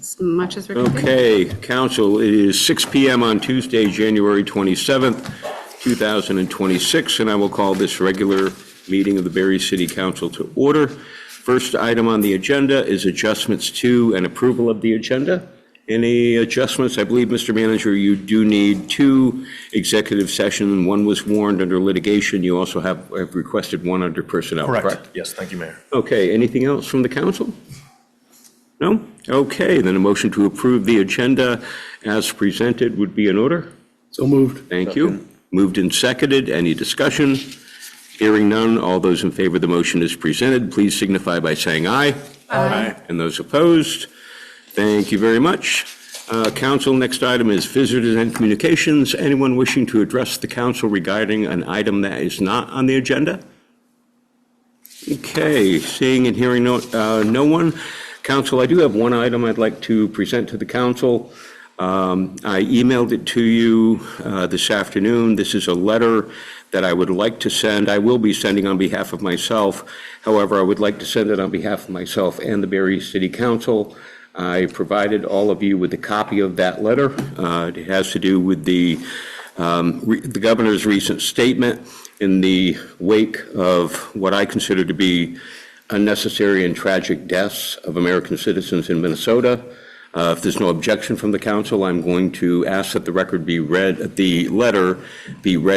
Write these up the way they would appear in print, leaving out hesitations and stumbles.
As much as we're going to do. Okay, council, it is 6 p.m. on Tuesday, January 27th, 2026, and I will call this regular meeting of the Barre City Council to order. First item on the agenda is adjustments to and approval of the agenda. Any adjustments? I believe, Mr. Manager, you do need 2 executive sessions. One was warned under litigation. You also have requested one under personnel, correct? Yes, thank you, Mayor. Okay, anything else from the council? No? Okay, then a motion to approve the agenda as presented would be in order. So moved. Thank you. Moved and seconded. Any discussion? Hearing none, all those in favor of the motion as presented, please signify by saying aye. Aye. And those opposed? Thank you very much. Council, next item is visitors and communications. Anyone wishing to address the council regarding an item that is not on the agenda? Okay, seeing and hearing no one. Council, I do have one item I'd like to present to the council. I emailed it to you this afternoon. This is a letter that I would like to send. I will be sending on behalf of myself. However, I would like to send it on behalf of myself and the Barre City Council. I provided all of you with a copy of that letter. It has to do with the governor's recent statement in the wake of what I consider to be unnecessary and tragic deaths of American citizens in Minnesota. If there's no objection from the council, I'm going to ask that the letter be read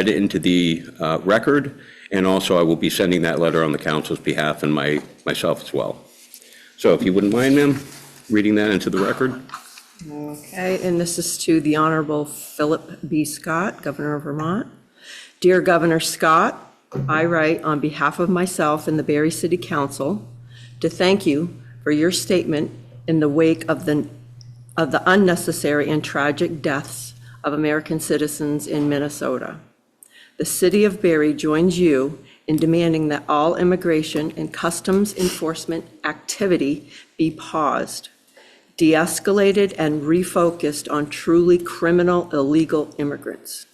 into the record, and also I will be sending that letter on the council's behalf and myself as well. So if you wouldn't mind, ma'am, reading that into the record. Okay, and this is to the Honorable Philip B. Scott, Governor of Vermont. Dear Governor Scott, I write on behalf of myself and the Barre City Council to thank you for your statement in the wake of the unnecessary and tragic deaths of American citizens in Minnesota. The City of Barre joins you in demanding that all immigration and customs enforcement activity be paused, de-escalated, and refocused on truly criminal illegal immigrants.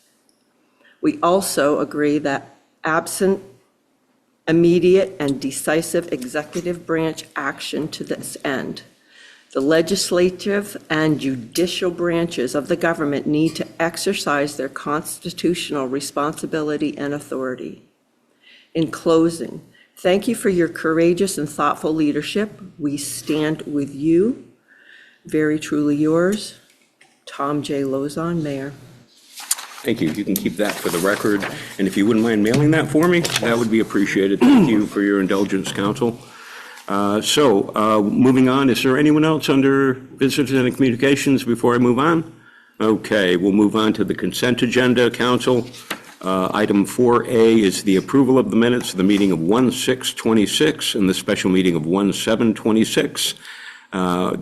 We also agree that absent immediate and decisive executive branch action to this end, the legislative and judicial branches of the government need to exercise their constitutional responsibility and authority. In closing, thank you for your courageous and thoughtful leadership. We stand with you. Very truly yours, Tom J. Lozon, Mayor. Thank you. You can keep that for the record. And if you wouldn't mind mailing that for me, that would be appreciated. Thank you for your indulgence, council. Moving on, is there anyone else under visitors and communications before I move on? Okay, we'll move on to the consent agenda, council. Item 4A is the approval of the minutes of the meeting of 1/6/26 and the special meeting of 1/7/26. I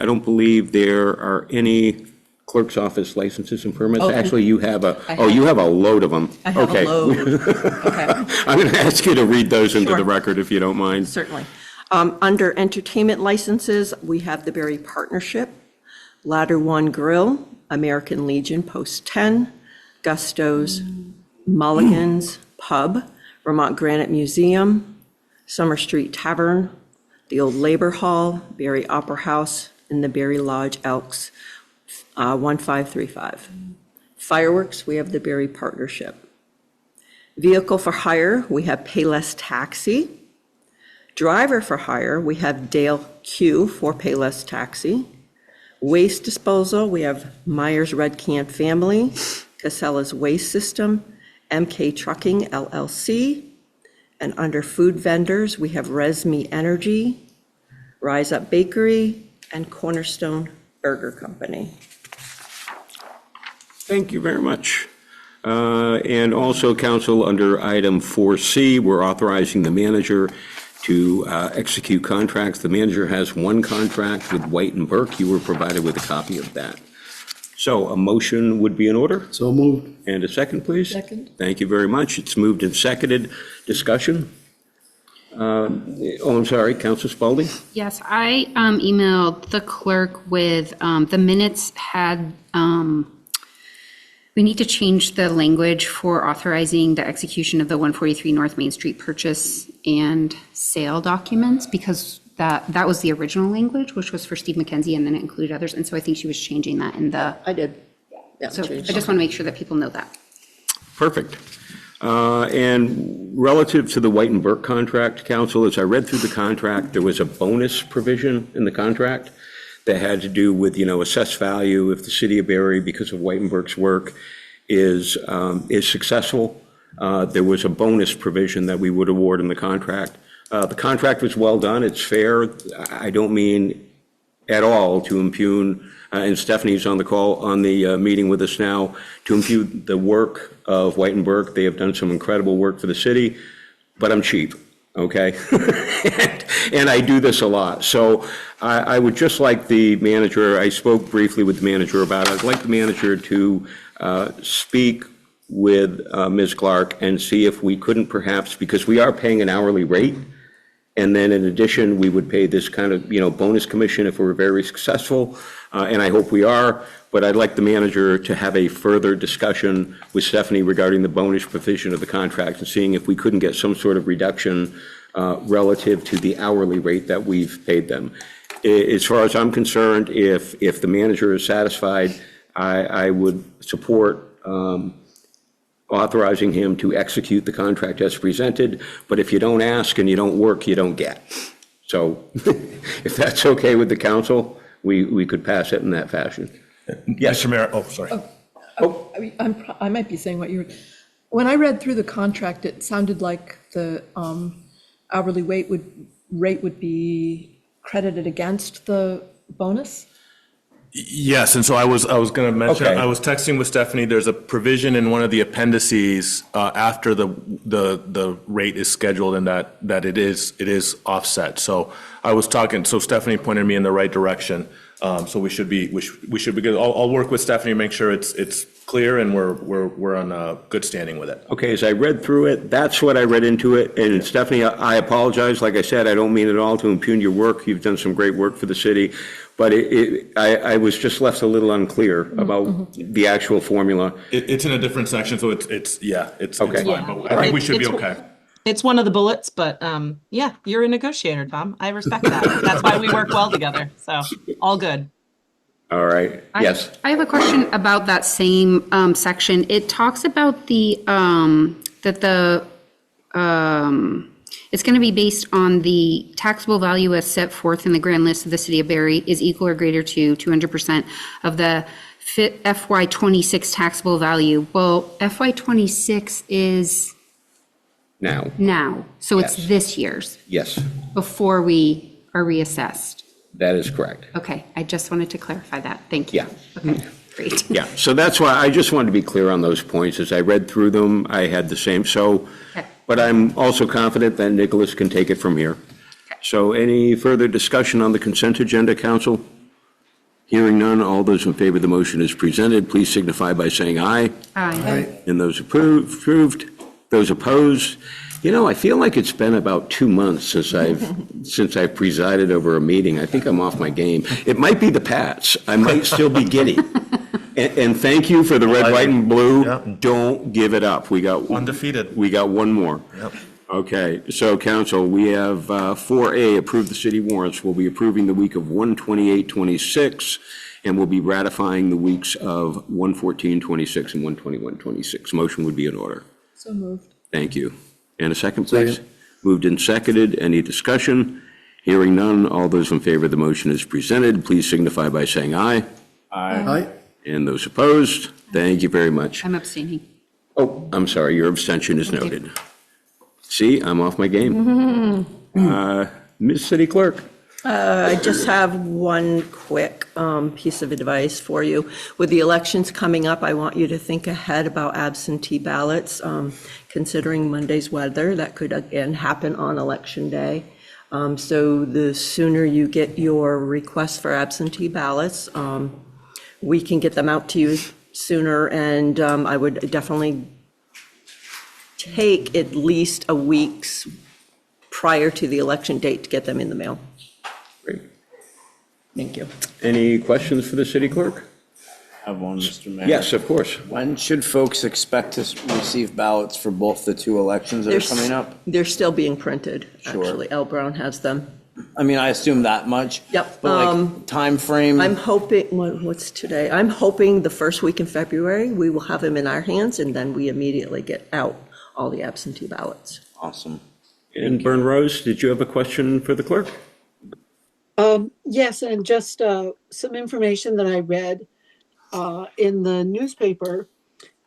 don't believe there are any clerk's office licenses and permits. Oh, actually, you have you have a load of them. I have okay. a load. Okay. I'm going to ask you to read those into Sure. the record if you don't mind. Certainly. Under entertainment licenses, we have the Barre Partnership, Ladder One Grill, American Legion Post 10, Gusto's, Mulligan's Pub, Vermont Granite Museum, Summer Street Tavern, the Old Labor Hall, Barre Opera House, and the Barre Lodge Elks, 1535. Fireworks, we have the Barre Partnership. Vehicle for hire, we have Payless Taxi. Driver for hire, we have Dale Q for Payless Taxi. Waste disposal, we have Myers Red Can Family, Casella's Waste System, MK Trucking LLC. And under food vendors, we have Resme Energy, Rise Up Bakery, and Cornerstone Burger Company. Thank you very much. And also, council, under item 4C, we're authorizing the manager to execute contracts. The manager has one contract with White and Burke. You were provided with a copy of that. So a motion would be in order. So moved. And a second, please. Second. Thank you very much. It's moved and seconded. Discussion? I'm sorry, Councilor Spalding? Yes, I emailed the clerk with the minutes had, we need to change the language for authorizing the execution of the 143 North Main Street purchase and sale documents because that was the original language, which was for Steve McKenzie, and then it included others. And so I think she was changing that in the, I did. Yeah, so I changed. just want to make sure that people know that. Perfect. And relative to the White and Burke contract, council, as I read through the contract, there was a bonus provision in the contract that had to do with, assessed value if the city of Barre, because of White and Burke's work, is successful. There was a bonus provision that we would award in the contract. The contract was well done. It's fair. I don't mean at all to impugn, and Stephanie's on the call, on the meeting with us now, to impugn the work of White and Burke. They have done some incredible work for the city, but I'm cheap, okay? and I do this a lot. So I would just like the manager, I spoke briefly with the manager about it. I'd like the manager to speak with Ms. Clark and see if we couldn't perhaps, because we are paying an hourly rate, and then in addition, we would pay this kind of, bonus commission if we're very successful, and I hope we are, but I'd like the manager to have a further discussion with Stephanie regarding the bonus provision of the contract and seeing if we couldn't get some sort of reduction relative to the hourly rate that we've paid them. As far as I'm concerned, if the manager is satisfied, I would support authorizing him to execute the contract as presented, but if you don't ask and you don't work, you don't get. So if that's okay with the council, we could pass it in that fashion. Yes. Mr. Mayor, sorry. I might be saying what you were, when I read through the contract, it sounded like the hourly rate would be credited against the bonus? Yes, and so I was going to mention, Okay. I was texting with Stephanie, there's a provision in one of the appendices after the rate is scheduled and that it is offset. So I was talking, so Stephanie pointed me in the right direction. So we should be good. I'll work with Stephanie, make sure it's clear and we're on a good standing with it. Okay, as I read through it, that's what I read into it. And Stephanie, I apologize. Like I said, I don't mean at all to impugn your work. You've done some great work for the city. But I was just left a little unclear about the actual formula. It's in a different section, so it's Okay. it's fine, but I think we should be okay. It's one of the bullets, but yeah, you're a negotiator, Tom. I respect that. That's why we work well together. So all good. All right, yes. I have a question about that same section. It talks about it's going to be based on the taxable value as set forth in the grand list of the city of Barre is equal or greater to 200% of the FY26 taxable value. Well, FY26 is Now, so it's Yes. this year's yes, before we are reassessed. that is correct. Okay, I just wanted to clarify that. Thank you. Yeah. Okay, great. Yeah, so that's why I just wanted to be clear on those points. As I read through them, I had the same, Okay. but I'm also confident that Nicholas can take it from here. So any further discussion on the consent agenda, council? Hearing none, all those in favor of the motion as presented, please signify by saying aye. Aye. And those approved, those opposed? I feel like it's been about 2 months since I've presided over a meeting. I think I'm off my game. It might be the Pats. I might still be giddy. And thank you for the red, white, and blue. Yep. Don't give it up. Undefeated. We got one more. Yep. Okay, so council, we have 4A, approve the city warrants. We'll be approving the week of 1/28/26, and we'll be ratifying the weeks of 1/14/26 and 1/21/26. Motion would be in order. So moved. Thank you. And a second, please? Moved and seconded. Any discussion? Hearing none, all those in favor of the motion as presented, please signify by saying aye. Aye. And those opposed? Thank you very much. I'm abstaining. Oh, I'm sorry, your abstention is noted. See, I'm off my game. Ms. City Clerk? I just have one quick piece of advice for you. With the elections coming up, I want you to think ahead about absentee ballots, considering Monday's weather. That could again happen on Election Day. So the sooner you get your requests for absentee ballots, we can get them out to you sooner. And I would definitely take at least a week's prior to the election date to get them in the mail. Great. Thank you. Any questions for the city clerk? I have one, Mr. Mayor. Yes, of course. When should folks expect to receive ballots for both the two elections that are coming up? They're still being printed, Sure. actually. L. Brown has them. I mean, I assume that much. Yep, But like, timeframe? I'm hoping, what's today? I'm hoping the first week in February, we will have them in our hands, and then we immediately get out all the absentee ballots. Awesome. And Bern Rose, did you have a question for the clerk? Yes, and just some information that I read in the newspaper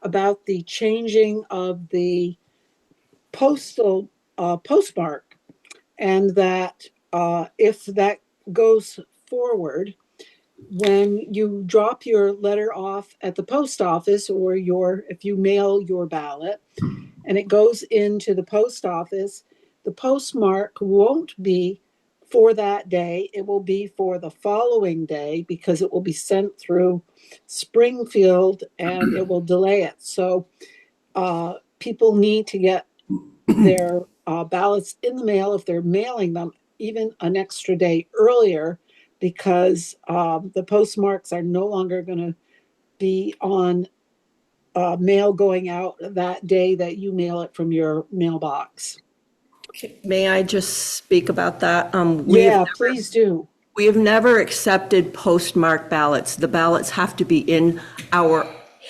about the changing of the postal postmark, and that if that goes forward, when you drop your letter off at the post office, or if you mail your ballot and it goes into the post office, the postmark won't be for that day. It will be for the following day, because it will be sent through Springfield and it will delay it. So people need to get their ballots in the mail if they're mailing them even an extra day earlier, because the postmarks are no longer going to be on mail going out that day that you mail it from your mailbox. May I just speak about that? Please do. We have never accepted postmarked ballots. The ballots have to be in our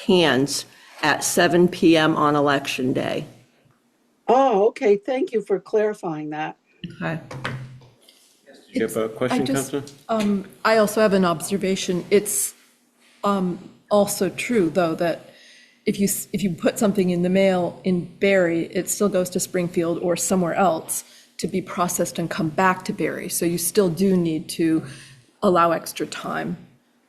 hands at 7 p.m. on Election Day. Oh, okay. Thank you for clarifying that. Okay. Do you have a question, Councilor? I also have an observation. It's also true, though, that if you put something in the mail in Barre, it still goes to Springfield or somewhere else to be processed and come back to Barre. So you still do need to allow extra time.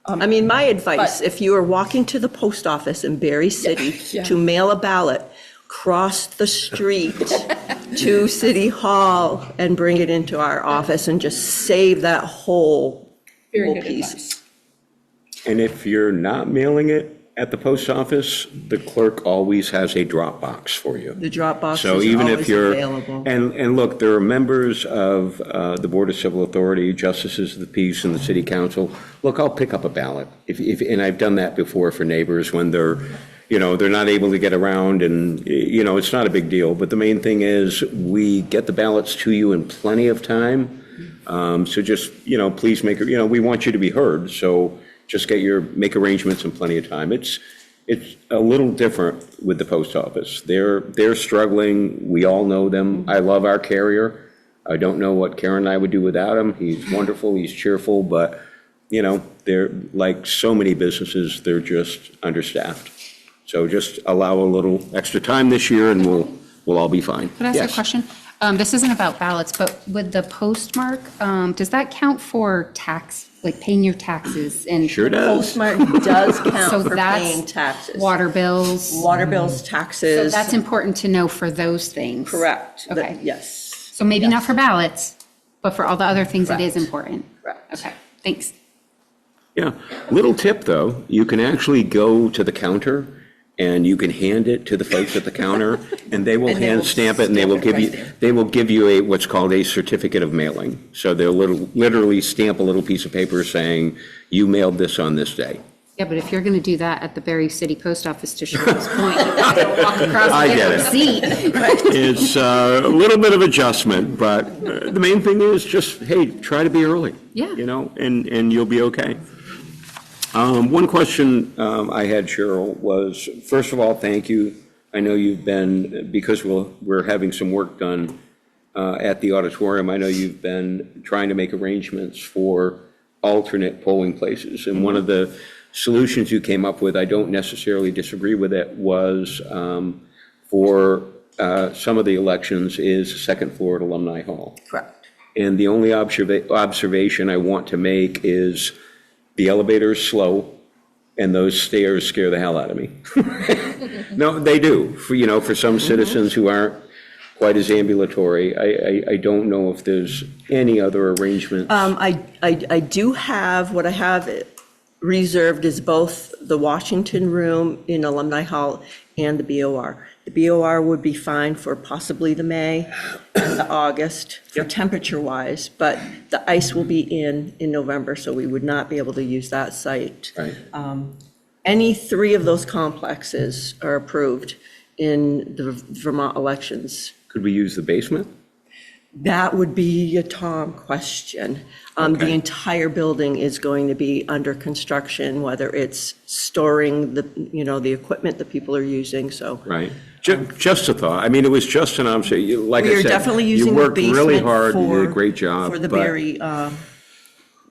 I mean, my advice, But- if you are walking to the post office in Barre City Yeah. to mail a ballot, cross the street to City Hall and bring it into our office and just save that whole Very little good piece. advice. And if you're not mailing it at the post office, the clerk always has a drop box for you. The drop box So is even if always you're, available. and look, there are members of the Board of Civil Authority, justices of the peace, and the city council. Look, I'll pick up a ballot. And I've done that before for neighbors when they're not able to get around, and, it's not a big deal. But the main thing is, we get the ballots to you in plenty of time. So just, please we want you to be heard. So just make arrangements in plenty of time. It's a little different with the post office. They're struggling. We all know them. I love our carrier. I don't know what Karen and I would do without him. He's wonderful. He's cheerful, but, they're like so many businesses, they're just understaffed. So just allow a little extra time this year and we'll all be fine. Could I ask Yes. a question? This isn't about ballots, but with the postmark, does that count for tax, like paying your taxes? And Sure does. Postmark does So count for that's paying taxes. water bills. Water bills, So taxes. that's important to know for those things. Correct. Okay. Yes. So maybe not for ballots, but for all the other things, it is Correct. important. Correct. Okay, thanks. Yeah. Little tip, though, you can actually go to the counter and you can hand it to the folks at the counter, and they will And they hand will stamp it, and they will stamp it give you, right there. they will give you what's called a certificate of mailing. So they'll literally stamp a little piece of paper saying, you mailed this on this day. Yeah, but if you're going to do that at the Barre City Post Office, to Cheryl's point, you gotta walk across I and get get a it. receipt. It's a little bit of adjustment, but the main thing is just, hey, try to be early. Yeah. And you'll be okay. One question I had, Cheryl, was, first of all, thank you. I know you've been, because we're having some work done at the auditorium, I know you've been trying to make arrangements for alternate polling places. And one of the solutions you came up with, I don't necessarily disagree with it, was for some of the elections is second floor at Alumni Hall. Correct. And the only observation I want to make is the elevator is slow and those stairs scare the hell out of me. No, they do. For some citizens who aren't quite as ambulatory, I don't know if there's any other arrangements. I do have, what I have reserved is both the Washington Room in Alumni Hall and the BOR. The BOR would be fine for possibly the May and the August for temperature-wise, but the ice will be in November, so we would not be able to use that site. Right. Any three of those complexes are approved in the Vermont elections. Could we use the basement? That would be a Tom question. The Okay. entire building is going to be under construction, whether it's storing the equipment that people are using, so. Right. Just a thought. I mean, it was just an observation. Like I We are said, definitely you using the worked really basement hard. You did a for- great job. For the but- Barre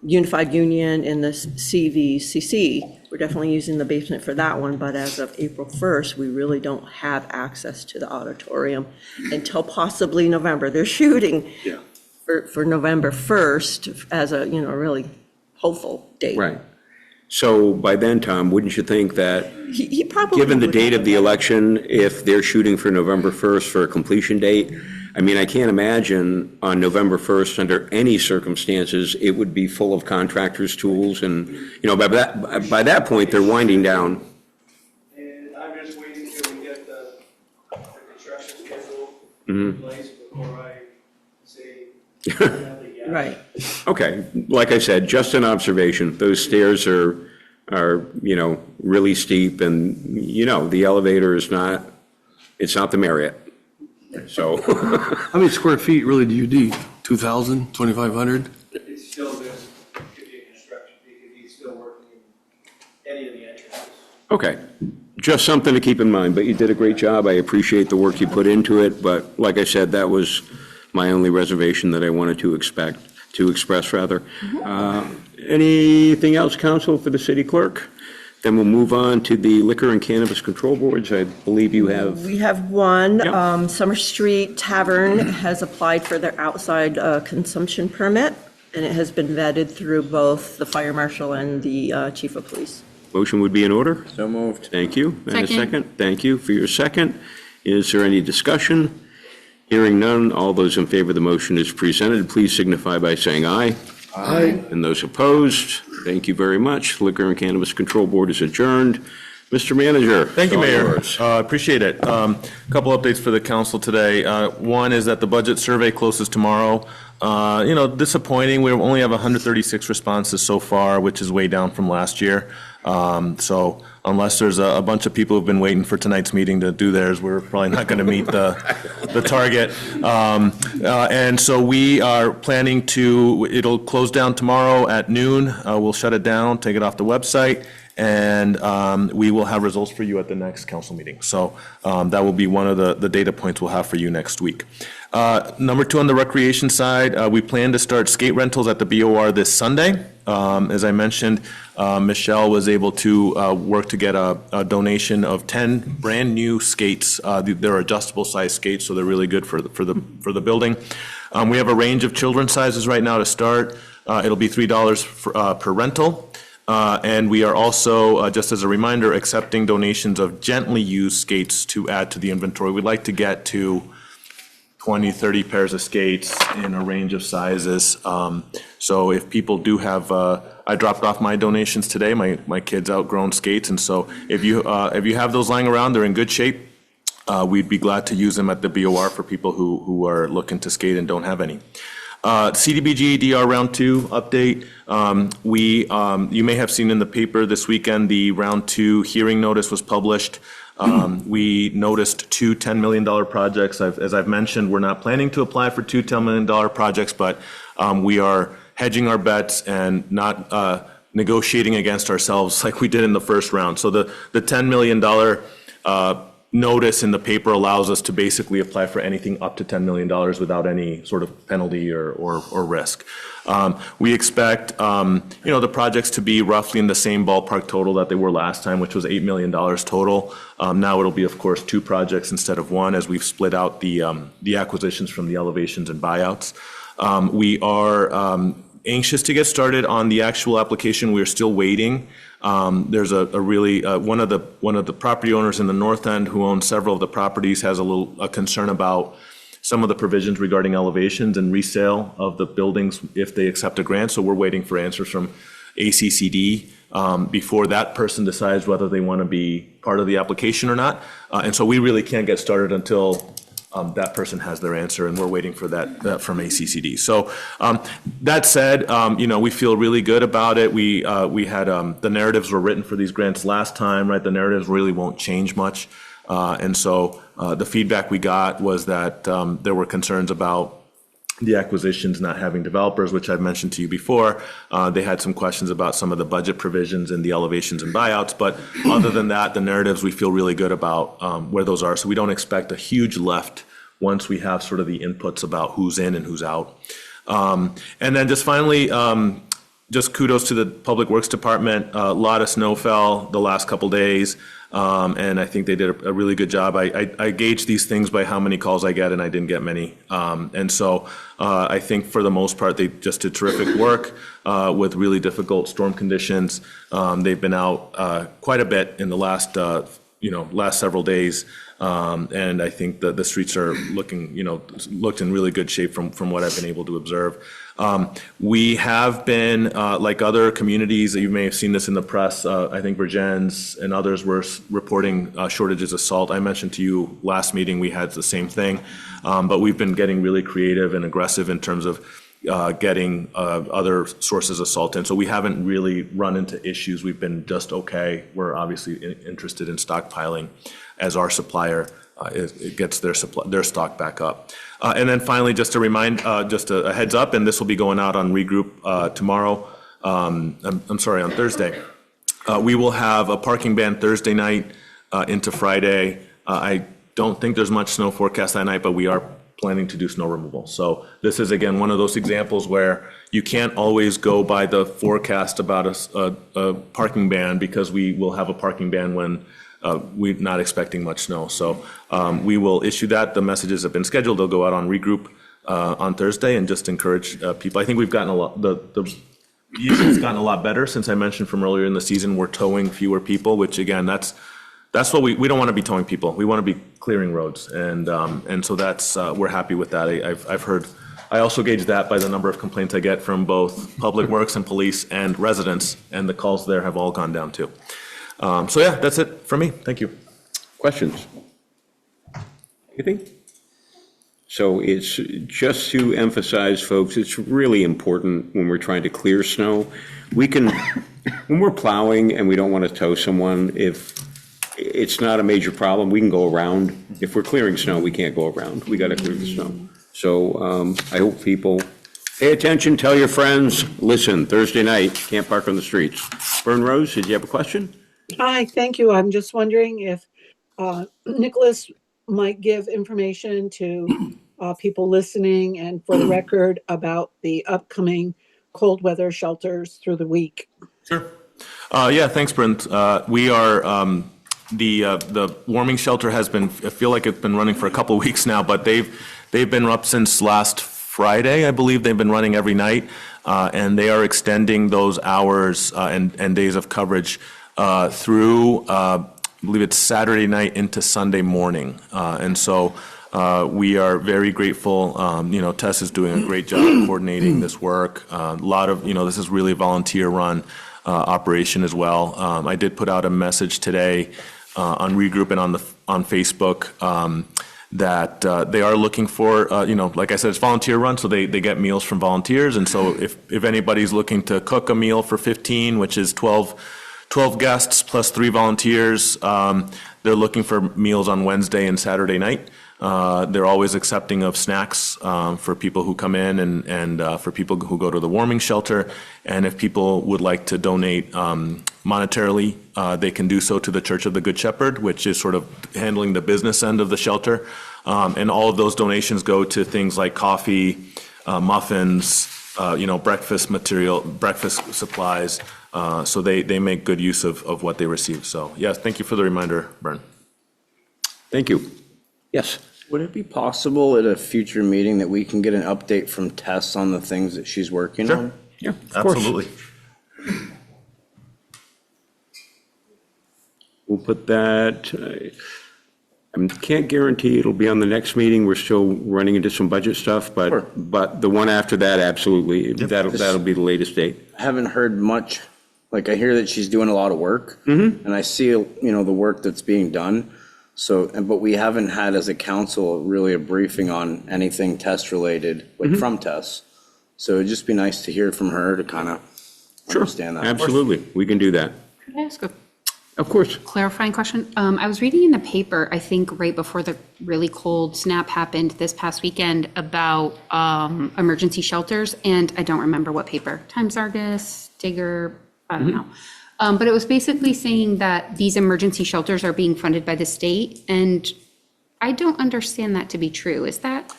Unified Union and the CVCC. We're definitely using the basement for that one, but as of April 1st, we really don't have access to the auditorium until possibly November. They're shooting Yeah. for November 1st as a, really hopeful date. Right. So by then, Tom, wouldn't you think that, He probably. given the would date have of the it. election, if they're shooting for November 1st for a completion date, I mean, I can't imagine on November 1st, under any circumstances, it would be full of contractors' tools, and, by that point, they're winding down. And I'm just waiting till we get the construction schedule Mm-hmm. in place before I say definitely yes. Right. Okay, like I said, just an observation. Those stairs are, really steep, and, the elevator is not, it's not the Marriott. So, How many square feet really do you need? 2,000, 2,500? It's still this, could be a construction, it could be still working in any of the entrances. okay, just something to keep in mind, but you did a great job. I appreciate the work you put into it, but like I said, that was my only reservation that I wanted to express rather. Anything else, counsel, for the city clerk? Then we'll move on to the Liquor and Cannabis Control Boards. I believe you have, We have one. Yep. Summer Street Tavern has applied for their outside consumption permit, and it has been vetted through both the fire marshal and the chief of police. motion would be in order? So moved. Thank you. And a Second. second? Thank you for your second. Is there any discussion? Hearing none, all those in favor of the motion as presented, please signify by saying aye. Aye. And those opposed, thank you very much. Liquor and Cannabis Control Board is adjourned. Mr. Manager. Thank you, it's all Mayor. yours. Appreciate it. Couple updates for the council today. One is that the budget survey closes tomorrow. Disappointing. We only have 136 responses so far, which is way down from last year. So unless there's a bunch of people who've been waiting for tonight's meeting to do theirs, we're probably not going to meet the target. And so we are planning it'll close down tomorrow at noon. We'll shut it down, take it off the website, and we will have results for you at the next council meeting. So that will be one of the data points we'll have for you next week. Number two, on the recreation side, we plan to start skate rentals at the BOR this Sunday. As I mentioned, Michelle was able to work to get a donation of 10 brand-new skates. They're adjustable size skates, so they're really good for the building. We have a range of children's sizes right now to start. It'll be $3 per rental. And we are also, just as a reminder, accepting donations of gently used skates to add to the inventory. We'd like to get to 20, 30 pairs of skates in a range of sizes. So if people do have, I dropped off my donations today. My kids outgrown skates, and so if you have those lying around, they're in good shape. We'd be glad to use them at the BOR for people who are looking to skate and don't have any. CDBG DR Round 2 update. You may have seen in the paper this weekend, the Round 2 hearing notice was published. We noticed two $10 million projects. As I've mentioned, we're not planning to apply for two $10 million projects, but we are hedging our bets and not negotiating against ourselves like we did in the first round. So the $10 million notice in the paper allows us to basically apply for anything up to $10 million without any sort of penalty or risk. We expect, the projects to be roughly in the same ballpark total that they were last time, which was $8 million total. Now it'll be, of course, two projects instead of one, as we've split out the acquisitions from the elevations and buyouts. We are anxious to get started on the actual application. We are still waiting. There's a really one of the property owners in the north end who owns several of the properties has a concern about some of the provisions regarding elevations and resale of the buildings if they accept a grant. So we're waiting for answers from ACCD before that person decides whether they want to be part of the application or not. And so we really can't get started until that person has their answer, and we're waiting for that from ACCD. So that said, we feel really good about it. We had the narratives were written for these grants last time, right? The narratives really won't change much, and so the feedback we got was that there were concerns about the acquisitions not having developers, which I've mentioned to you before. They had some questions about some of the budget provisions and the elevations and buyouts. But other than that, the narratives, we feel really good about where those are. So we don't expect a huge lift once we have sort of the inputs about who's in and who's out. And then just finally, just kudos to the Public Works Department. A lot of snow fell the last couple days, and I think they did a really good job. I gauge these things by how many calls I get, and I didn't get many. And so I think for the most part, they just did terrific work with really difficult storm conditions. They've been out quite a bit in the last several days. And I think that the streets are looked in really good shape from what I've been able to observe. We have been, like other communities, you may have seen this in the press, I think Virgins and others were reporting shortages of salt. I mentioned to you last meeting we had the same thing, but we've been getting really creative and aggressive in terms of getting other sources of salt in. So we haven't really run into issues. We've been just okay. We're obviously interested in stockpiling as our supplier it gets their stock back up. And then finally, just to remind, just a heads up, and this will be going out on Regroup tomorrow. I'm sorry, on Thursday. We will have a parking ban Thursday night into Friday. I don't think there's much snow forecast that night, but we are planning to do snow removal. So this is, again, one of those examples where you can't always go by the forecast about a parking ban, because we will have a parking ban when we're not expecting much snow. So we will issue that. The messages have been scheduled. They'll go out on Regroup on Thursday, and just encourage people. I think we've gotten a lot, it's gotten a lot better since I mentioned from earlier in the season, we're towing fewer people, which again, that's what we don't want to be towing people. We want to be clearing roads. And so that's, we're happy with that. I've heard, I also gauge that by the number of complaints I get from both Public Works and police and residents, and the calls there have all gone down too. So yeah, that's it for me. Thank you. Questions? Anything? So it's just to emphasize, folks, it's really important when we're trying to clear snow. We can, when we're plowing and we don't want to tow someone, if it's not a major problem, we can go around. If we're clearing snow, we can't go around. We got to clear the snow. So I hope people pay attention, tell your friends, listen, Thursday night, can't park on the streets. Bern Rose, did you have a question? Hi, thank you. I'm just wondering if Nicholas might give information to people listening and for the record about the upcoming cold weather shelters through the week. Sure. Yeah, thanks, Brent. We are, the warming shelter has been, I feel like it's been running for a couple of weeks now, but they've been up since last Friday. I believe they've been running every night, and they are extending those hours and days of coverage through, I believe it's Saturday night into Sunday morning. And so we are very grateful. Tess is doing a great job coordinating this work. A lot of, this is really a volunteer-run operation as well. I did put out a message today on Regroup and on Facebook that they are looking for, like I said, it's volunteer run, so they get meals from volunteers. And so if anybody's looking to cook a meal for 15, which is 12 guests plus 3 volunteers, they're looking for meals on Wednesday and Saturday night. They're always accepting of snacks for people who come in and for people who go to the warming shelter. And if people would like to donate monetarily, they can do so to the Church of the Good Shepherd, which is sort of handling the business end of the shelter. And all of those donations go to things like coffee, muffins, breakfast material, breakfast supplies. So they make good use of what they receive. So yes, thank you for the reminder, Bern. Thank you. Yes. Would it be possible at a future meeting that we can get an update from Tess on the things that she's working Sure. on? Yeah, of course. Absolutely. We'll put that, I can't guarantee it'll be on the next meeting. We're still running into some budget stuff, Sure. but the one after that, absolutely. That'll be the latest date. I haven't heard much. Like, I hear that she's doing a lot of work, and I see, the work that's being done. So, but we haven't had as a council really a briefing on anything test related, like from Tess. So it'd just be nice to hear from her to kind of understand that. Absolutely, we can do that. Can I ask a Of course. Clarifying question. I was reading in the paper, I think right before the really cold snap happened this past weekend, about emergency shelters, and I don't remember what paper. Times Argus, Digger, I don't know. But it was basically saying that these emergency shelters are being funded by the state, and I don't understand that to be true. Is that?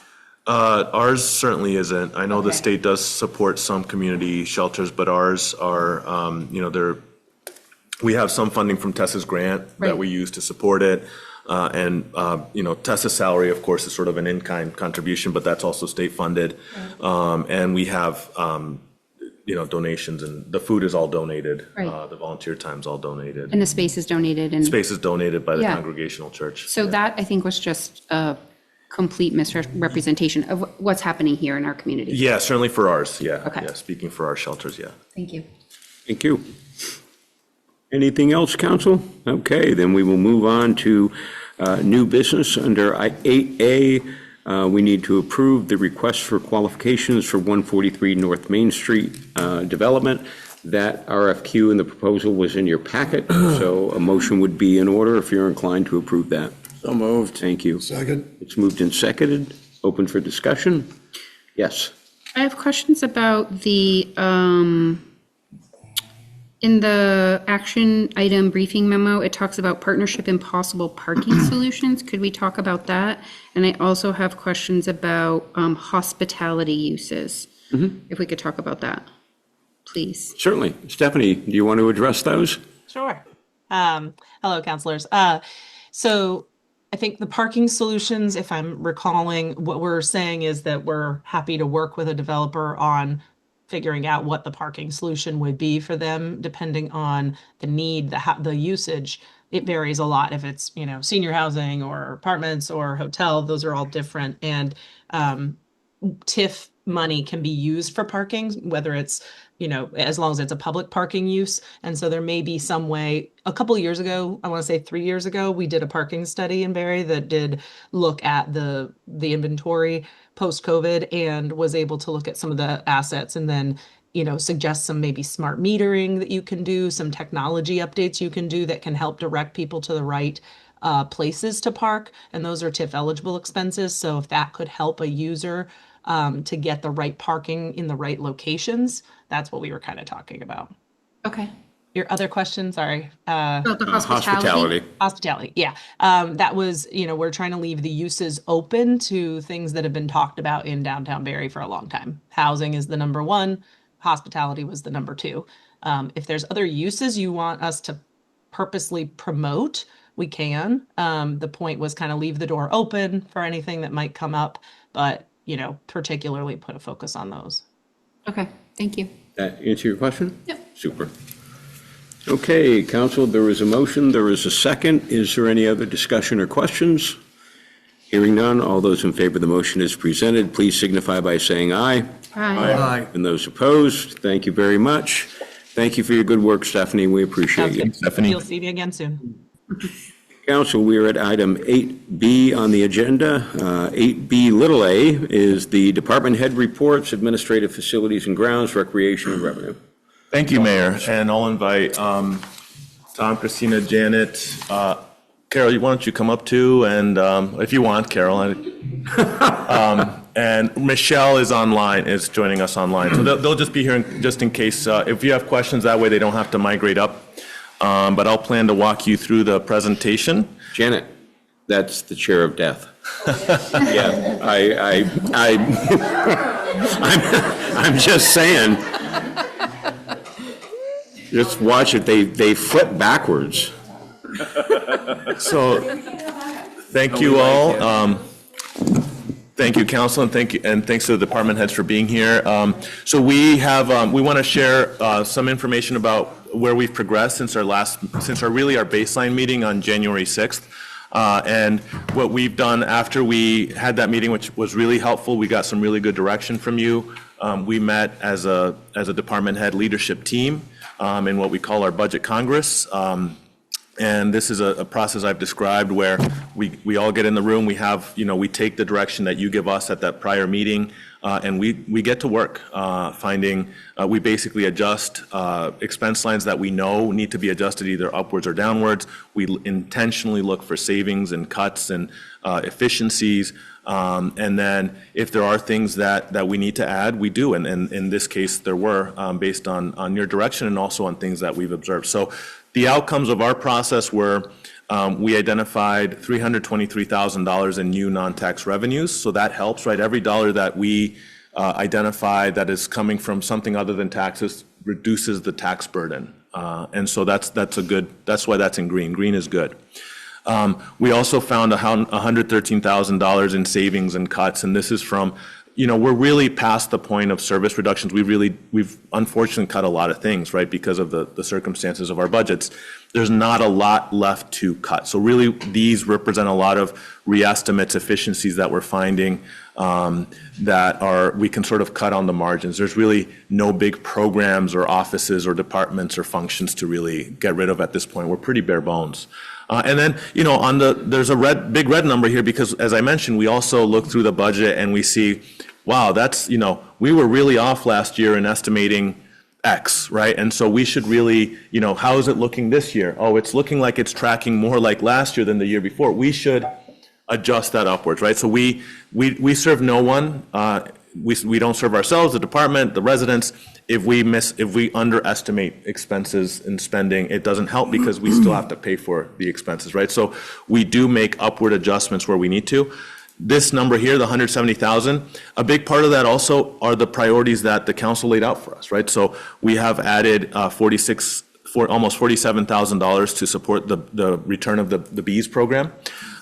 Ours certainly isn't. I know the Okay. state does support some community shelters, but ours are, we have some funding from Tessa's grant that Right. we use to support it. Tessa's salary, of course, is sort of an in-kind contribution, but that's also state funded. And we have, donations, and the food is all donated. Right. The volunteer time's all donated. And the space is donated and. Space is donated by the Yeah. Congregational Church. So that, I think, was just a complete misrepresentation of what's happening here in our community. Yeah, certainly for ours, yeah. Okay. Yeah, speaking for our shelters, yeah. Thank you. Thank you. Anything else, council? Okay, then we will move on to new business under 8A. We need to approve the request for qualifications for 143 North Main Street development. That RFQ and the proposal was in your packet, so a motion would be in order if you're inclined to approve that. So moved. Thank you. Second. It's moved and seconded. Open for discussion? Yes. I have questions about the, in the action item briefing memo, it talks about partnership and possible parking solutions. Could we talk about that? And I also have questions about hospitality uses. If we could talk about that, please. Certainly. Stephanie, do you want to address those? Sure. Hello, counselors. So I think the parking solutions, if I'm recalling, what we're saying is that we're happy to work with a developer on figuring out what the parking solution would be for them, depending on the need, the usage. It varies a lot if it's, senior housing or apartments or hotel, those are all different. And TIF money can be used for parking, whether it's, as long as it's a public parking use. And so there may be some way, a couple of years ago, I want to say 3 years ago, we did a parking study in Barre that did look at the inventory post-COVID and was able to look at some of the assets and then, suggest some maybe smart metering that you can do, some technology updates you can do that can help direct people to the right places to park. And those are TIF eligible expenses. So if that could help a user to get the right parking in the right locations, that's what we were kind of talking about. Okay. Your other question, sorry. About the Hospitality. Hospitality, yeah. That was, we're trying to leave the uses open to things that have been talked about in downtown Barre for a long time. Housing is the number one, hospitality was the number two. If there's other uses you want us to purposely promote, we can. The point was kind of leave the door open for anything that might come up, but, particularly put a focus on those. Okay, thank you. That answer your question? Yep. Super. Okay, council, there is a motion, there is a second. Is there any other discussion or questions? Hearing none, all those in favor of the motion as presented, please signify by saying aye. Aye. And those opposed, thank you very much. Thank you for your good work, Stephanie. We appreciate you. Stephanie? You'll see me again soon. Council, we are at item 8B on the agenda. 8B little a is the department head reports, administrative facilities and grounds, recreation and revenue. Thank you, Mayor. And I'll invite Tom, Christina, Janet, Carol, why don't you come up too? And if you want, Carol. And Michelle is online, is joining us online. So they'll just be here just in case, if you have questions, that way they don't have to migrate up. But I'll plan to walk you through the presentation. Janet, that's the chair of death. Yeah, I'm just saying. Just watch it, they flip backwards. So, thank you all. Thank you, council, and thanks to the department heads for being here. So we want to share some information about where we've progressed since our baseline meeting on January 6th. And what we've done after we had that meeting, which was really helpful, we got some really good direction from you. We met as a department head leadership team in what we call our budget congress. And this is a process I've described where we all get in the room, we have, we take the direction that you give us at that prior meeting, and we get to work finding, we basically adjust expense lines that we know need to be adjusted either upwards or downwards. We intentionally look for savings and cuts and efficiencies. And then if there are things that we need to add, we do. And in this case, there were, based on your direction and also on things that we've observed. So the outcomes of our process were we identified $323,000 in new non-tax revenues. So that helps, right? Every dollar that we identify that is coming from something other than taxes reduces the tax burden. And so that's why that's in green. Green is good. We also found $113,000 in savings and cuts, and this is from, we're really past the point of service reductions. We've unfortunately cut a lot of things, right, because of the circumstances of our budgets. There's not a lot left to cut. So really, these represent a lot of re-estimates, efficiencies that we're finding we can sort of cut on the margins. There's really no big programs or offices or departments or functions to really get rid of at this point. We're pretty bare bones. And then, there's a big red number here because, as I mentioned, we also look through the budget and we see, wow, that's, we were really off last year in estimating X, right? And so we should really, how is it looking this year? Oh, it's looking like it's tracking more like last year than the year before. We should adjust that upwards, right? So we serve no one. We don't serve ourselves, the department, the residents. If we underestimate expenses and spending, it doesn't help because we still have to pay for the expenses, right? So we do make upward adjustments where we need to. This number here, the 170,000, a big part of that also are the priorities that the council laid out for us, right? So we have added almost $47,000 to support the return of the bees program.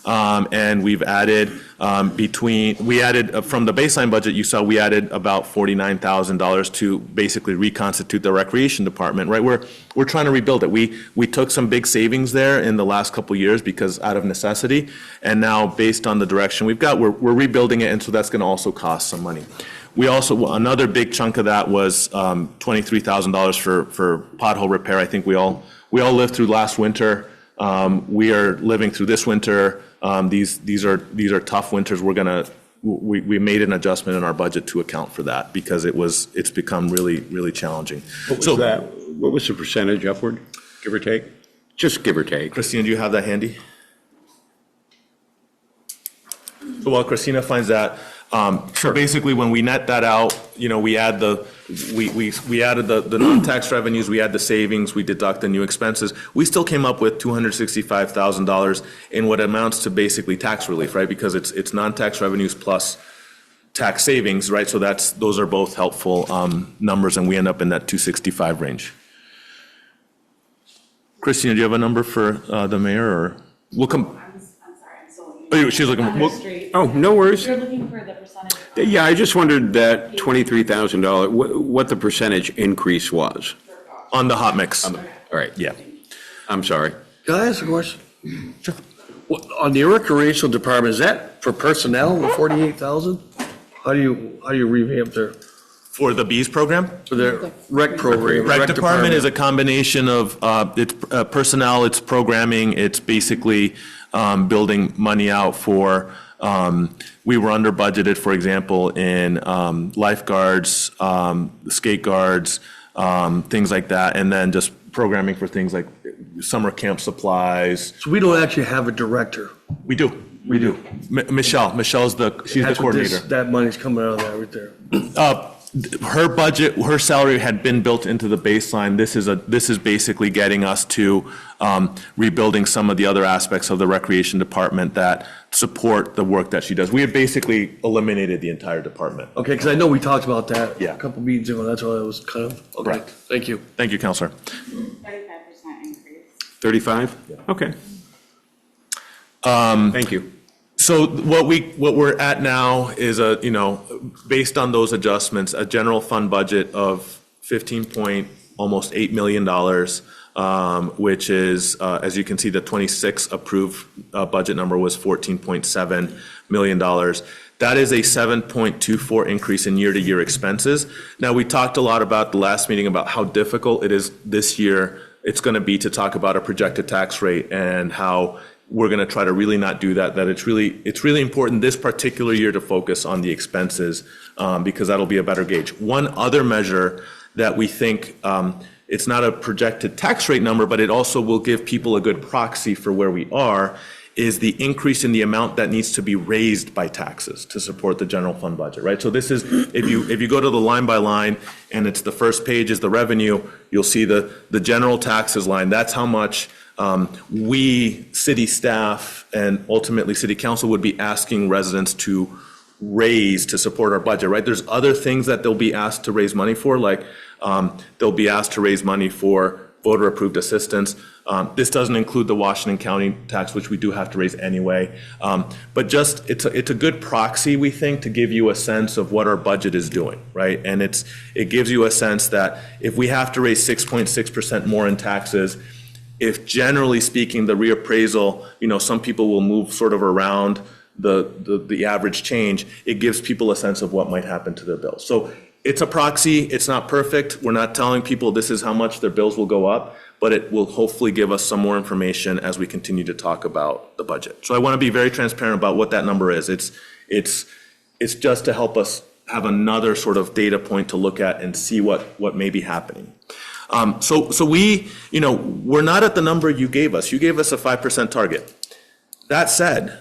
And we've added from the baseline budget, you saw we added about $49,000 to basically reconstitute the recreation department, right? We're trying to rebuild it. We took some big savings there in the last couple of years because out of necessity, and now based on the direction we've got, we're rebuilding it, and so that's going to also cost some money. We also, another big chunk of that was $23,000 for pothole repair. I think we all lived through last winter. We are living through this winter. These are tough winters. We made an adjustment in our budget to account for that because it's become really, really challenging. What was the percentage upward, give or take? Just give or take. Christina, do you have that handy? So while Christina finds that, sure. Basically, when we net that out, we add we added the non-tax revenues, we add the savings, we deduct the new expenses. We still came up with $265,000 in what amounts to basically tax relief, right? Because it's non-tax revenues plus tax savings, right? So those are both helpful numbers, and we end up in that 265 range. Christina, do you have a number for the mayor, or we'll come? Oh, she's looking. Oh, no worries. You're looking for the percentage. Yeah, I just wondered that $23,000, what the percentage increase was. On the hot mix. All right. Yeah. I'm sorry. Can I ask a question? Sure. On the recreational department, is that for personnel, the 48,000? How do you revamp their? For the bees program? For their rec program? Rec department is a combination of it's personnel, it's programming, it's basically building money out for, we were under budgeted, for example, in lifeguards, skate guards, things like that, and then just programming for things like summer camp supplies. So we don't actually have a director? We do. We do. Michelle's she's the coordinator. That money's coming out of that right there. Her budget, her salary had been built into the baseline. This is basically getting us to rebuilding some of the other aspects of the recreation department that support the work that she does. We have basically eliminated the entire department. Okay, because I know we talked about that Yeah. a couple meetings ago. That's why I was kind of, okay, Correct. Thank you. Thank you, Counselor. 35% increase. 35? Okay. Thank you. So what we're at now is based on those adjustments, a general fund budget of almost $8 million, which is, as you can see, the 26 approved budget number was $14.7 million. That is a 7.24 increase in year-to-year expenses. Now, we talked a lot about the last meeting about how difficult it is this year it's going to be to talk about a projected tax rate and how we're going to try to really not do that, that it's really important this particular year to focus on the expenses because that'll be a better gauge. One other measure that we think it's not a projected tax rate number, but it also will give people a good proxy for where we are, is the increase in the amount that needs to be raised by taxes to support the general fund budget, right? So this is, if you go to the line by line, and it's the first page is the revenue, you'll see the general taxes line. That's how much we, city staff, and ultimately city council would be asking residents to raise to support our budget, right? There's other things that they'll be asked to raise money for, like they'll be asked to raise money for voter-approved assistance. This doesn't include the Washington County tax, which we do have to raise anyway. But just, it's a good proxy, we think, to give you a sense of what our budget is doing, right? And it gives you a sense that if we have to raise 6.6% more in taxes, if generally speaking, the reappraisal, some people will move sort of around the average change, it gives people a sense of what might happen to their bills. So it's a proxy, it's not perfect. We're not telling people this is how much their bills will go up, but it will hopefully give us some more information as we continue to talk about the budget. So I want to be very transparent about what that number is. It's just to help us have another sort of data point to look at and see what may be happening. So we're not at the number you gave us. You gave us a 5% target. That said,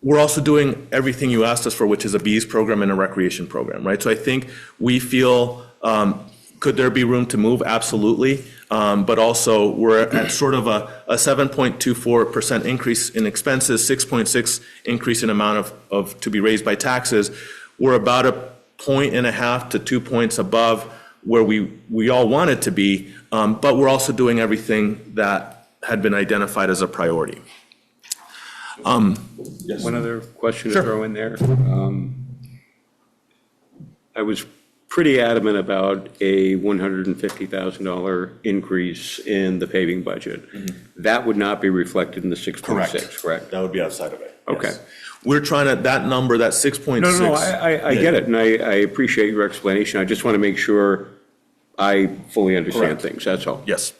we're also doing everything you asked us for, which is a bees program and a recreation program, right? So I think we feel, could there be room to move? Absolutely. But also we're at sort of a 7.24% increase in expenses, 6.6 increase in amount of to be raised by taxes. We're about 1.5 to 2 points above where we all want it to be, but we're also doing everything that had been identified as a priority. Yes. One other question to throw in there. I was pretty adamant about a $150,000 increase in the paving budget. Mm-hmm. That would not be reflected in the 6.6, correct? That would be outside of it. Okay. Yes. We're trying to, that number, that 6.6. No, I get it, and I appreciate your explanation. I just want to make sure I fully understand things, that's all. Yes.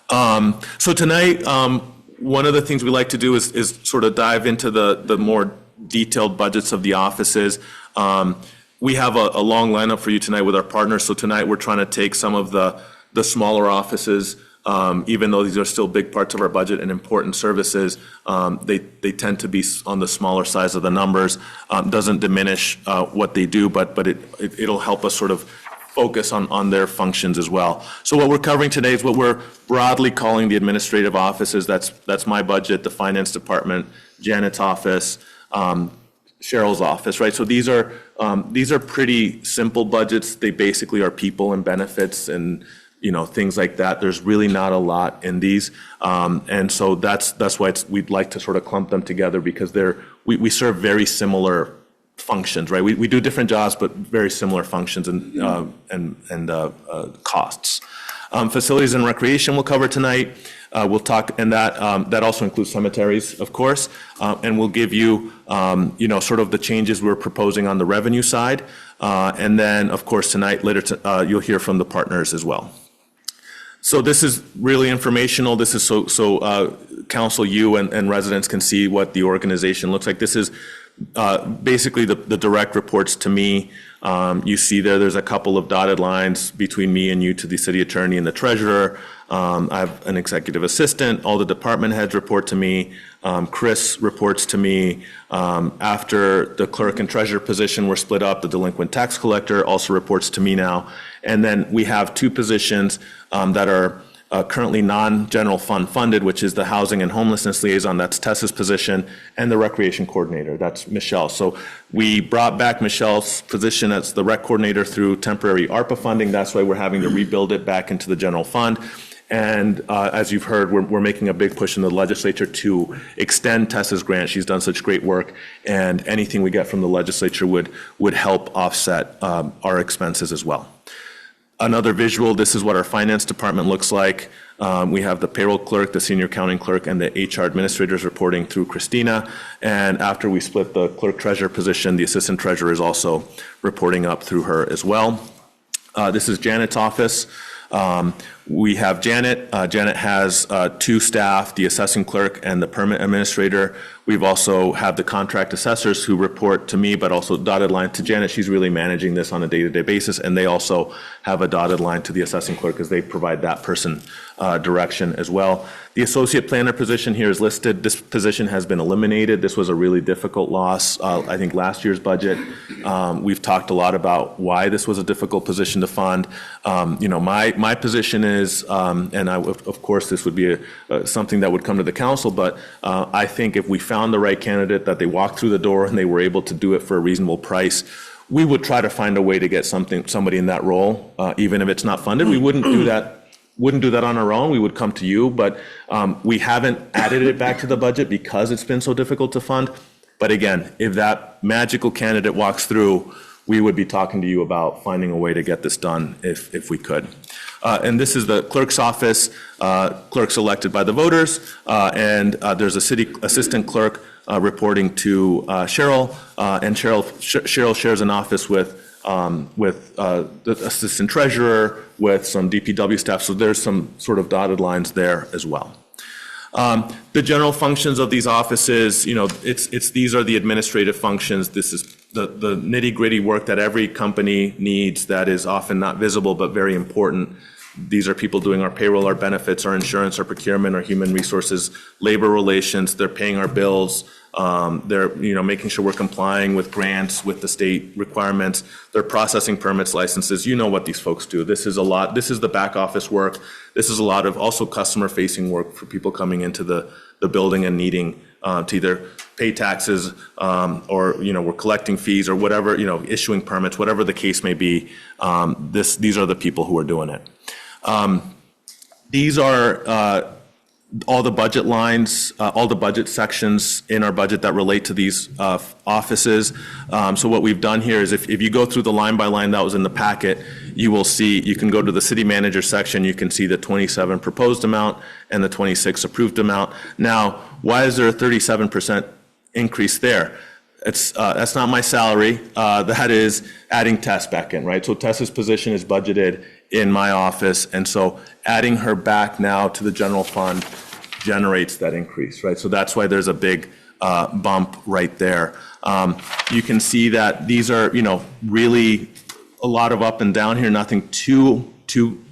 So tonight, one of the things we like to do is sort of dive into the more detailed budgets of the offices. We have a long lineup for you tonight with our partners. So tonight we're trying to take some of the smaller offices, even though these are still big parts of our budget and important services, they tend to be on the smaller size of the numbers. Doesn't diminish what they do, but it'll help us sort of focus on their functions as well. So what we're covering today is what we're broadly calling the administrative offices. That's my budget, the finance department, Janet's office, Cheryl's office, right? So these are pretty simple budgets. They basically are people and benefits and things like that. There's really not a lot in these, and so that's why we'd like to sort of clump them together because we serve very similar functions, right? We do different jobs, but very similar functions and costs. Facilities and recreation we'll cover tonight. We'll talk, and that also includes cemeteries, of course, and we'll give you, sort of the changes we're proposing on the revenue side, and then, of course, tonight you'll hear from the partners as well. So this is really informational. This is so council, you and residents can see what the organization looks like. This is basically the direct reports to me. You see there's a couple of dotted lines between me and you to the city attorney and the treasurer. I have an executive assistant. All the department heads report to me. Chris reports to me. After the clerk and treasurer position were split up, the delinquent tax collector also reports to me now. And then we have two positions that are currently non-general fund funded, which is the housing and homelessness liaison, that's Tessa's position, and the recreation coordinator, that's Michelle. So we brought back Michelle's position as the rec coordinator through temporary ARPA funding. That's why we're having to rebuild it back into the general fund. And as you've heard, we're making a big push in the legislature to extend Tessa's grant. She's done such great work, and anything we get from the legislature would help offset our expenses as well. Another visual, this is what our finance department looks like. We have the payroll clerk, the senior accounting clerk, and the HR administrators reporting through Christina. And after we split the clerk treasurer position, the assistant treasurer is also reporting up through her as well. This is Janet's office. We have Janet. Janet has 2 staff, the assessing clerk and the permit administrator. We've also have the contract assessors who report to me, but also dotted line to Janet. She's really managing this on a day-to-day basis, and they also have a dotted line to the assessing clerk as they provide that person direction as well. The associate planner position here is listed. This position has been eliminated. This was a really difficult loss. I think last year's budget, we've talked a lot about why this was a difficult position to fund. My position is, and of course this would be something that would come to the council, but I think if we found the right candidate, that they walked through the door and they were able to do it for a reasonable price, we would try to find a way to get somebody in that role, even if it's not funded. We wouldn't do that on our own. We would come to you, but we haven't added it back to the budget because it's been so difficult to fund. But again, if that magical candidate walks through, we would be talking to you about finding a way to get this done if we could. And this is the clerk's office, clerks elected by the voters, and there's a city assistant clerk reporting to Cheryl, and Cheryl shares an office with the assistant treasurer, with some DPW staff, so there's some sort of dotted lines there as well. The general functions of these offices, these are the administrative functions. This is the nitty-gritty work that every company needs that is often not visible but very important. These are people doing our payroll, our benefits, our insurance, our procurement, our human resources, labor relations. They're paying our bills. They're making sure we're complying with grants, with the state requirements. They're processing permits, licenses. You know what these folks do. This is a lot. This is the back office work. This is a lot of also customer-facing work for people coming into the building and needing to either pay taxes or we're collecting fees or whatever, issuing permits, whatever the case may be. These are the people who are doing it. These are all the budget lines, all the budget sections in our budget that relate to these offices. So what we've done here is if you go through the line by line that was in the packet, you will see, you can go to the city manager section, you can see the 27 proposed amount and the 26 approved amount. Now, why is there a 37% increase there? That's not my salary. That is adding Tess back in, right? So Tess's position is budgeted in my office, and so adding her back now to the general fund generates that increase, right? So that's why there's a big bump right there. You can see that these are, really a lot of up and down here, nothing too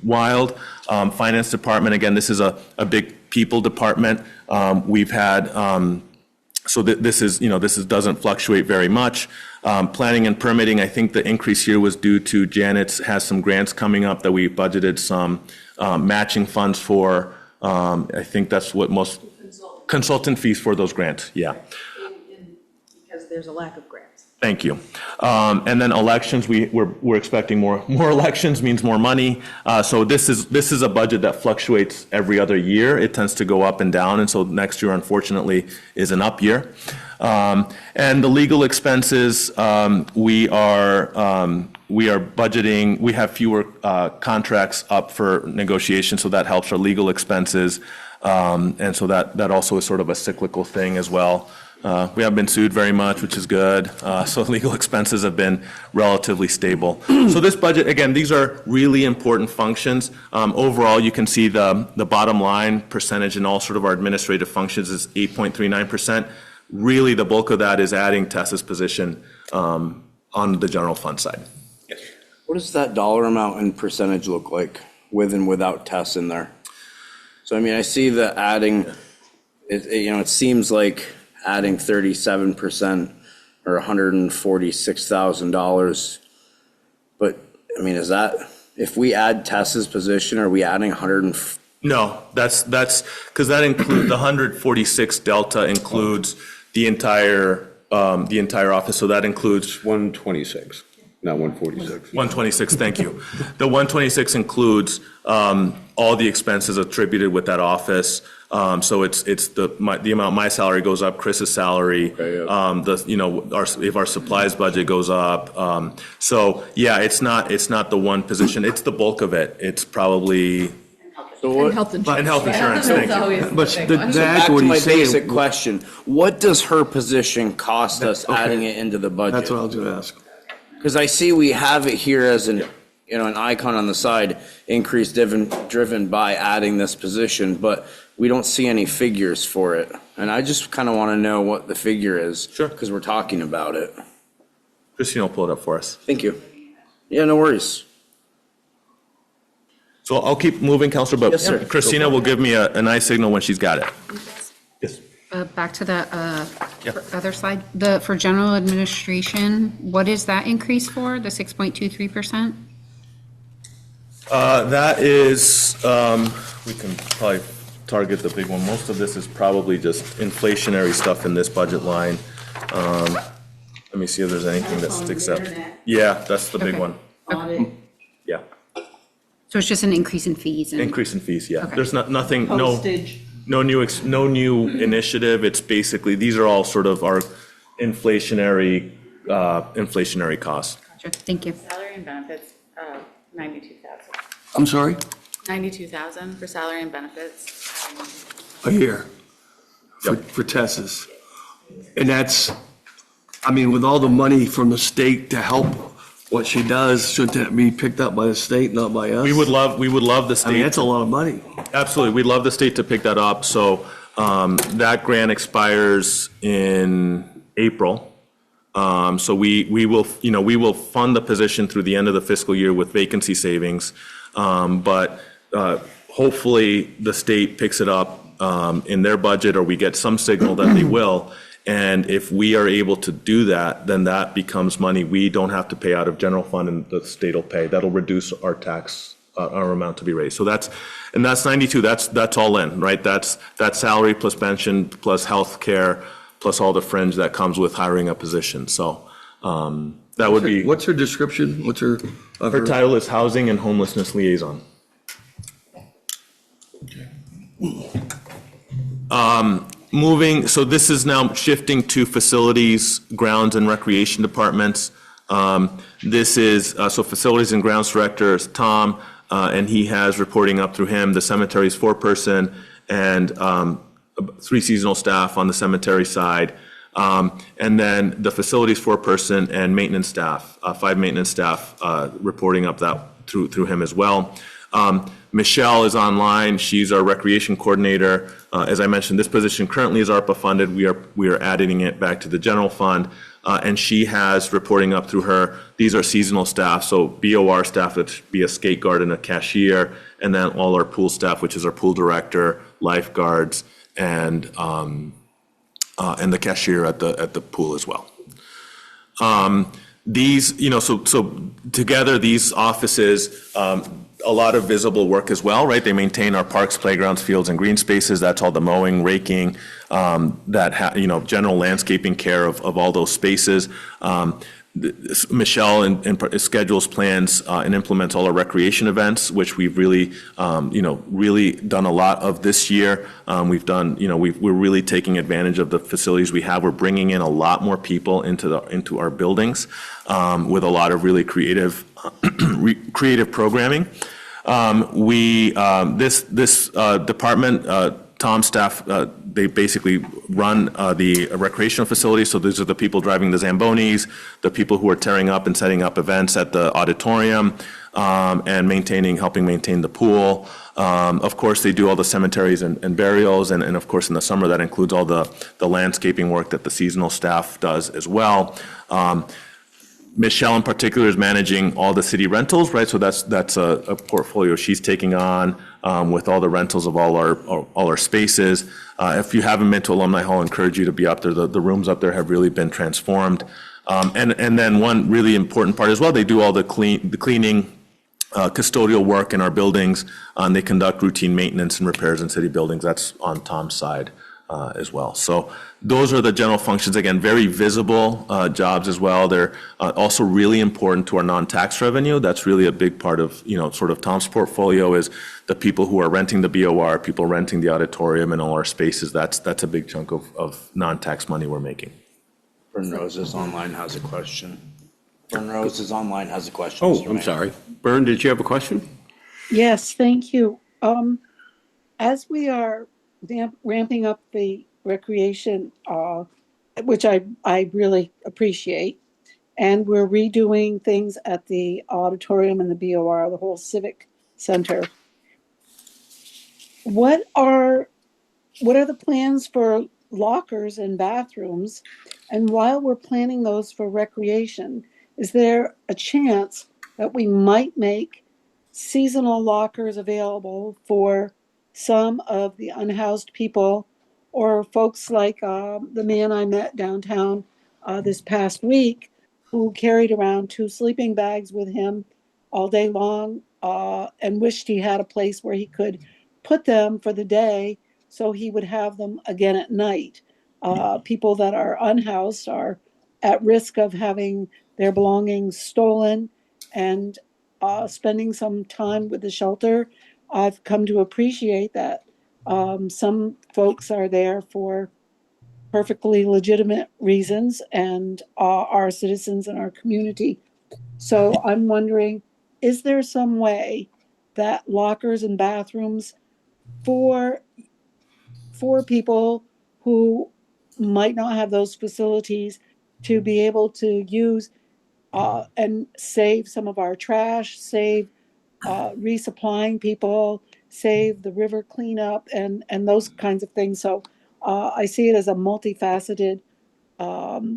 wild. Finance department, again, this is a big people department. We've had so this doesn't fluctuate very much. Planning and permitting, I think the increase here was due to Janet's has some grants coming up that we budgeted some matching funds for. I think that's what most consultant fees for those grants. Yeah. Because there's a lack of grants. Thank you. And then elections, we're expecting more elections means more money. So this is a budget that fluctuates every other year. It tends to go up and down, and so next year, unfortunately, is an up year. And the legal expenses, we are budgeting. We have fewer contracts up for negotiation, so that helps our legal expenses. And so that also is sort of a cyclical thing as well. We haven't been sued very much, which is good. So legal expenses have been relatively stable. So this budget, again, these are really important functions. Overall, you can see the bottom line percentage in all sort of our administrative functions is 8.39%. Really, the bulk of that is adding Tessa's position on the general fund side. Yes. What does that dollar amount and percentage look like with and without Tess in there? So, I mean, I see the adding, it seems like adding 37% or $146,000. But, I mean, is that, if we add Tess's position, are we adding 100? No, that's because that includes the 146 delta includes the entire office. So that includes 126, not 146. 126. Thank you. The 126 includes all the expenses attributed with that office. So it's the amount my salary goes up, Chris's salary, okay, yeah. If our supplies budget goes up. So yeah, it's not the one position. It's the bulk of it. It's probably. And health insurance. And health insurance, thank you. But Back to my basic question, what does her position cost us Okay. adding it into the budget? That's what I was gonna ask. Because I see we have it here as an an icon on the side, increase driven by adding this position, but we don't see any figures for it. And I just kind of want to know what the figure is. Sure. Because we're talking about it. Christina will pull it up for us. Thank you. Yeah, no worries. So I'll keep moving, Counselor, but Yes, sir. Christina will give me a nice signal when she's got it. Yes. Back to the Yeah. other slide, for general administration, what is that increase for, the 6.23%? That is, we can probably target the big one. Most of this is probably just inflationary stuff in this budget line. Let me see if there's anything that sticks out. Yeah, that's the big Okay. one. Audit, Yeah, So it's just an increase in fees and. increase in fees, yeah. Okay. There's nothing, postage. no new initiative. It's basically, these are all sort of our inflationary costs. Gotcha. Thank you. Salary and benefits, 92,000. I'm sorry? 92,000 for salary and benefits. A year for, Yep. for Tess's. And that's, I mean, with all the money from the state to help what she does, shouldn't that be picked up by the state, not by us? We would love the I mean, state. that's a lot of money. Absolutely. We'd love the state to pick that up. So that grant expires in April. So we will fund the position through the end of the fiscal year with vacancy savings. But hopefully the state picks it up in their budget, or we get some signal that they will. And if we are able to do that, then that becomes money we don't have to pay out of general fund and the state will pay. That'll reduce our tax, our amount to be raised. So that's 92, that's all in, right? That's salary plus pension plus health care plus all the fringe that comes with hiring a position. So that would be, What's her description? What's her? of her title is Housing and Homelessness Liaison. Moving, so this is now shifting to facilities, grounds, and recreation departments. This is, so facilities and grounds director is Tom, and he has reporting up through him, the cemetery's 4-person and 3 seasonal staff on the cemetery side. And then the facilities 4-person and maintenance staff, 5 maintenance staff, reporting up that through him as well. Michelle is online. She's our recreation coordinator. As I mentioned, this position currently is ARPA funded. We are adding it back to the general fund. And she has reporting up through her. These are seasonal staff, so BOR staff, that'd be a skate guard and a cashier, and then all our pool staff, which is our pool director, lifeguards, and the cashier at the pool as well. These, so together, these offices, a lot of visible work as well, right? They maintain our parks, playgrounds, fields, and green spaces. That's all the mowing, raking, general landscaping care of all those spaces. Michelle schedules, plans, and implements all our recreation events, which we've really, really done a lot of this year. We've done, we're really taking advantage of the facilities we have. We're bringing in a lot more people into our buildings with a lot of really creative programming. This department, Tom's staff, they basically run the recreational facilities. So these are the people driving the Zambonis, the people who are tearing up and setting up events at the auditorium, and helping maintain the pool. Of course, they do all the cemeteries and burials, and of course, in the summer, that includes all the landscaping work that the seasonal staff does as well. Michelle in particular is managing all the city rentals, right? So that's a portfolio she's taking on with all the rentals of all our spaces. If you haven't been to Alumni Hall, I encourage you to be up there. The rooms up there have really been transformed. And then one really important part as well, they do all the cleaning, custodial work in our buildings, and they conduct routine maintenance and repairs in city buildings. That's on Tom's side as well. So those are the general functions. Again, very visible jobs as well. They're also really important to our non-tax revenue. That's really a big part of, sort of Tom's portfolio is the people who are renting the BOR, people renting the auditorium and all our spaces. That's a big chunk of non-tax money we're making. Fern Roses online has a question. Fern Roses online has a question. Oh, Mr. I'm Mayor. sorry. Bern, did you have a question? Yes, thank you. As we are ramping up the recreation, which I really appreciate, and we're redoing things at the auditorium and the BOR, the whole civic center. What are the plans for lockers and bathrooms? And while we're planning those for recreation, is there a chance that we might make seasonal lockers available for some of the unhoused people or folks like the man I met downtown this past week who carried around 2 sleeping bags with him all day long and wished he had a place where he could put them for the day so he would have them again at night. People that are unhoused are at risk of having their belongings stolen and spending some time with the shelter. I've come to appreciate that some folks are there for perfectly legitimate reasons and are citizens in our community. So I'm wondering, is there some way that lockers and bathrooms for people who might not have those facilities to be able to use and save some of our trash, save resupplying people, save the river cleanup, and those kinds of things. So I see it as a multifaceted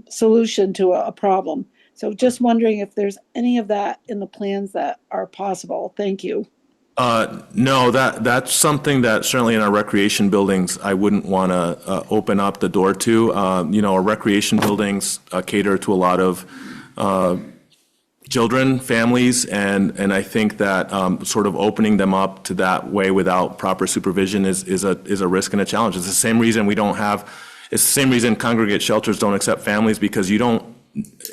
solution to a problem. So just wondering if there's any of that in the plans that are possible. Thank you. No, that's something that certainly in our recreation buildings, I wouldn't want to open up the door to. Our recreation buildings cater to a lot of children, families, and I think that sort of opening them up to that way without proper supervision is a risk and a challenge. It's the same reason it's the same reason congregate shelters don't accept families, because you don't,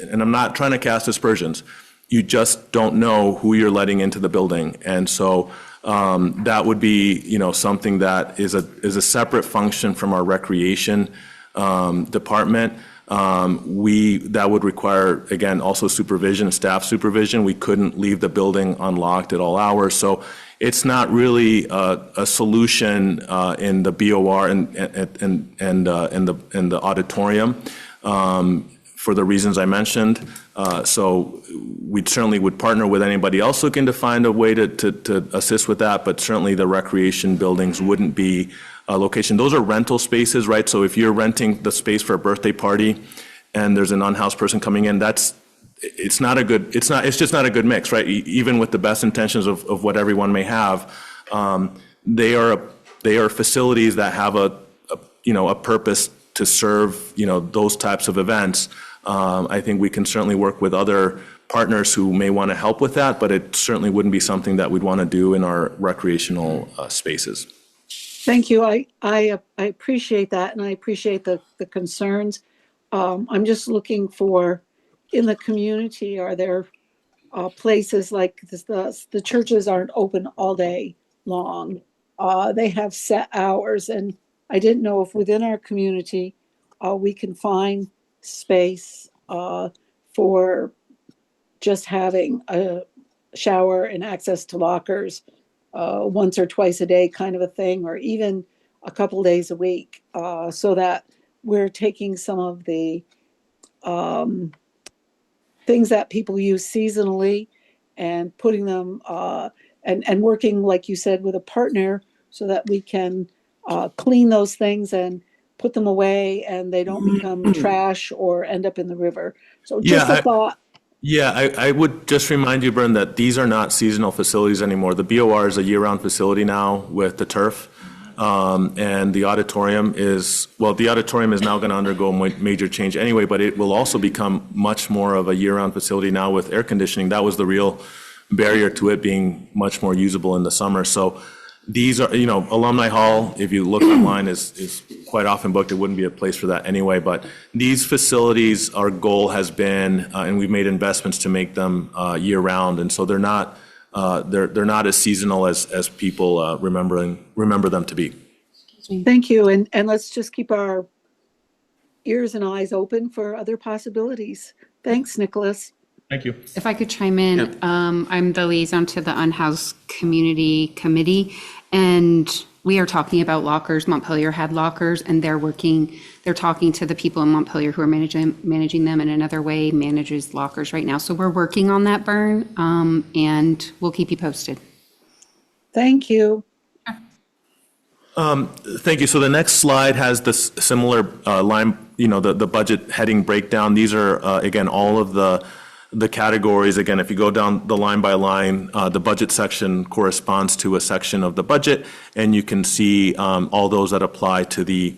and I'm not trying to cast aspersions, you just don't know who you're letting into the building. And so that would be, something that is a separate function from our recreation department. That would require, again, also supervision, staff supervision. We couldn't leave the building unlocked at all hours. So it's not really a solution in the BOR and the auditorium for the reasons I mentioned. So we certainly would partner with anybody else looking to find a way to assist with that, but certainly the recreation buildings wouldn't be a location. Those are rental spaces, right? So if you're renting the space for a birthday party and there's an unhoused person coming in, it's just not a good mix, right? Even with the best intentions of what everyone may have, they are facilities that have a purpose to serve, those types of events. I think we can certainly work with other partners who may want to help with that, but it certainly wouldn't be something that we'd want to do in our recreational spaces. Thank you. I appreciate that, and I appreciate the concerns. I'm just looking for, in the community, are there places like this, the churches aren't open all day long. They have set hours, and I didn't know if within our community we can find space for just having a shower and access to lockers once or twice a day kind of a thing, or even a couple days a week, so that we're taking some of the things that people use seasonally and putting them and working, like you said, with a partner so that we can clean those things and put them away and they don't become trash or end up in the river. So just a thought. Yeah, I would just remind you, Bern, that these are not seasonal facilities anymore. The BOR is a year-round facility now with the turf. And the auditorium is now going to undergo major change anyway, but it will also become much more of a year-round facility now with air conditioning. That was the real barrier to it being much more usable in the summer. So these are, Alumni Hall, if you look online, is quite often booked. It wouldn't be a place for that anyway. But these facilities, our goal has been, and we've made investments to make them year-round, and so they're not as seasonal as people remember them to be. Thank you, and let's just keep our ears and eyes open for other possibilities. Thanks, Nicholas. Thank you. If I could chime in, I'm the liaison to the Unhoused Community Committee, and we are talking about lockers. Montpelier had lockers, and they're talking to the people in Montpelier who are managing them, and another way manages lockers right now. So we're working on that, Bern, and we'll keep you posted. Thank you. Thank you. So the next slide has this similar line, the budget heading breakdown. These are, again, all of the categories. Again, if you go down the line by line, the budget section corresponds to a section of the budget, and you can see all those that apply to the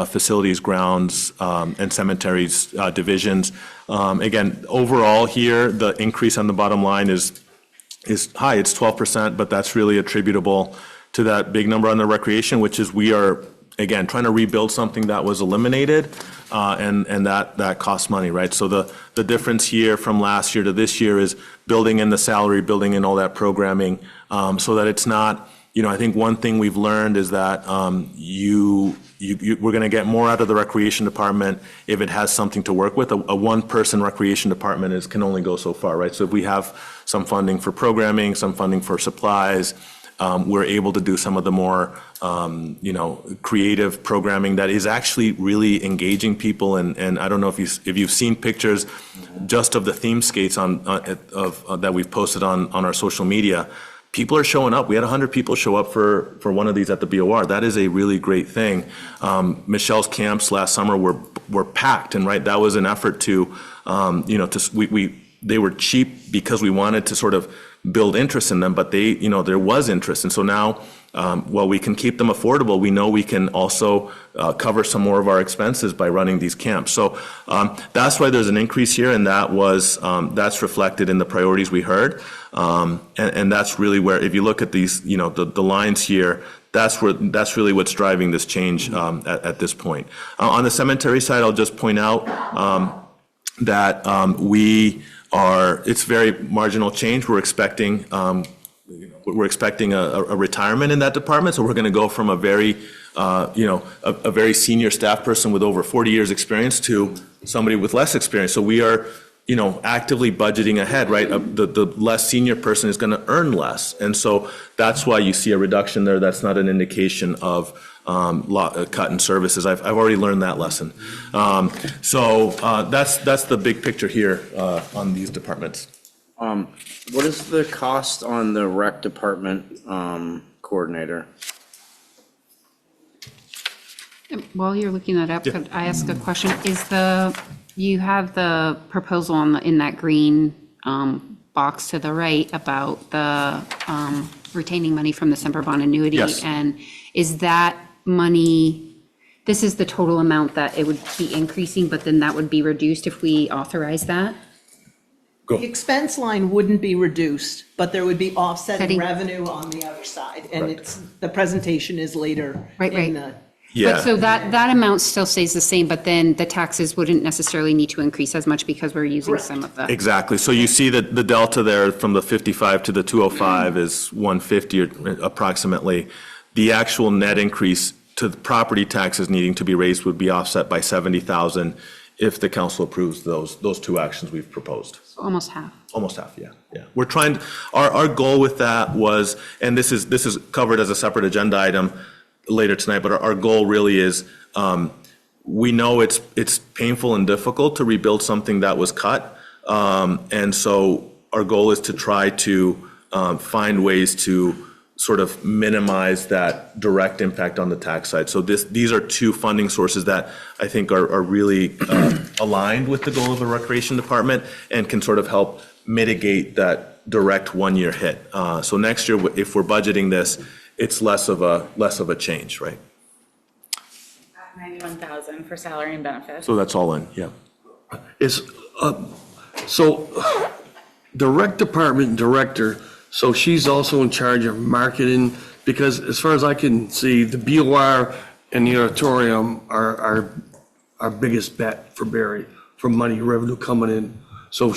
facilities, grounds, and cemeteries divisions. Again, overall here, the increase on the bottom line is high. It's 12%, but that's really attributable to that big number on the recreation, which is we are, again, trying to rebuild something that was eliminated, and that costs money, right? So the difference here from last year to this year is building in the salary, building in all that programming, so that it's not, I think one thing we've learned is that we're going to get more out of the recreation department if it has something to work with. A one-person recreation department can only go so far, right? So if we have some funding for programming, some funding for supplies, we're able to do some of the more, creative programming that is actually really engaging people. And I don't know if you've seen pictures just of the theme skates that we've posted on our social media. People are showing up. We had 100 people show up for one of these at the BOR. That is a really great thing. Michelle's camps last summer were packed, and right, that was an effort to, they were cheap because we wanted to sort of build interest in them, but there was interest. And so now, while we can keep them affordable, we know we can also cover some more of our expenses by running these camps. So that's why there's an increase here, and that's reflected in the priorities we heard. And that's really where, if you look at these, the lines here, that's really what's driving this change at this point. On the cemetery side, I'll just point out that it's very marginal change. We're expecting a retirement in that department, so we're going to go from a very senior staff person with over 40 years experience to somebody with less experience. So we are actively budgeting ahead, right? The less senior person is going to earn less, and so that's why you see a reduction there. That's not an indication of cut in services. I've already learned that lesson. So that's the big picture here on these departments. What is the cost on the rec department coordinator? While you're looking that up, could I ask a question? You have the proposal in that green box to the right about the retaining money from the Semper Bond annuity. Yes. And is that money, this is the total amount that it would be increasing, but then that would be reduced if we authorize that? Go. The expense line wouldn't be reduced, but there would be offsetting Setting- revenue on the other side. And the presentation is later Right. in the. Yeah. But so that amount still stays the same, but then the taxes wouldn't necessarily need to increase as much because we're using some of the. Exactly. So you see that the delta there from the 55 to the 205 is 150 approximately. The actual net increase to the property taxes needing to be raised would be offset by 70,000 if the council approves those two actions we've proposed. So almost half. Almost half, yeah. We're trying, our goal with that was, and this is covered as a separate agenda item later tonight, but our goal really is, we know it's painful and difficult to rebuild something that was cut. And so our goal is to try to find ways to sort of minimize that direct impact on the tax side. So these are two funding sources that I think are really aligned with the goal of the Recreation Department and can sort of help mitigate that direct one-year hit. So next year, if we're budgeting this, it's less of a change, right? 91,000 for salary and benefits. So that's all in, yeah. So the rec department director, so she's also in charge of marketing, because as far as I can see, the BOR and the auditorium are our biggest bet for Barre, for money, revenue coming in. So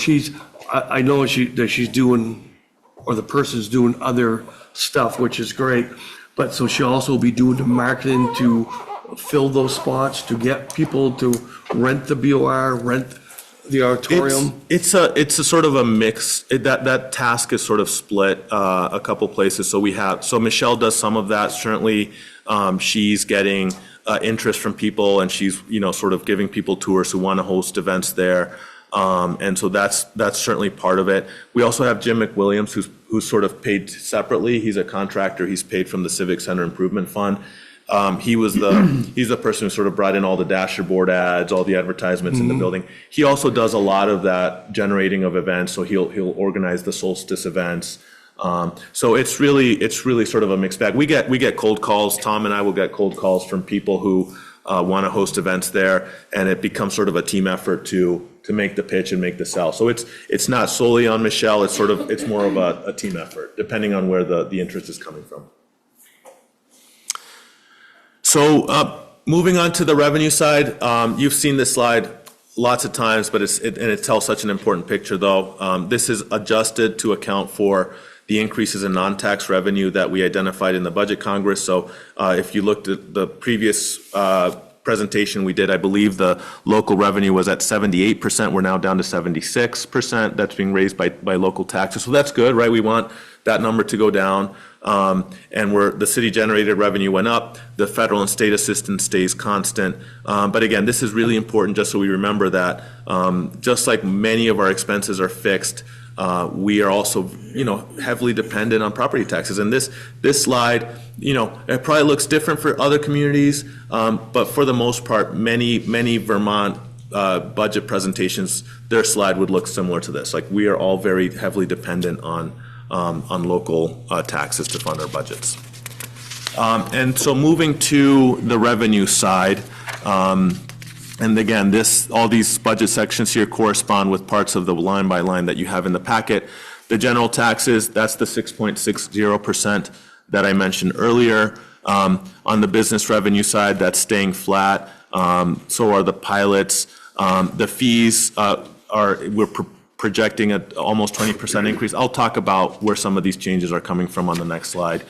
I know that she's doing, or the person's doing other stuff, which is great, but so she'll also be doing the marketing to fill those spots, to get people to rent the BOR, rent the auditorium? It's a sort of a mix. That task is sort of split a couple places. So Michelle does some of that. Certainly, she's getting interest from people, and she's sort of giving people tours who want to host events there. And so that's certainly part of it. We also have Jim McWilliams, who's sort of paid separately. He's a contractor. He's paid from the Civic Center Improvement Fund. He's the person who sort of brought in all the dasher board ads, all the advertisements in the building. He also does a lot of that generating of events. So he'll organize the solstice events. So it's really sort of a mixed bag. We get cold calls. Tom and I will get cold calls from people who want to host events there, and it becomes sort of a team effort to make the pitch and make the sell. So it's not solely on Michelle. It's more of a team effort, depending on where the interest is coming from. So moving on to the revenue side, you've seen this slide lots of times, but it tells such an important picture, though. This is adjusted to account for the increases in non-tax revenue that we identified in the Budget Congress. So if you looked at the previous presentation we did, I believe the local revenue was at 78%. We're now down to 76%. That's being raised by local taxes. So that's good, right? We want that number to go down. And the city generated revenue went up. The federal and state assistance stays constant. But again, this is really important just so we remember that just like many of our expenses are fixed, we are also, heavily dependent on property taxes. And this slide, it probably looks different for other communities, but for the most part, many Vermont budget presentations, their slide would look similar to this. Like, we are all very heavily dependent on local taxes to fund our budgets. And so moving to the revenue side, and again, all these budget sections here correspond with parts of the line by line that you have in the packet. The general taxes, that's the 6.60% that I mentioned earlier. On the business revenue side, that's staying flat. So are the pilots. The fees we're projecting at almost 20% increase. I'll talk about where some of these changes are coming from on the next slide.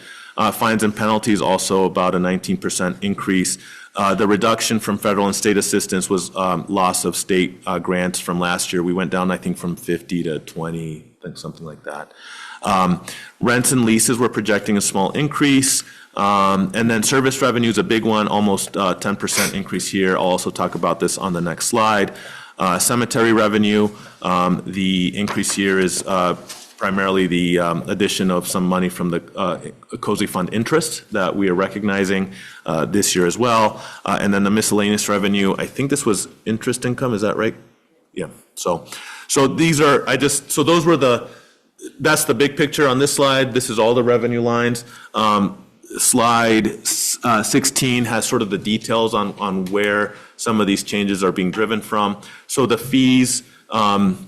Fines and penalties, also about a 19% increase. The reduction from federal and state assistance was loss of state grants from last year. We went down, I think, from 50 to 20, I think something like that. Rents and leases, we're projecting a small increase. And then service revenue is a big one, almost 10% increase here. I'll also talk about this on the next slide. Cemetery revenue, the increase here is primarily the addition of some money from the Cozy Fund interest that we are recognizing this year as well. And then the miscellaneous revenue, I think this was interest income, is that right? Yeah. So these are, that's the big picture on this slide. This is all the revenue lines. Slide 16 has sort of the details on where some of these changes are being driven from. So the fees went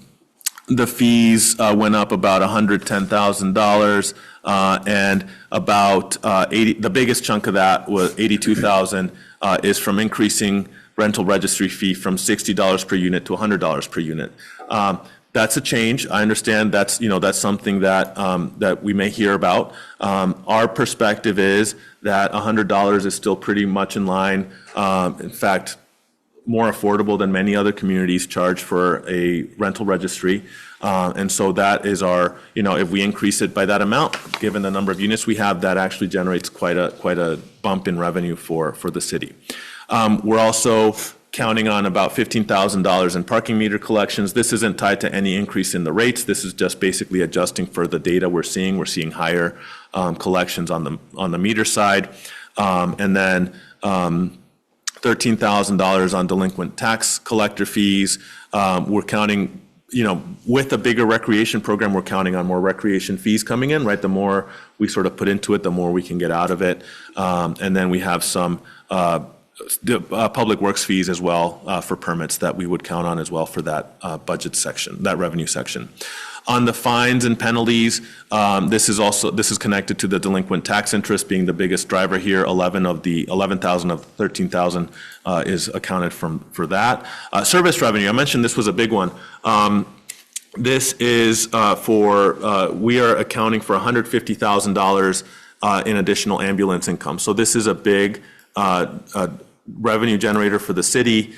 up about $110,000, and about 80. The biggest chunk of that was $82,000 is from increasing rental registry fee from $60 per unit to $100 per unit. That's a change. I understand that's something that we may hear about. Our perspective is that $100 is still pretty much in line. In fact, more affordable than many other communities charge for a rental registry. And so that is our, if we increase it by that amount, given the number of units we have, that actually generates quite a bump in revenue for the city. We're also counting on about $15,000 in parking meter collections. This isn't tied to any increase in the rates. This is just basically adjusting for the data we're seeing. We're seeing higher collections on the meter side. And then $13,000 on delinquent tax collector fees. We're counting, with a bigger recreation program, we're counting on more recreation fees coming in, right? The more we sort of put into it, the more we can get out of it. And then we have some public works fees as well for permits that we would count on as well for that budget section, that revenue section. On the fines and penalties, this is connected to the delinquent tax interest being the biggest driver here. 11,000 of 13,000 is accounted for that. Service revenue, I mentioned this was a big one. This is we are accounting for $150,000 in additional ambulance income. So this is a big revenue generator for the city.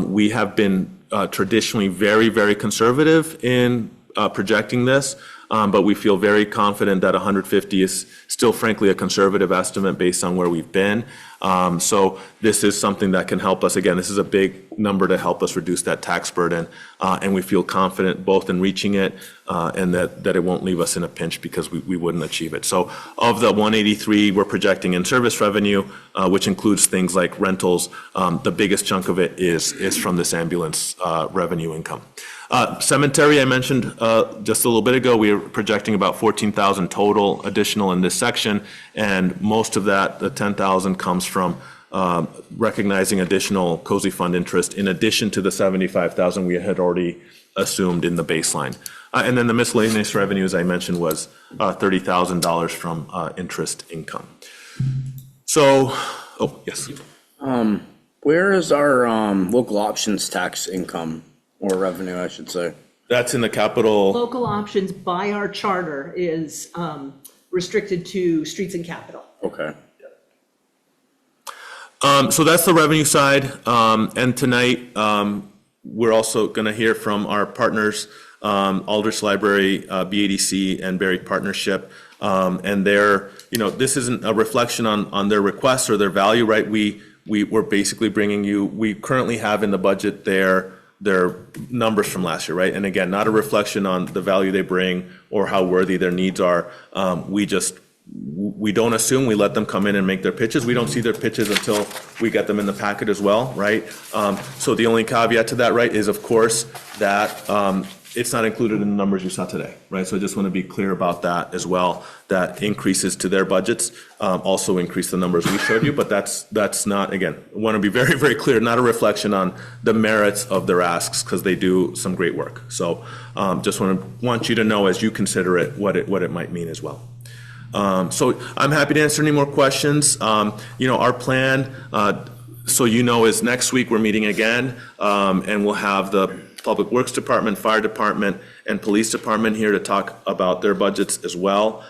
We have been traditionally very, very conservative in projecting this, but we feel very confident that 150 is still frankly a conservative estimate based on where we've been. So this is something that can help us. Again, this is a big number to help us reduce that tax burden, and we feel confident both in reaching it and that it won't leave us in a pinch because we wouldn't achieve it. So of the 183 we're projecting in service revenue, which includes things like rentals, the biggest chunk of it is from this ambulance revenue income. Cemetery, I mentioned just a little bit ago, we are projecting about 14,000 total additional in this section, and most of that, the 10,000, comes from recognizing additional cozy fund interest in addition to the 75,000 we had already assumed in the baseline. And then the miscellaneous revenue, as I mentioned, was $30,000 from interest income. So, oh, yes. Where is our local options tax income, or revenue, I should say? That's in the capital. Local options by our charter is restricted to streets and capital. Okay. So that's the revenue side. And tonight, we're also going to hear from our partners, Aldrich Library, BADC, and Barre Partnership. And their, this isn't a reflection on their requests or their value, right? We're basically bringing you, we currently have in the budget their numbers from last year, right? And again, not a reflection on the value they bring or how worthy their needs are. We don't assume, we let them come in and make their pitches. We don't see their pitches until we get them in the packet as well, right? So the only caveat to that, right, is of course that it's not included in the numbers you saw today, right? So I just want to be clear about that as well, that increases to their budgets also increase the numbers we showed you, but that's not, again, I want to be very, very clear, not a reflection on the merits of their asks, because they do some great work. So just want you to know as you consider it, what it might mean as well. So I'm happy to answer any more questions. Our plan, is next week we're meeting again, and we'll have the Public Works Department, Fire Department, and Police Department here to talk about their budgets as well.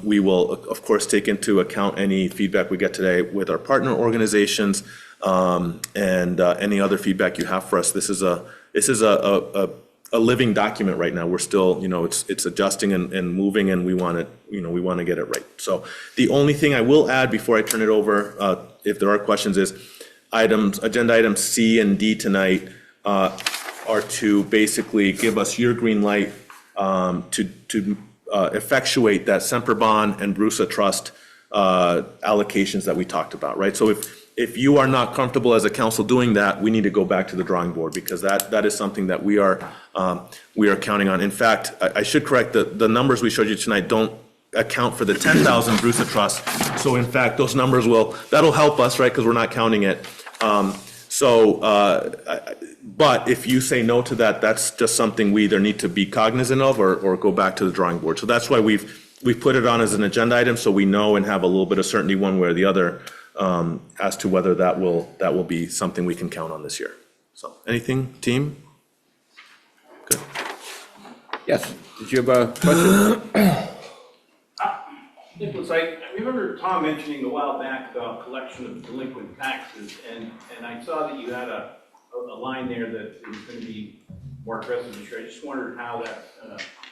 We will, of course, take into account any feedback we get today with our partner organizations, and any other feedback you have for us. This is a living document right now. We're still, it's adjusting and moving, and we want to get it right. So the only thing I will add before I turn it over, if there are questions, is agenda items C and D tonight are to basically give us your green light to effectuate that Semper Bond and Brusa Trust allocations that we talked about, right? So if you are not comfortable as a council doing that, we need to go back to the drawing board, because that is something that we are counting on. In fact, I should correct the numbers we showed you tonight don't account for the 10,000 Brusa Trust. So in fact, those numbers that'll help us, right? Because we're not counting it. But if you say no to that, that's just something we either need to be cognizant of or go back to the drawing board. So that's why we've put it on as an agenda item, so we know and have a little bit of certainty one way or the other as to whether that will be something we can count on this year. So anything, team? Good. Yes, did you have a question? Nicholas, I remember Tom mentioning a while back about collection of delinquent taxes, and I saw that you had a line there that it was going to be more aggressive this year. I just wondered how that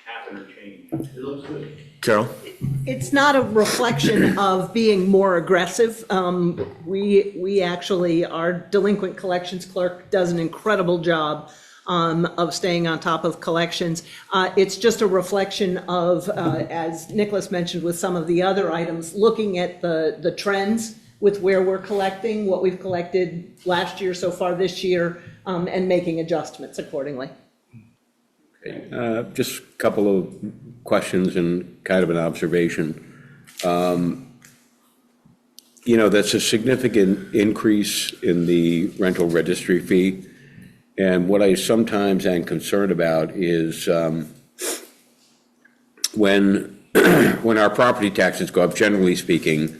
happened or changed. It looks good. Carol? It's not a reflection of being more aggressive. We actually, our delinquent collections clerk does an incredible job of staying on top of collections. It's just a reflection of, as Nicholas mentioned with some of the other items, looking at the trends with where we're collecting, what we've collected last year so far this year, and making adjustments accordingly. Okay. Just a couple of questions and kind of an observation. That's a significant increase in the rental registry fee. And what I sometimes am concerned about is when our property taxes go up, generally speaking,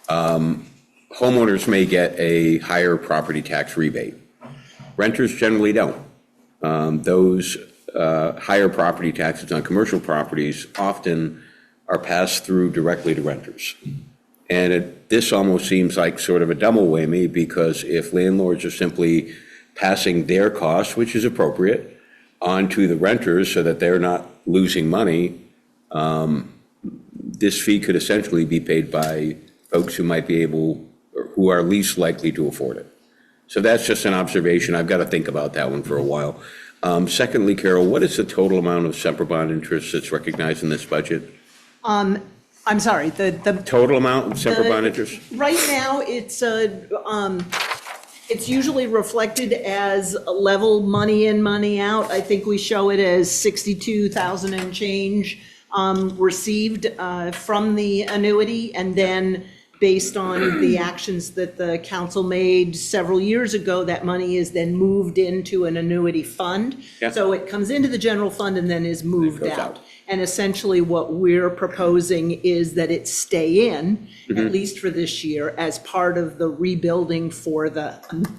homeowners may get a higher property tax rebate. Renters generally don't. Those higher property taxes on commercial properties often are passed through directly to renters. And this almost seems like sort of a double whammy, because if landlords are simply passing their costs, which is appropriate, onto the renters so that they're not losing money, this fee could essentially be paid by folks who might be able, or who are least likely to afford it. So that's just an observation. I've got to think about that one for a while. Secondly, Carol, what is the total amount of Semper Bond interest that's recognized in this budget? I'm sorry, the Total amount of Semper Bond interest? right now, it's usually reflected as level money in, money out. I think we show it as 62,000 and change received from the annuity, and then based on the actions that the council made several years ago, that money is then moved into an annuity fund. Yeah. So it comes into the general fund and then is moved goes out. out. And essentially what we're proposing is that it stay in, at least for this year, as part of the rebuilding for the,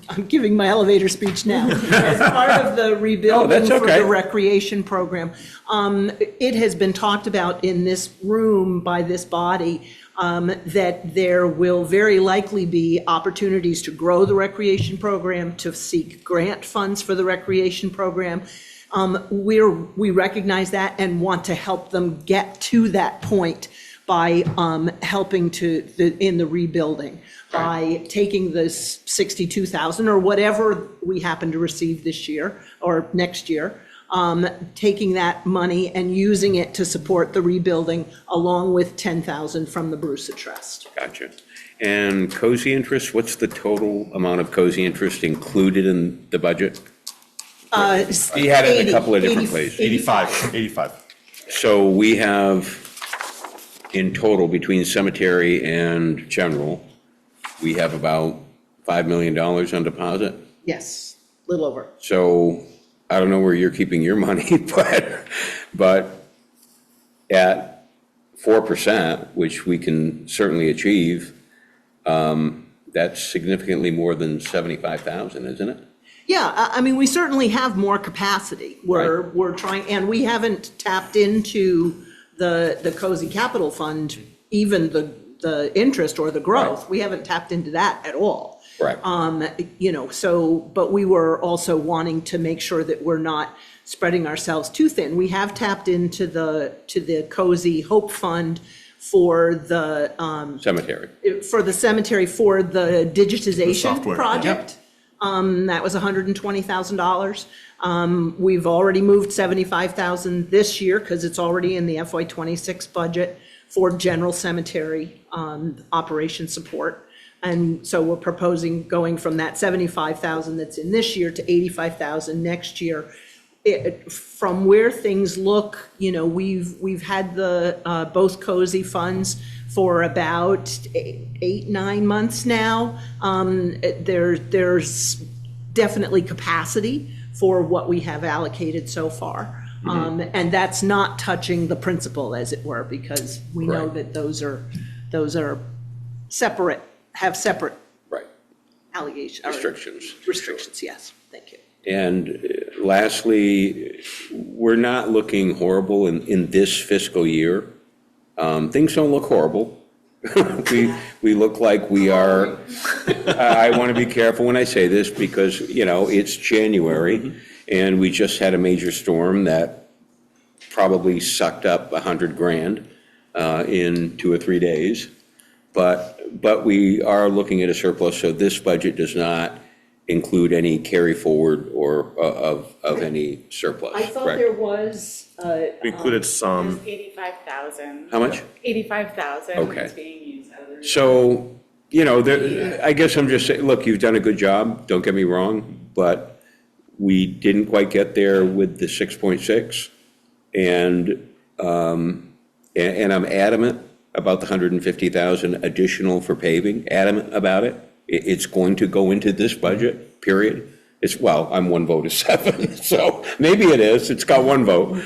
I'm giving my elevator speech now, as part of the rebuilding that's for okay. the recreation program. It has been talked about in this room by this body that there will very likely be opportunities to grow the recreation program, to seek grant funds for the recreation program. We recognize that and want to help them get to that point by helping in the rebuilding, by taking this 62,000 or whatever we happen to receive this year or next year, taking that money and using it to support the rebuilding along with 10,000 from the Bruce Trust. Gotcha. And cozy interest, what's the total amount of cozy interest included in the budget? He had it in a couple of different places. 85. So we have, in total, between cemetery and general, we have about $5 million on deposit. Yes, a little over. So I don't know where you're keeping your money, but at 4%, which we can certainly achieve, that's significantly more than 75,000, isn't it? Yeah, I mean, we certainly have more capacity. We're trying, and we haven't tapped into the cozy capital fund, even the interest or the growth. Right. We haven't tapped into that at all. Right. But we were also wanting to make sure that we're not spreading ourselves too thin. We have tapped into the cozy Hope Fund for the Cemetery. for the digitization software, project. That was $120,000. We've already moved 75,000 this year because it's already in the FY26 budget for general cemetery operation support. And so we're proposing going from that 75,000 that's in this year to 85,000 next year. From where things look, we've had the both cozy funds for about 8-9 months now. There's definitely capacity for what we have allocated so far. And that's not touching the principal, as it were, because we know that those are separate, have separate Right. allegations. Restrictions. Restrictions, yes, thank you. And lastly, we're not looking horrible in this fiscal year. Things don't look horrible. We look like we are, I want to be careful when I say this because, it's January and we just had a major storm that probably sucked up $100,000 in 2 or 3 days. But we are looking at a surplus, so this budget does not include any carry forward or of any surplus. I thought correct? there was. We included some. 85,000. How much? 85,000 Okay. is being used out of the. So, I guess I'm just saying, look, you've done a good job, don't get me wrong, but we didn't quite get there with the 6.6. And I'm adamant about the 150,000 additional for paving, adamant about it. It's going to go into this budget, period. I'm 1 vote of 7, so maybe it is, it's got 1 vote.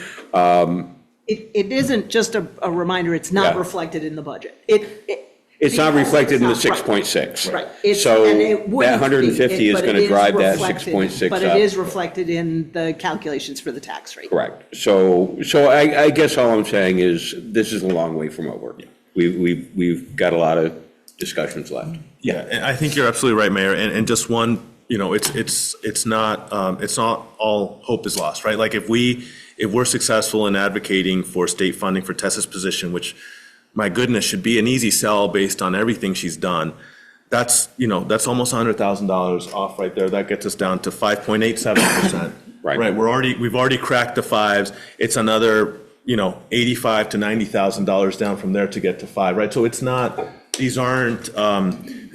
It isn't just a reminder, it's not Yeah. reflected in the budget. It's not because reflected in the it's not- 6.6. Right. So And it that wouldn't be, 150 is but going it to drive that reflected- 6.6 But up. it is reflected in the calculations for the tax rate. Correct. So I guess all I'm saying is, this is a long way from over. We've got a lot of discussions left. Yeah, and I think you're absolutely right, Mayor. And just one it's not all hope is lost, right? Like if we're successful in advocating for state funding for Tessa's position, which, my goodness, should be an easy sell based on everything she's done. That's almost $100,000 off right there. That gets us down to 5.87%. Right. We've already cracked the fives. It's another, $85,000 to $90,000 down from there to get to 5, right? So these aren't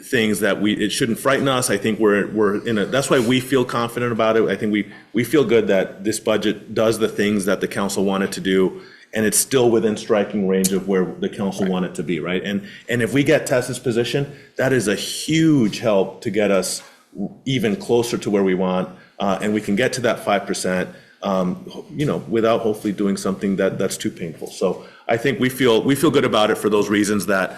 things that it shouldn't frighten us. I think that's why we feel confident about it. I think we feel good that this budget does the things that the council wanted to do, and it's still within striking range of where the council wanted to be, right? And if we get Tessa's position, that is a huge help to get us even closer to where we want, and we can get to that 5%, without hopefully doing something that's too painful. So I think we feel good about it for those reasons that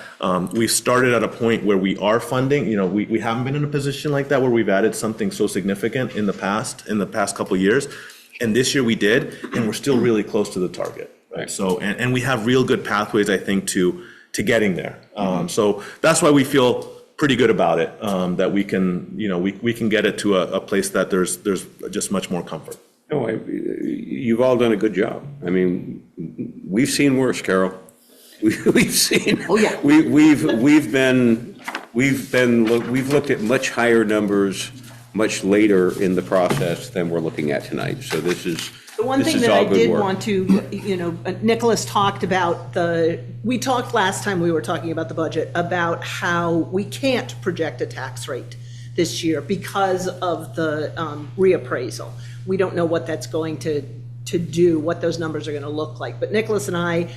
we've started at a point where we are funding. We haven't been in a position like that where we've added something so significant in the past couple of years, and this year we did, and we're still really close to the target. Right. So, and we have real good pathways, I think, to getting there. So that's why we feel pretty good about it, that we can, we can get it to a place that there's just much more comfort. No, you've all done a good job. I mean, we've seen worse, Carol. We've seen. Oh, yeah. We've looked at much higher numbers much later in the process than we're looking at tonight. So this is. The one thing that I did want to, Nicholas talked about we talked last time we were talking about the budget about how we can't project a tax rate this year because of the reappraisal. We don't know what that's going to do, what those numbers are going to look like. But Nicholas and I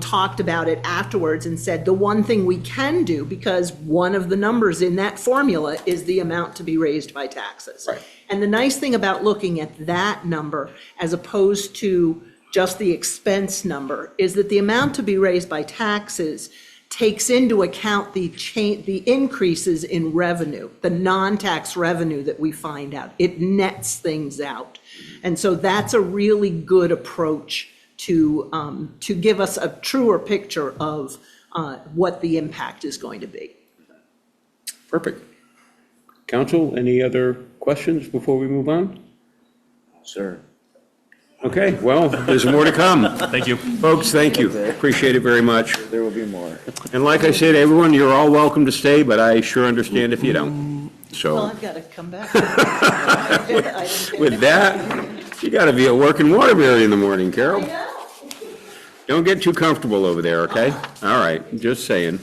talked about it afterwards and said the one thing we can do, because one of the numbers in that formula is the amount to be raised by taxes. Right. And the nice thing about looking at that number as opposed to just the expense number is that the amount to be raised by taxes takes into account the increases in revenue, the non-tax revenue that we find out. It nets things out. And so that's a really good approach to give us a truer picture of what the impact is going to be. Perfect. Council, any other questions before we move on? Sir. Okay, well, there's more to come. Thank you. Folks, thank you. Appreciate it very much. There will be more. And like I said, everyone, you're all welcome to stay, but I sure understand if you don't. Well, So I've got to come back. with that, you got to be at work in Waterbury in the morning, Carol. Don't get too comfortable over there, okay? All right, just saying.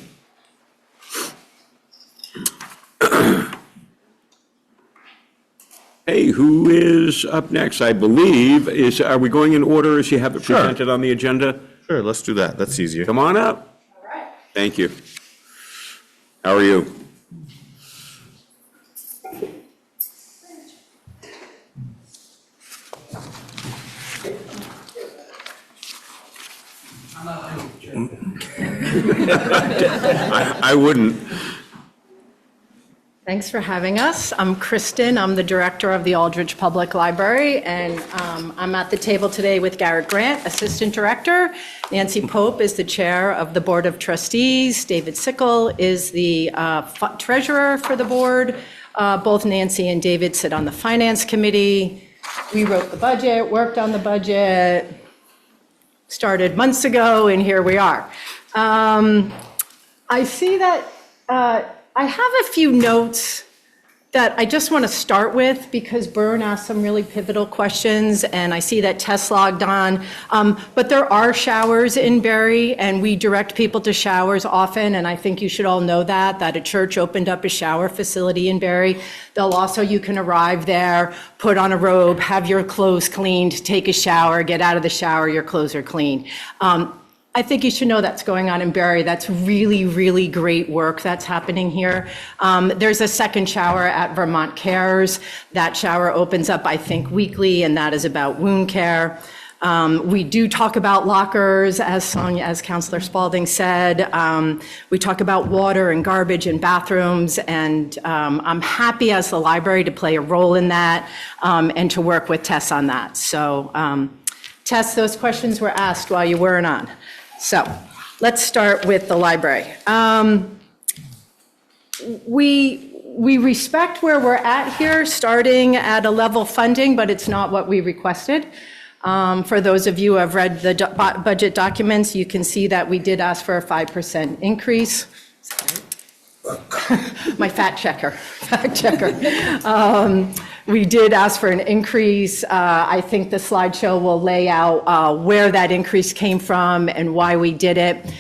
Hey, who is up next? I believe are we going in order as you have it presented on the agenda? Sure, let's do that. That's easier. Come on up. All right. Thank you. How are you? I wouldn't. Thanks for having us. I'm Kristen. I'm the director of the Aldridge Public Library, and I'm at the table today with Garrett Grant, assistant director. Nancy Pope is the chair of the Board of Trustees. David Sickle is the treasurer for the board. Both Nancy and David sit on the finance committee. We wrote the budget, worked on the budget, started months ago, and here we are. I see that I have a few notes that I just want to start with because Byrne asked some really pivotal questions, and I see that Tess logged on. But there are showers in Barre, and we direct people to showers often, and I think you should all know that a church opened up a shower facility in Barre. You can arrive there, put on a robe, have your clothes cleaned, take a shower, get out of the shower, your clothes are clean. I think you should know that's going on in Barre. That's really, really great work that's happening here. There's a second shower at Vermont Cares. That shower opens up, I think, weekly, and that is about wound care. We do talk about lockers, as Councilor Spalding said. We talk about water and garbage in bathrooms, and I'm happy as the library to play a role in that and to work with Tess on that. So, Tess, those questions were asked while you weren't on. So let's start with the library. We we respect where we're at here, starting at a level funding, but it's not what we requested. For those of you who have read the budget documents, you can see that we did ask for a 5% increase. My fact checker. We did ask for an increase. I think the slideshow will lay out where that increase came from and why we did it.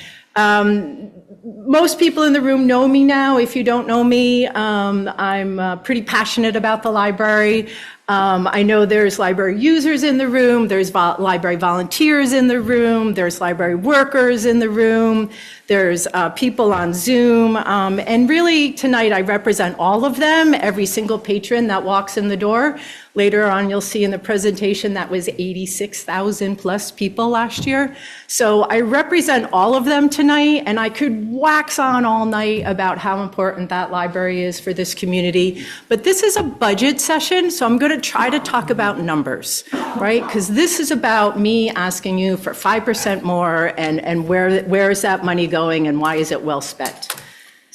Most people in the room know me now. If you don't know me, I'm pretty passionate about the library. I know there's library users in the room, there's library volunteers in the room, there's library workers in the room, there's people on Zoom, and really tonight I represent all of them, every single patron that walks in the door. Later on, you'll see in the presentation that was 86,000 plus people last year. So I represent all of them tonight, and I could wax on all night about how important that library is for this community. But this is a budget session, so I'm going to try to talk about numbers, right? Because this is about me asking you for 5% more, and where is that money going, and why is it well spent?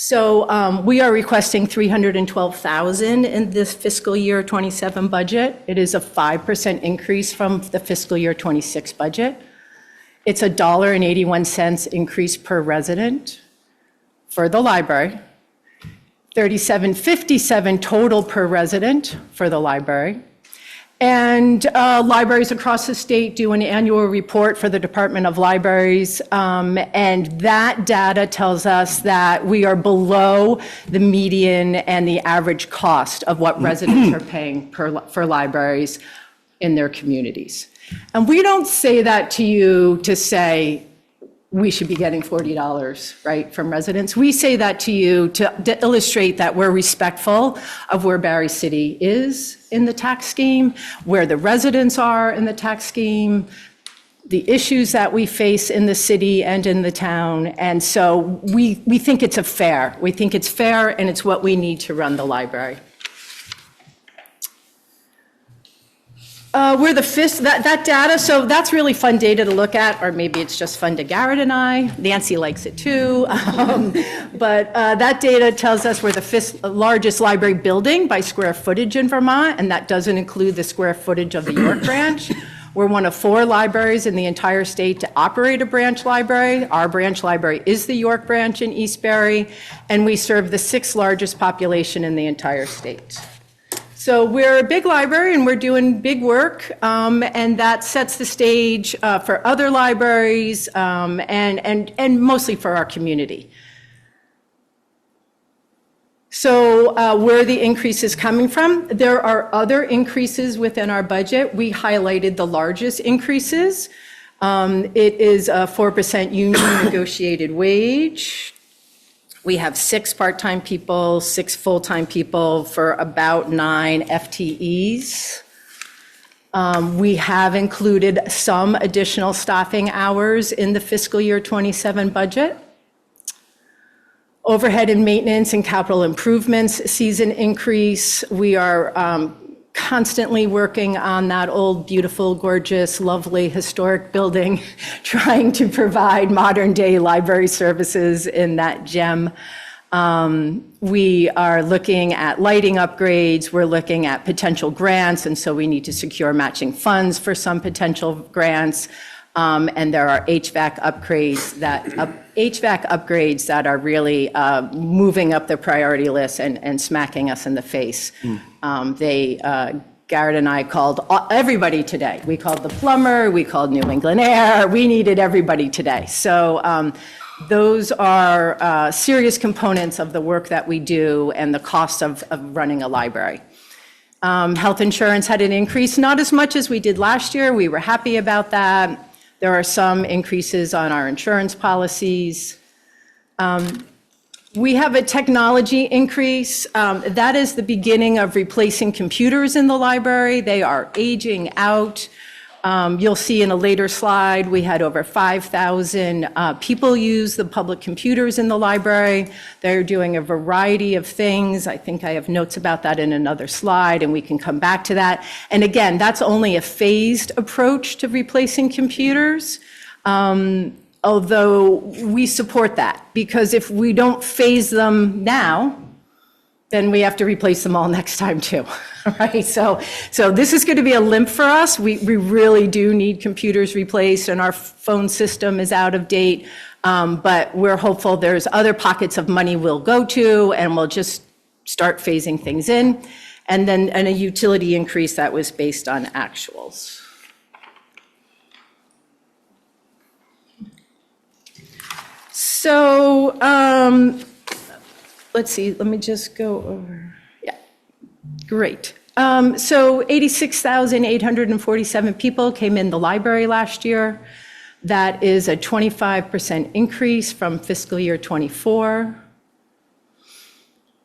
So we are requesting $312,000 in this fiscal year 27 budget. It is a 5% increase from the fiscal year 26 budget. It's $1.81 increase per resident for the library, $37.57 total per resident for the library. And libraries across the state do an annual report for the Department of Libraries, and that data tells us that we are below the median and the average cost of what residents are paying for libraries in their communities. And we don't say that to you to say we should be getting $40, right, from residents. We say that to you to illustrate that we're respectful of where Barre City is in the tax scheme, where the residents are in the tax scheme, the issues that we face in the city and in the town. And so we think it's fair. We think it's fair, and it's what we need to run the library. We're the fifth, that data, so that's really fun data to look at, or maybe it's just fun to Garrett and I. Nancy likes it too. But that data tells us we're the fifth largest library building by square footage in Vermont, and that doesn't include the square footage of the York branch. We're one of 4 libraries in the entire state to operate a branch library. Our branch library is the York branch in East Barre, and we serve the 6th largest population in the entire state. So we're a big library, and we're doing big work, and that sets the stage for other libraries and mostly for our community. So where are the increases coming from? There are other increases within our budget. We highlighted the largest increases. It is a 4% union negotiated wage. We have 6 part-time people, 6 full-time people for about 9 FTEs. We have included some additional staffing hours in the fiscal year 27 budget. Overhead and maintenance and capital improvements sees an increase. We are constantly working on that old, beautiful, gorgeous, lovely, historic building, trying to provide modern-day library services in that gem. We are looking at lighting upgrades. We're looking at potential grants, and so we need to secure matching funds for some potential grants. And there are HVAC upgrades that are really moving up the priority list and smacking us in the face. Garrett and I called everybody today. We called the plumber, we called New England Air, we needed everybody today. So those are serious components of the work that we do and the cost of running a library. Health insurance had an increase, not as much as we did last year. We were happy about that. There are some increases on our insurance policies. We have a technology increase. That is the beginning of replacing computers in the library. They are aging out. You'll see in a later slide, we had over 5,000 people use the public computers in the library. They're doing a variety of things. I think I have notes about that in another slide, and we can come back to that. And again, that's only a phased approach to replacing computers, although we support that, because if we don't phase them now, then we have to replace them all next time too, right? So this is going to be a limp for us. We really do need computers replaced, and our phone system is out of date. But we're hopeful there's other pockets of money we'll go to, and we'll just start phasing things in. And then a utility increase that was based on actuals. So let's see, let me just go over. Yeah, great. So 86,847 people came in the library last year. That is a 25% increase from fiscal year '24.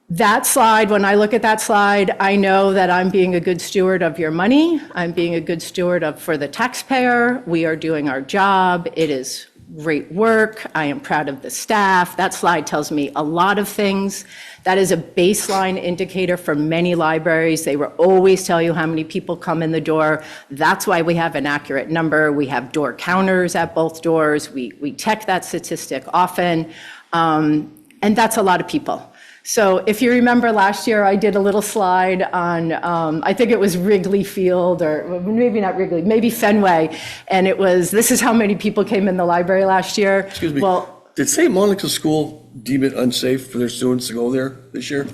That slide, when I look at that slide, I know that I'm being a good steward of your money. I'm being a good steward for the taxpayer. We are doing our job. It is great work. I am proud of the staff. That slide tells me a lot of things. That is a baseline indicator for many libraries. They will always tell you how many people come in the door. That's why we have an accurate number. We have door counters at both doors. We check that statistic often. And that's a lot of people. So if you remember last year, I did a little slide on, I think it was Wrigley Field, or maybe not Wrigley, maybe Fenway. And it was, this is how many people came in the library last year. Excuse me. Well, Did St. Monica School deem it unsafe for their students to go there this year?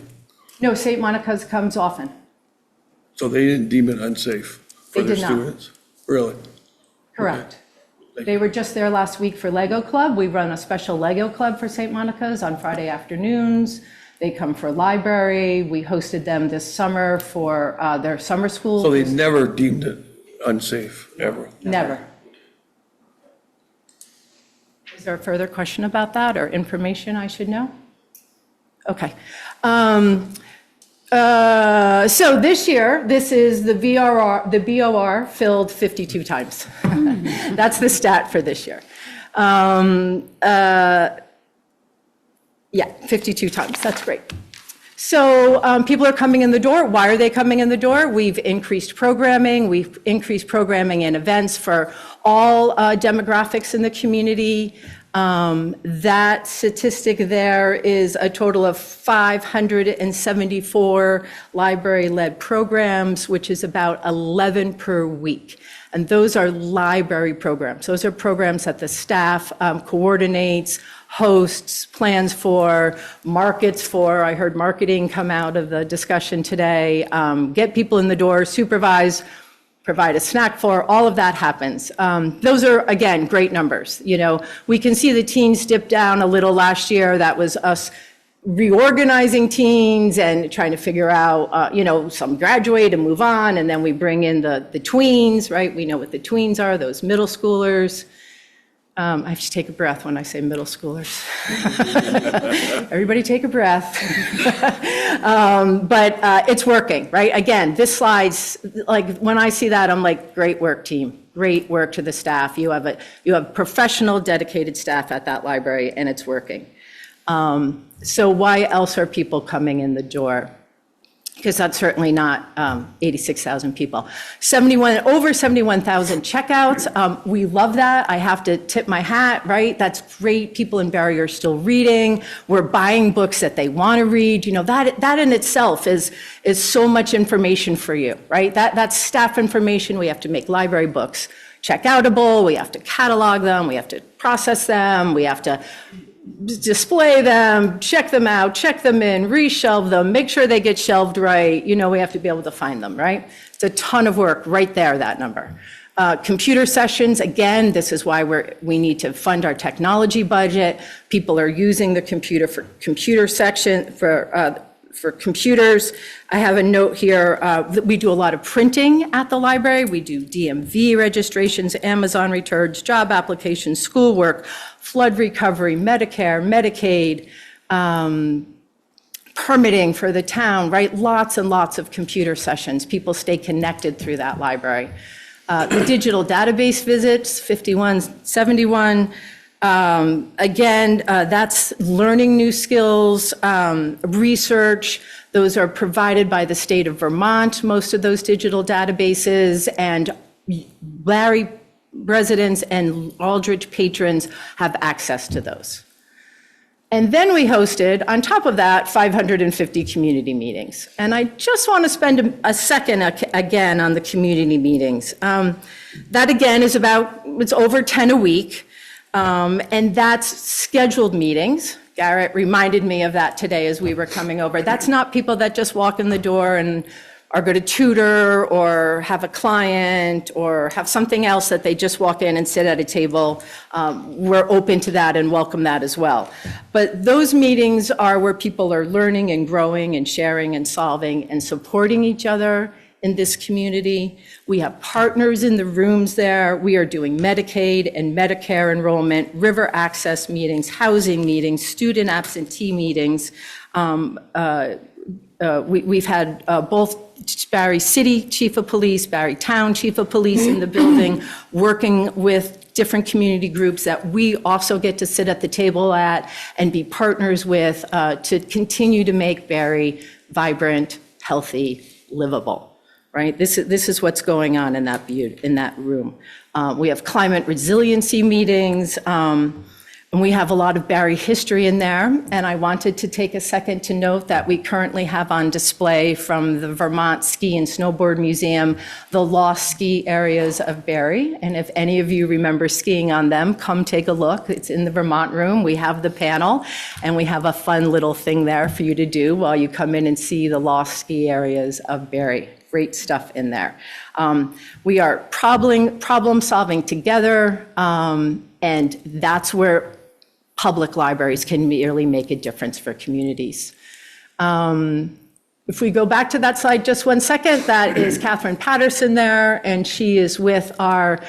no, St. Monica's comes often. So they didn't deem it unsafe for They their did not. students? Really? Correct. They were just there last week for Lego Club. We run a special Lego Club for St. Monica's on Friday afternoons. They come for library. We hosted them this summer for their summer school. So they never deemed it unsafe, ever? Never. Is there a further question about that or information I should know? Okay. So this year, this is the BOR filled 52 times. That's the stat for this year. Yeah, 52 times. That's great. So people are coming in the door. Why are they coming in the door? We've increased programming. We've increased programming and events for all demographics in the community. That statistic there is a total of 574 library-led programs, which is about 11 per week. And those are library programs. Those are programs that the staff coordinates, hosts, plans for, markets for. I heard marketing come out of the discussion today. Get people in the door, supervise, provide a snack for, all of that happens. Those are, again, great numbers. You know, we can see the teens dip down a little last year. That was us reorganizing teens and trying to figure out, you know, some graduate and move on, and then we bring in the tweens, right? We know what the tweens are, those middle schoolers. I have to take a breath when I say middle schoolers. Everybody take a breath. But it's working, right? Again, this slide's, like, when I see that, I'm like, great work, team. Great work to the staff. You have professional, dedicated staff at that library, and it's working. So why else are people coming in the door? Because that's certainly not 86,000 people. Over 71,000 checkouts. We love that. I have to tip my hat, right? That's great. People in Barre are still reading. We're buying books that they want to read. You know, that in itself is so much information for you, right? That's staff information. We have to make library books checkoutable. We have to catalog them. We have to process them. We have to display them, check them out, check them in, reshelve them, make sure they get shelved right. You know, we have to be able to find them, right? It's a ton of work right there, that number. Computer sessions, again, this is why we need to fund our technology budget. People are using the computer for computer section, for computers. I have a note here that we do a lot of printing at the library. We do DMV registrations, Amazon returns, job applications, schoolwork, flood recovery, Medicare, Medicaid, permitting for the town, right? Lots and lots of computer sessions. People stay connected through that library. The digital database visits, 5171. Again, that's learning new skills, research. Those are provided by the state of Vermont, most of those digital databases, and Barre residents and Aldrich patrons have access to those. And then we hosted, on top of that, 550 community meetings. And I just want to spend a second again on the community meetings. That again is it's over 10 a week, and that's scheduled meetings. Garrett reminded me of that today as we were coming over. That's not people that just walk in the door and are going to tutor or have a client or have something else that they just walk in and sit at a table. We're open to that and welcome that as well. But those meetings are where people are learning and growing and sharing and solving and supporting each other in this community. We have partners in the rooms there. We are doing Medicaid and Medicare enrollment, river access meetings, housing meetings, student absentee meetings. We've had both Barre City Chief of Police, Barre Town Chief of Police in the building, working with different community groups that we also get to sit at the table at and be partners with to continue to make Barre vibrant, healthy, livable, right? This is what's going on in that room. We have climate resiliency meetings, and we have a lot of Barre history in there, and I wanted to take a second to note that we currently have on display from the Vermont Ski and Snowboard Museum the lost ski areas of Barre, and if any of you remember skiing on them, come take a look. It's in the Vermont room. We have the panel, and we have a fun little thing there for you to do while you come in and see the lost ski areas of Barre. Great stuff in there. We are problem solving together, and that's where public libraries can really make a difference for communities. If we go back to that slide just one second, that is Catherine Patterson there, and she is with our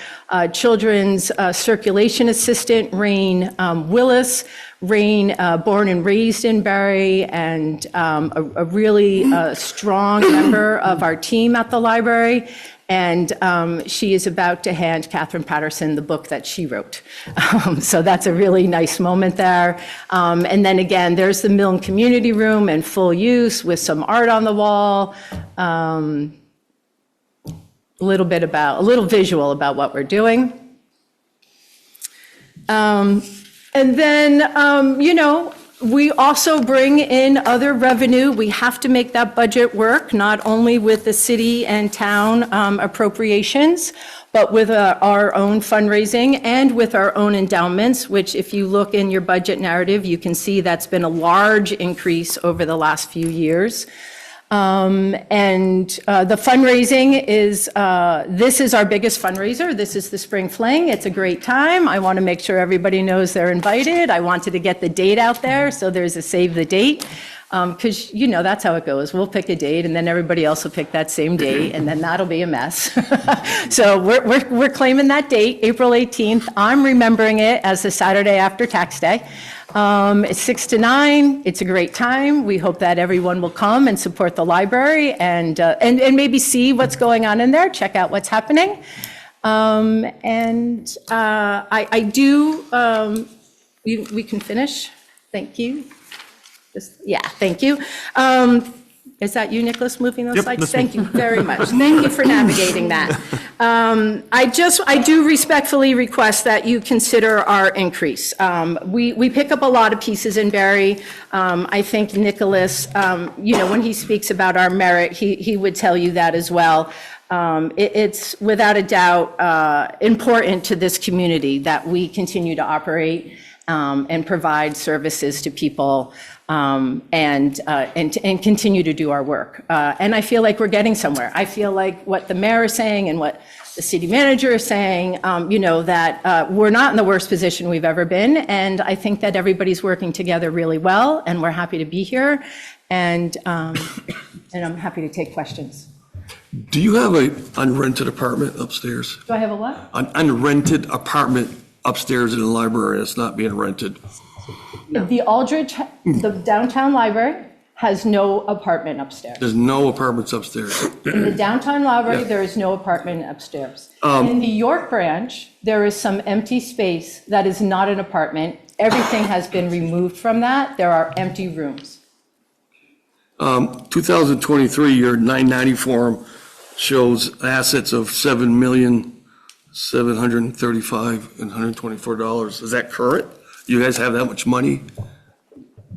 children's circulation assistant, Rain Willis. Rain, born and raised in Barre, and a really strong member of our team at the library. And she is about to hand Catherine Patterson the book that she wrote. So that's a really nice moment there. And then again, there's the Milne Community Room in full use with some art on the wall. A little visual about what we're doing. And then, we also bring in other revenue. We have to make that budget work, not only with the city and town appropriations, but with our own fundraising and with our own endowments, which if you look in your budget narrative, you can see that's been a large increase over the last few years. The fundraising is, this is our biggest fundraiser. This is the Spring Fling. It's a great time. I want to make sure everybody knows they're invited. I wanted to get the date out there, so there's a save the date. Because, that's how it goes. We'll pick a date, and then everybody else will pick that same date, and then that'll be a mess. So we're claiming that date, April 18th. I'm remembering it as the Saturday after tax day. It's 6 to 9. It's a great time. We hope that everyone will come and support the library and maybe see what's going on in there, check out what's happening. We can finish. Thank you. Thank you. Is that you, Nicholas, moving those slides? Thank you very much. Thank you for navigating that. I do respectfully request that you consider our increase. We pick up a lot of pieces in Barre. I think Nicholas, when he speaks about our merit, he would tell you that as well. It's without a doubt important to this community that we continue to operate and provide services to people. And continue to do our work. And I feel like we're getting somewhere. I feel like what the mayor is saying and what the city manager is saying, that we're not in the worst position we've ever been. And I think that everybody's working together really well, and we're happy to be here. And I'm happy to take questions. Do you have an unrented apartment upstairs? Do I have a what? An unrented apartment upstairs in the library that's not being rented? The Aldrich, the downtown library has no apartment upstairs. There's no apartments upstairs. In the downtown library, there is no apartment upstairs. In the York branch, there is some empty space that is not an apartment. Everything has been removed from that. There are empty rooms. 2023, your 990 form shows assets of $7,735,124. Is that current? You guys have that much money?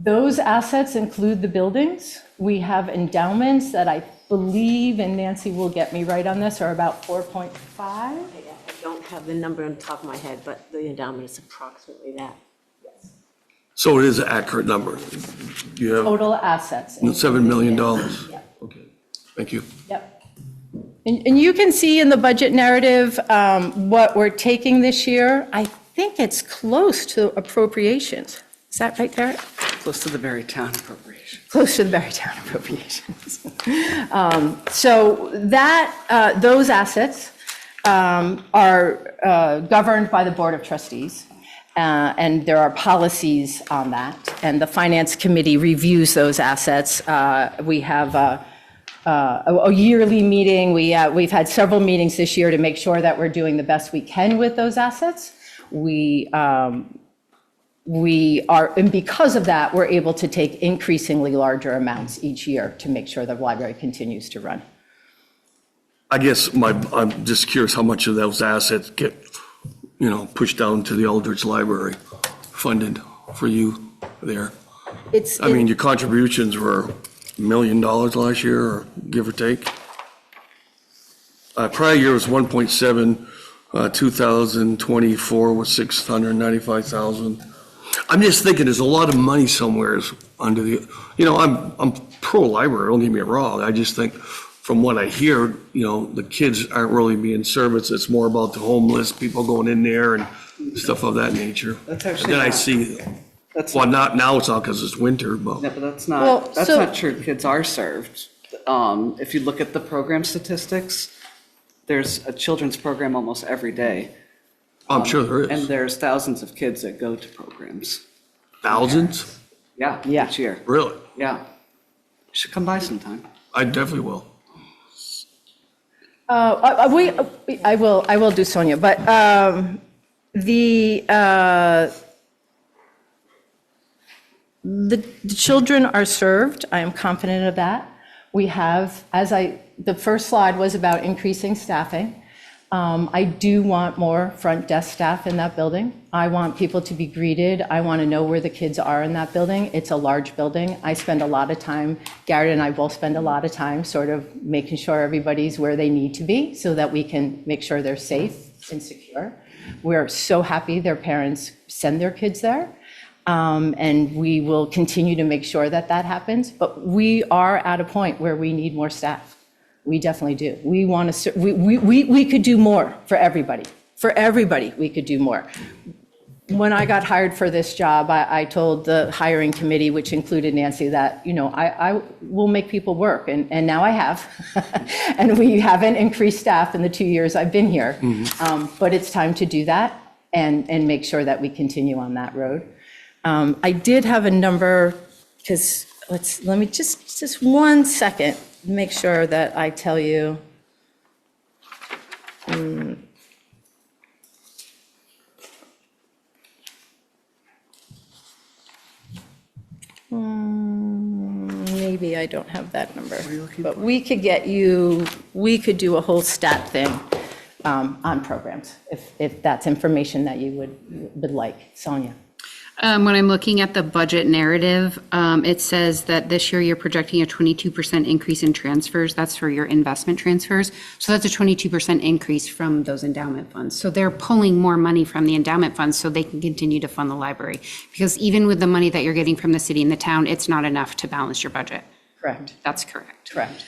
Those assets include the buildings. We have endowments that I believe, and Nancy will get me right on this, are about 4.5. I don't have the number on the top of my head, but the endowment is approximately that. So it is an accurate number. You have Total assets. $7 million. Yeah. Okay, thank you. Yep. And you can see in the budget narrative what we're taking this year. I think it's close to appropriations. Is that right, Derek? Close to the Berrytown appropriation. Close to the Barrytown appropriations. So that, those assets are governed by the Board of Trustees, and there are policies on that, and the Finance Committee reviews those assets. We have a yearly meeting. We've had several meetings this year to make sure that we're doing the best we can with those assets. We are, and because of that, we're able to take increasingly larger amounts each year to make sure the library continues to run. I guess I'm just curious how much of those assets get, pushed down to the Eldridge Library, funded for you there. I mean, your contributions were $1 million last year, or give or take. Prior year was 1.7, 2024 was 695,000. I'm just thinking there's a lot of money somewhere under the, I'm pro-library, don't get me wrong. I just think from what I hear, the kids aren't really being serviced. It's more about the homeless, people going in there and stuff of that nature. That's actually Then I not- see, That's well, not now, it's all because it's winter, but. Yeah, but that's Well, not, that's so- not true. Kids are served. If you look at the program statistics, there's a children's program almost every day. I'm sure there And is. there's thousands of kids that go to programs. Thousands? Yeah, Yeah. each year. Really? Yeah. You should come by sometime. I definitely will. I will do Sonia, but the children are served. I am confident of that. We have, the first slide was about increasing staffing. I do want more front desk staff in that building. I want people to be greeted. I want to know where the kids are in that building. It's a large building. I spend a lot of time, Garrett and I both spend a lot of time sort of making sure everybody's where they need to be so that we can make sure they're safe and secure. We're so happy their parents send their kids there. And we will continue to make sure that that happens. But we are at a point where we need more staff. We definitely do. We want to, we could do more for everybody. For everybody, we could do more. When I got hired for this job, I told the hiring committee, which included Nancy, that, I will make people work. And now I have. And we haven't increased staff in the 2 years I've been here. But it's time to do that and make sure that we continue on that road. I did have a number, because let me just 1 second, make sure that I tell you. Maybe I don't have that number, but we could do a whole stat thing on programs, if that's information that you would like. Sonia? When I'm looking at the budget narrative, it says that this year you're projecting a 22% increase in transfers. That's for your investment transfers. So that's a 22% increase from those endowment funds. So they're pulling more money from the endowment funds so they can continue to fund the library. Because even with the money that you're getting from the city and the town, it's not enough to balance your budget. Correct. That's correct. Correct.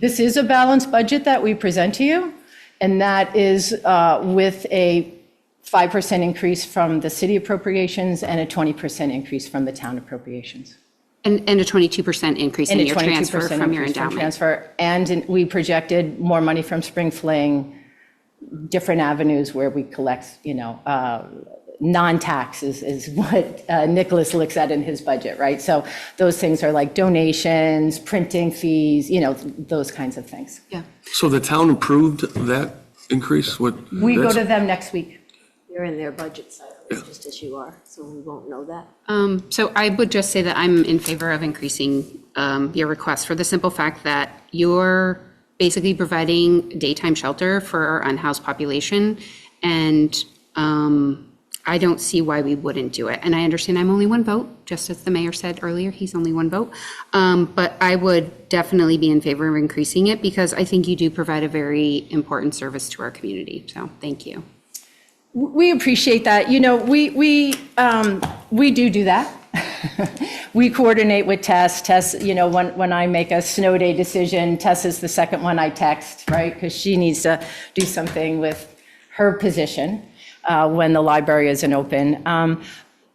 This is a balanced budget that we present to you, and that is with a 5% increase from the city appropriations and a 20% increase from the town appropriations. And a 22% increase in your transfer from your endowment. Transfer, and we projected more money from Spring Fling, different avenues where we collect, non-tax is what Nicholas looks at in his budget, right? So those things are like donations, printing fees, those kinds of things. Yeah. So the town approved that increase? We go to them next week. You're in their budget cycle, just as you are, so we won't know that. So I would just say that I'm in favor of increasing your request for the simple fact that you're basically providing daytime shelter for our unhoused population. And I don't see why we wouldn't do it. And I understand I'm only one vote, just as the mayor said earlier, he's only one vote. But I would definitely be in favor of increasing it because I think you do provide a very important service to our community. So thank you. We appreciate that. You know, we do that. We coordinate with Tess. Tess, you know, when I make a snow day decision, Tess is the second one I text, right? Because she needs to do something with her position when the library isn't open.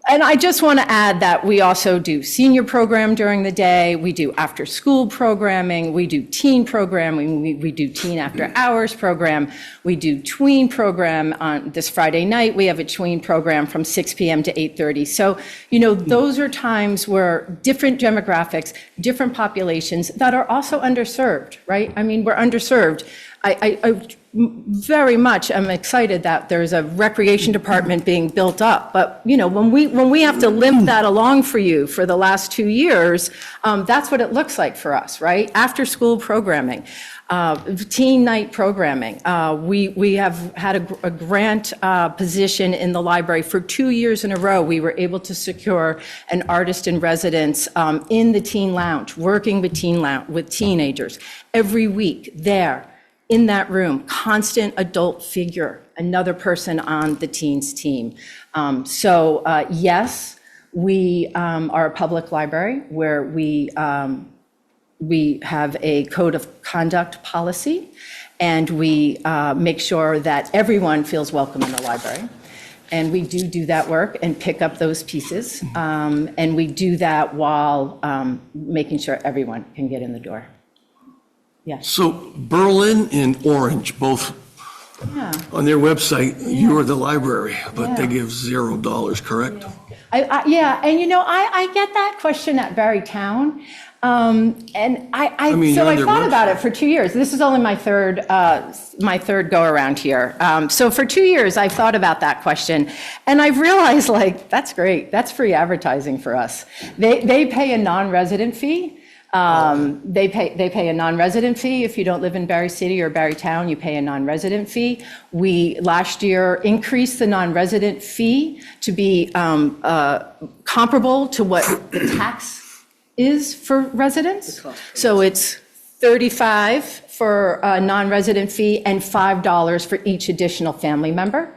And I just want to add that we also do senior program during the day. We do after-school programming. We do teen programming. We do teen after-hours program. We do tween program on this Friday night. We have a tween program from 6 p.m. to 8:30. So, you know, those are times where different demographics, different populations that are also underserved, right? I mean, we're underserved. I very much am excited that there's a recreation department being built up. But, you know, when we have to limp that along for you for the last 2 years, that's what it looks like for us, right? After-school programming, teen night programming. We have had a grant position in the library for 2 years in a row. We were able to secure an artist in residence in the teen lounge, working with teenagers every week there. In that room, constant adult figure, another person on the teens team. So yes, we are a public library where we have a code of conduct policy, and we make sure that everyone feels welcome in the library. And we do that work and pick up those pieces. And we do that while making sure everyone can get in the door. Yeah. So Berlin and Orange, both on their website, you are the library, but they give $0, correct? Yeah, and you know, I get that question at Barre Town. And I thought about it for 2 years. This is only my third go around here. So for 2 years, I thought about that question, and I've realized, like, that's great. That's free advertising for us. They pay a non-resident fee. They pay a non-resident fee. If you don't live in Barre City or Barre Town, you pay a non-resident fee. We last year increased the non-resident fee to be comparable to what the tax is for residents. So it's $35 for a non-resident fee and $5 for each additional family member.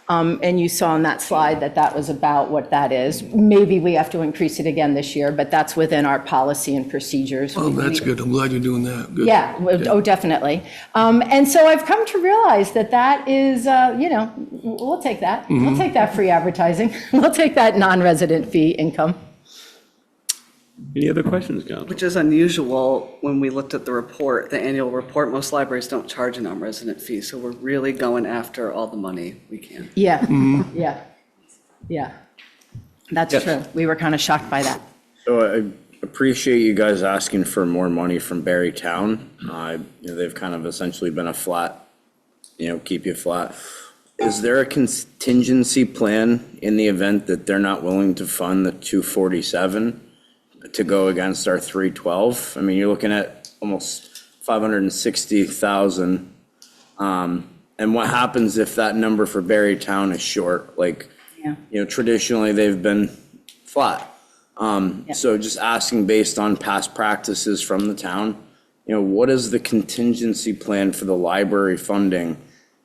And you saw on that slide that was about what that is. Maybe we have to increase it again this year, but that's within our policy and procedures. Oh, that's good. I'm glad you're doing that. Good. Yeah, oh, definitely. And so I've come to realize that is, you know, we'll take that. Mm-hmm. We'll take that free advertising. We'll take that non-resident fee income. Any other questions, Council? Which is unusual when we looked at the report, the annual report. Most libraries don't charge a non-resident fee, so we're really going after all the money we can. Yeah, yeah. That's true. We were kind of shocked by that. So I appreciate you guys asking for more money from Barre Town. They've kind of essentially been a flat, keep you flat. Is there a contingency plan in the event that they're not willing to fund the 247? To go against our 312? I mean, you're looking at almost 560,000. And what happens if that number for Barre Town is short? Like, traditionally they've been flat. So just asking based on past practices from the town, what is the contingency plan for the library funding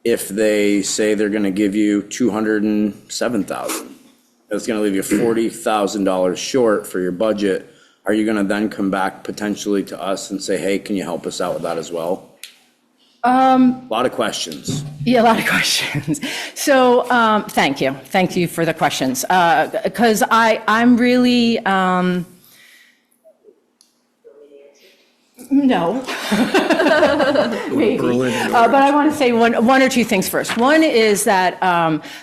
if they say they're going to give you 207,000? That's going to leave you $40,000 short for your budget. Are you going to then come back potentially to us and say, hey, can you help us out with that as well? A lot of questions. Yeah, a lot of questions. So thank you. Thank you for the questions. Because I'm really, no. Maybe. But I want to say one or two things first. One is that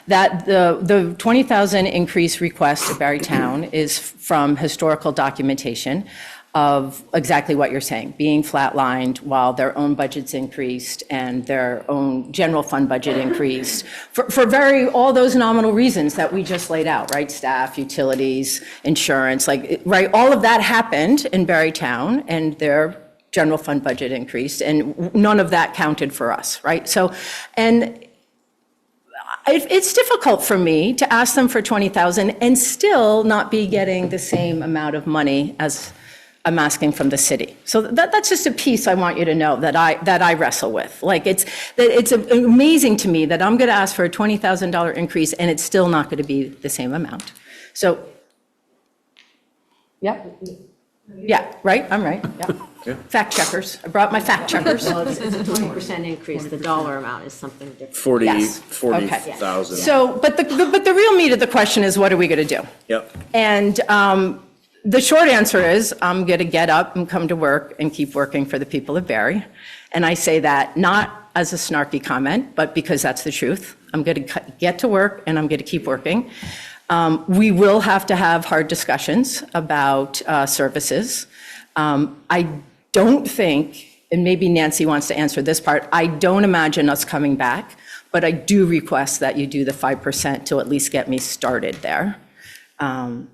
the 20,000 increase request at Barre Town is from historical documentation of exactly what you're saying, being flatlined while their own budgets increased and their own general fund budget increased for all those nominal reasons that we just laid out, right? Staff, utilities, insurance, right? All of that happened in Barre Town, and their general fund budget increased, and none of that counted for us, right? So, and It's difficult for me to ask them for 20,000 and still not be getting the same amount of money as I'm asking from the city. So that's just a piece I want you to know that I wrestle with. Like it's amazing to me that I'm going to ask for a $20,000 increase and it's still not going to be the same amount. So, yeah, right, I'm right, yeah. Fact checkers, I brought my fact checkers. Well, it's a 20% increase, the dollar amount is something different. 40,000. So, but the real meat of the question is, what are we going to do? Yep. And the short answer is, I'm going to get up and come to work and keep working for the people of Barre. And I say that not as a snarky comment, but because that's the truth. I'm going to get to work and I'm going to keep working. We will have to have hard discussions about services. I don't think, and maybe Nancy wants to answer this part, I don't imagine us coming back, but I do request that you do the 5% to at least get me started there. And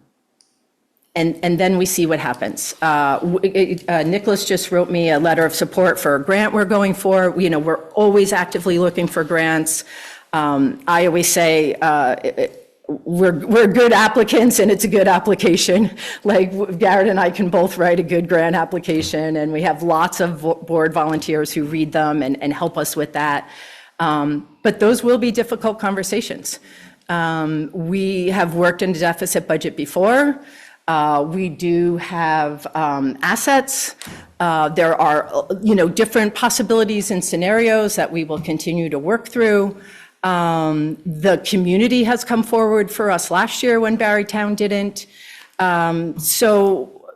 then we see what happens. Nicholas just wrote me a letter of support for a grant we're going for. You know, we're always actively looking for grants. I always say, we're good applicants and it's a good application. Like Garrett and I can both write a good grant application and we have lots of board volunteers who read them and help us with that. But those will be difficult conversations. We have worked in a deficit budget before. We do have assets. There are, different possibilities and scenarios that we will continue to work through. The community has come forward for us last year when Barrytown didn't. So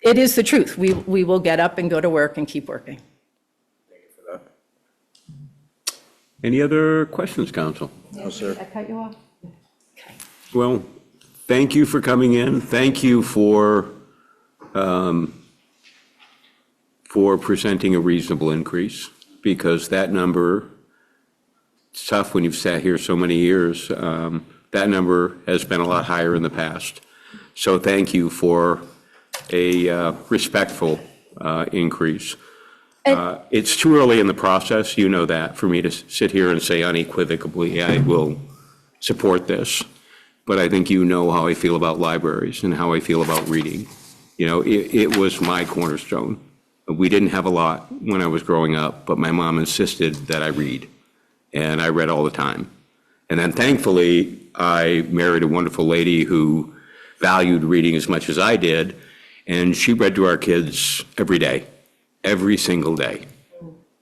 it is the truth. We will get up and go to work and keep working. Thank you for that. Any other questions, council? No, sir. Did I cut you off? Okay. Well, thank you for coming in. Thank you for presenting a reasonable increase, because that number, it's tough when you've sat here so many years. That number has been a lot higher in the past. So thank you for a respectful increase. It's too early in the process, you know that, for me to sit here and say unequivocally, I will support this. But I think you know how I feel about libraries and how I feel about reading. It was my cornerstone. We didn't have a lot when I was growing up, but my mom insisted that I read. And I read all the time. And then thankfully, I married a wonderful lady who valued reading as much as I did. And she read to our kids every day, every single day.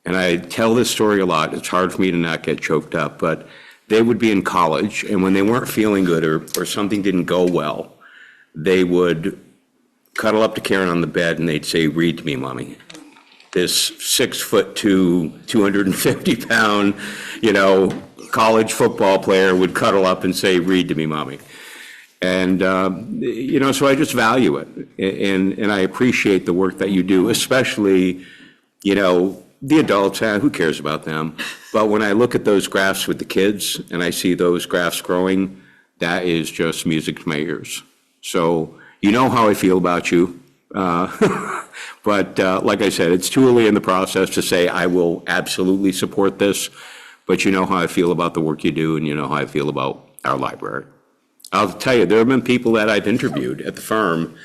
And I tell this story a lot. It's hard for me to not get choked up, but they would be in college, and when they weren't feeling good or something didn't go well, they would cuddle up to Karen on the bed and they'd say, "Read to me, Mommy." This 6'2", 250-pound, college football player would cuddle up and say, "Read to me, Mommy." And, so I just value it. And I appreciate the work that you do, especially, the adults, who cares about them? But when I look at those graphs with the kids and I see those graphs growing, that is just music to my ears. So you know how I feel about you. But like I said, it's too early in the process to say I will absolutely support this. But you know how I feel about the work you do, and you know how I feel about our library. I'll tell you, there have been people that I've interviewed at the firm,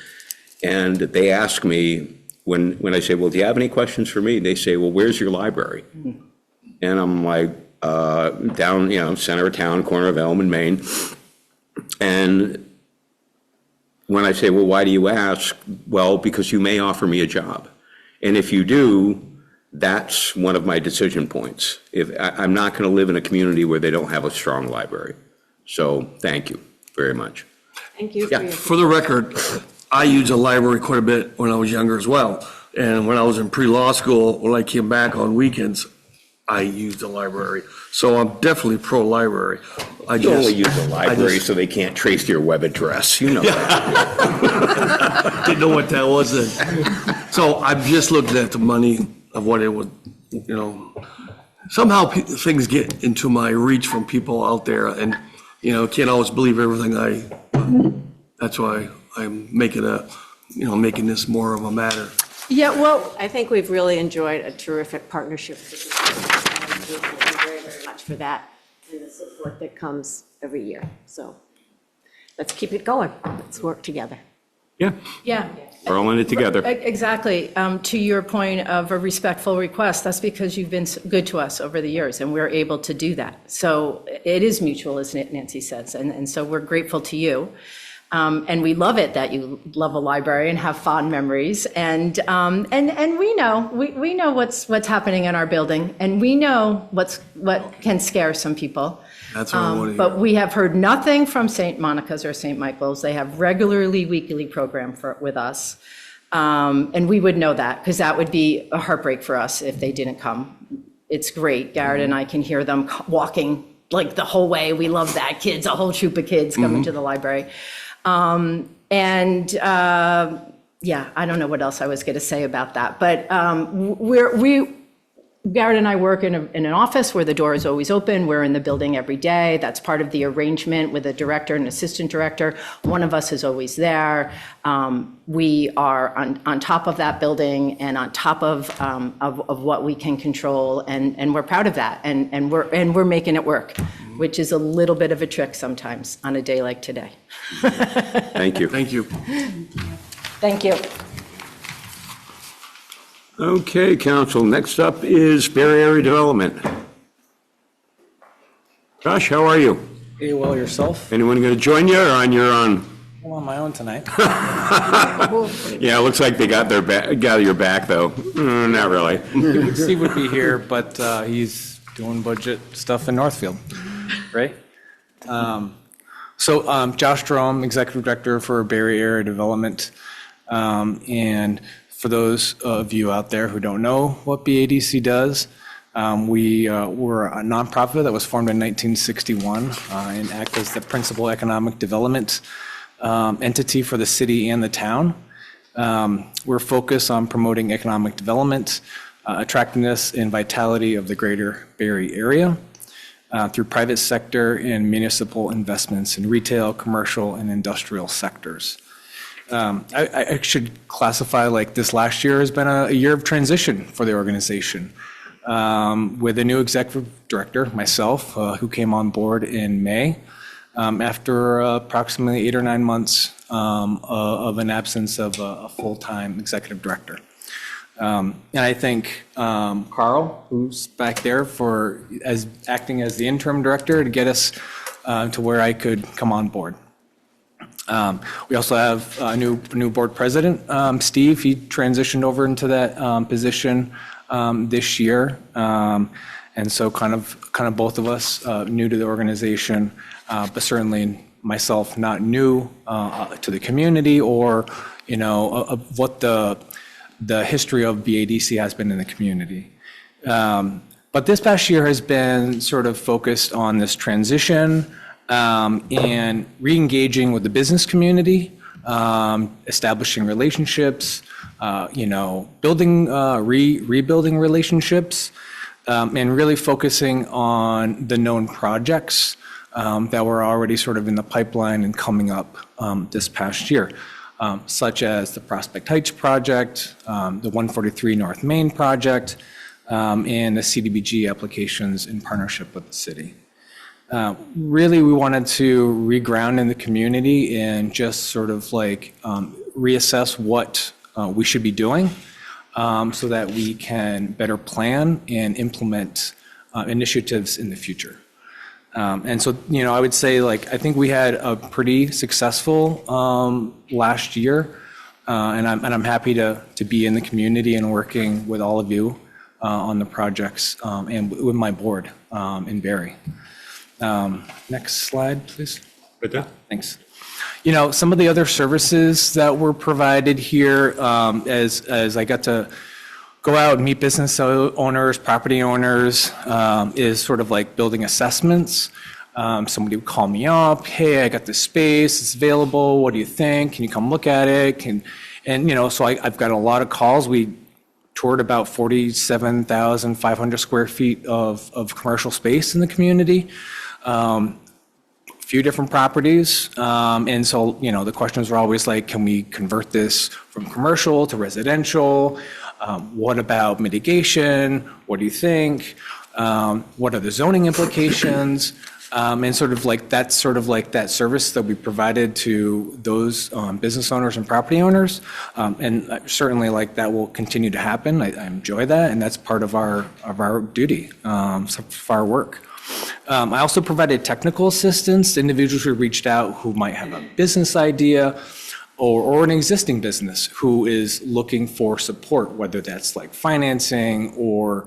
and they ask me, when I say, "Well, do you have any questions for me?" They say, "Well, where's your library?" And I'm like, down, center of town, corner of Elm and Main. And when I say, "Well, why do you ask?" "Well, because you may offer me a job. And if you do, that's one of my decision points. I'm not going to live in a community where they don't have a strong library." So thank you very much. Thank you. Yeah. For the record, I used a library quite a bit when I was younger as well. And when I was in pre-law school, when I came back on weekends, I used the library. So I'm definitely pro-library. You only use the library so they can't trace your web address. You know that. Didn't know what that was then. So I'm just looking at the money of what it would, somehow things get into my reach from people out there, and, can't always believe everything that's why I'm making making this more of a matter. Yeah, well, I think we've really enjoyed a terrific partnership. Thank you very, very much for that. and the support that comes every year. So let's keep it going. Let's work together. Yeah, Yeah. we're all in it together. Exactly. To your point of a respectful request, that's because you've been good to us over the years, and we're able to do that. So it is mutual, as Nancy says, and so we're grateful to you. And we love it that you love a library and have fond memories. And we know what's happening in our building, and we know what can scare some people. That's what I want to But hear. we have heard nothing from St. Monica's or St. Michael's. They have regularly weekly program with us. And we would know that, because that would be a heartbreak for us if they didn't come. It's great. Garrett and I can hear them walking like the whole way. We love that. Kids, a whole troop of kids coming to the library. Yeah, I don't know what else I was going to say about that, but Garrett and I work in an office where the door is always open. We're in the building every day. That's part of the arrangement with a director and assistant director. One of us is always there. We are on top of that building and on top of what we can control, and we're proud of that. And we're making it work, which is a little bit of a trick sometimes on a day like today. Thank you. Thank you. Thank you. Okay, council, next up is Barre Area Development. Josh, how are you? Pretty well yourself? Anyone going to join you, or on your own? I'm on my own tonight. Yeah, it looks like they got your back, though. Not really. Steve would be here, but he's doing budget stuff in Northfield, right? Josh Jerome, Executive Director for Barre Area Development. And for those of you out there who don't know what BADC does, we were a nonprofit that was formed in 1961 and act as the principal economic development entity for the city and the town. We're focused on promoting economic development, attractiveness, and vitality of the greater Barre area through private sector and municipal investments in retail, commercial, and industrial sectors. I should classify like this last year has been a year of transition for the organization with a new executive director, myself, who came on board in May after approximately 8 or 9 months of an absence of a full-time executive director. And I think Carl, who's back there acting as the interim director to get us to where I could come on board. We also have a new board president, Steve. He transitioned over into that position this year, and so kind of both of us new to the organization, but certainly myself not new to the community or of what the history of BADC has been in the community. But this past year has been sort of focused on this transition. And re-engaging with the business community, establishing relationships, rebuilding relationships, and really focusing on the known projects that were already sort of in the pipeline and coming up this past year, such as the Prospect Heights project, the 143 North Main project, and the CDBG applications in partnership with the city. Really, we wanted to reground in the community and just sort of like reassess what we should be doing so that we can better plan and implement initiatives in the future. And so, I would say I think we had a pretty successful last year, and I'm happy to be in the community and working with all of you on the projects and with my board in Barre. Next slide, please. Right there. Thanks. Some of the other services that were provided here as I got to go out and meet business owners, property owners, is sort of like building assessments. Somebody would call me up, hey, I got this space, it's available, what do you think? Can you come look at it? So I've got a lot of calls. We toured about 47,500 square feet of commercial space in the community. A few different properties. And so, the questions were always like, can we convert this from commercial to residential? What about mitigation? What do you think? What are the zoning implications? And sort of like that service that we provided to those business owners and property owners. And certainly like that will continue to happen. I enjoy that, and that's part of our duty, of our work. I also provided technical assistance to individuals who reached out who might have a business idea or an existing business who is looking for support, whether that's like financing or,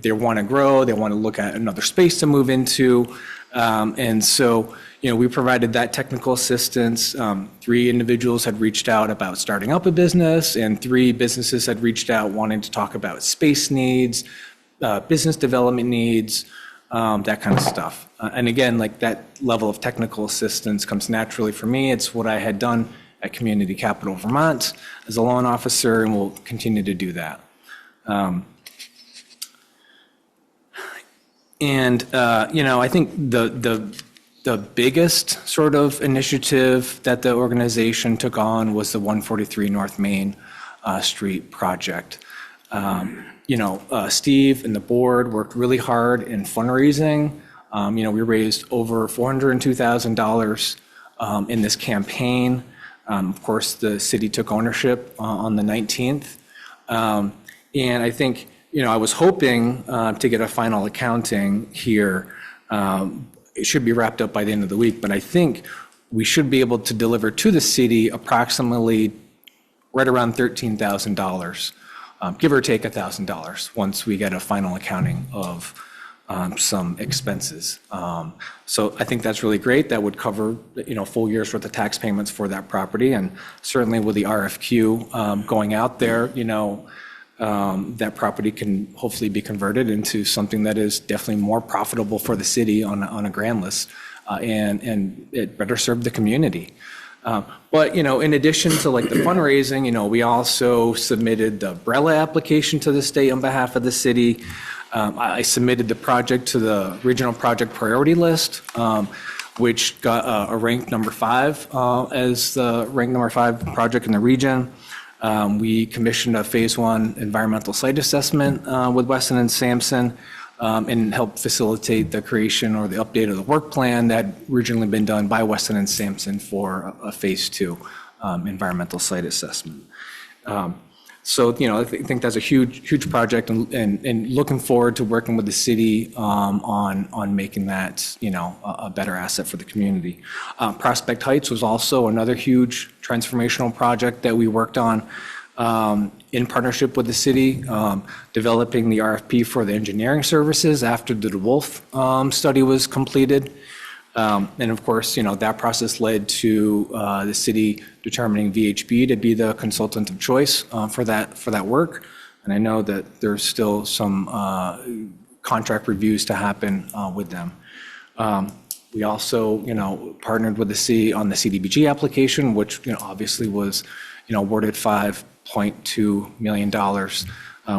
they want to grow, they want to look at another space to move into. And so, we provided that technical assistance. 3 individuals had reached out about starting up a business, and 3 businesses had reached out wanting to talk about space needs, business development needs, that kind of stuff. And again, like that level of technical assistance comes naturally for me. It's what I had done at Community Capital Vermont as a loan officer, and will continue to do that. I think the biggest sort of initiative that the organization took on was the 143 North Main Street project. Steve and the board worked really hard in fundraising. We raised over $402,000 in this campaign. Of course, the city took ownership on the 19th. And I think, I was hoping to get a final accounting here. It should be wrapped up by the end of the week, but I think we should be able to deliver to the city approximately right around $13,000, give or take $1,000 once we get a final accounting of some expenses. So I think that's really great. That would cover, full year's worth of tax payments for that property. And certainly with the RFQ going out there, that property can hopefully be converted into something that is definitely more profitable for the city on a grand list, and it better serve the community. But, in addition to like the fundraising, we also submitted the Barre application to the state on behalf of the city. I submitted the project to the regional project priority list, which got a rank number 5 as the rank number 5 project in the region. We commissioned a phase 1 environmental site assessment with Weston and Sampson, and helped facilitate the creation or the update of the work plan that had originally been done by Weston and Sampson for a phase 2 environmental site assessment. So, I think that's a huge project, and looking forward to working with the city on making that, a better asset for the community. Prospect Heights was also another huge transformational project that we worked on in partnership with the city, developing the RFP for the engineering services after the DeWolf study was completed. And of course, that process led to the city determining VHB to be the consultant of choice for that work. And I know that there's still some contract reviews to happen with them. We also, partnered with the city on the CDBG application, which, obviously was, awarded $5.2 million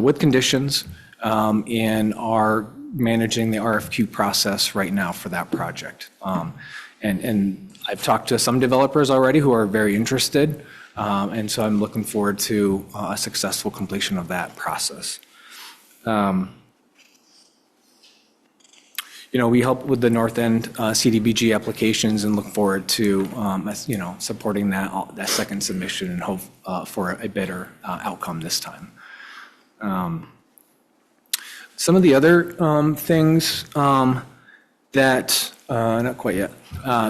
with conditions, and are managing the RFQ process right now for that project. And I've talked to some developers already who are very interested, and so I'm looking forward to a successful completion of that process. We help with the North End CDBG applications and look forward to, supporting that second submission and hope for a better outcome this time. Some of the other things that, not quite yet,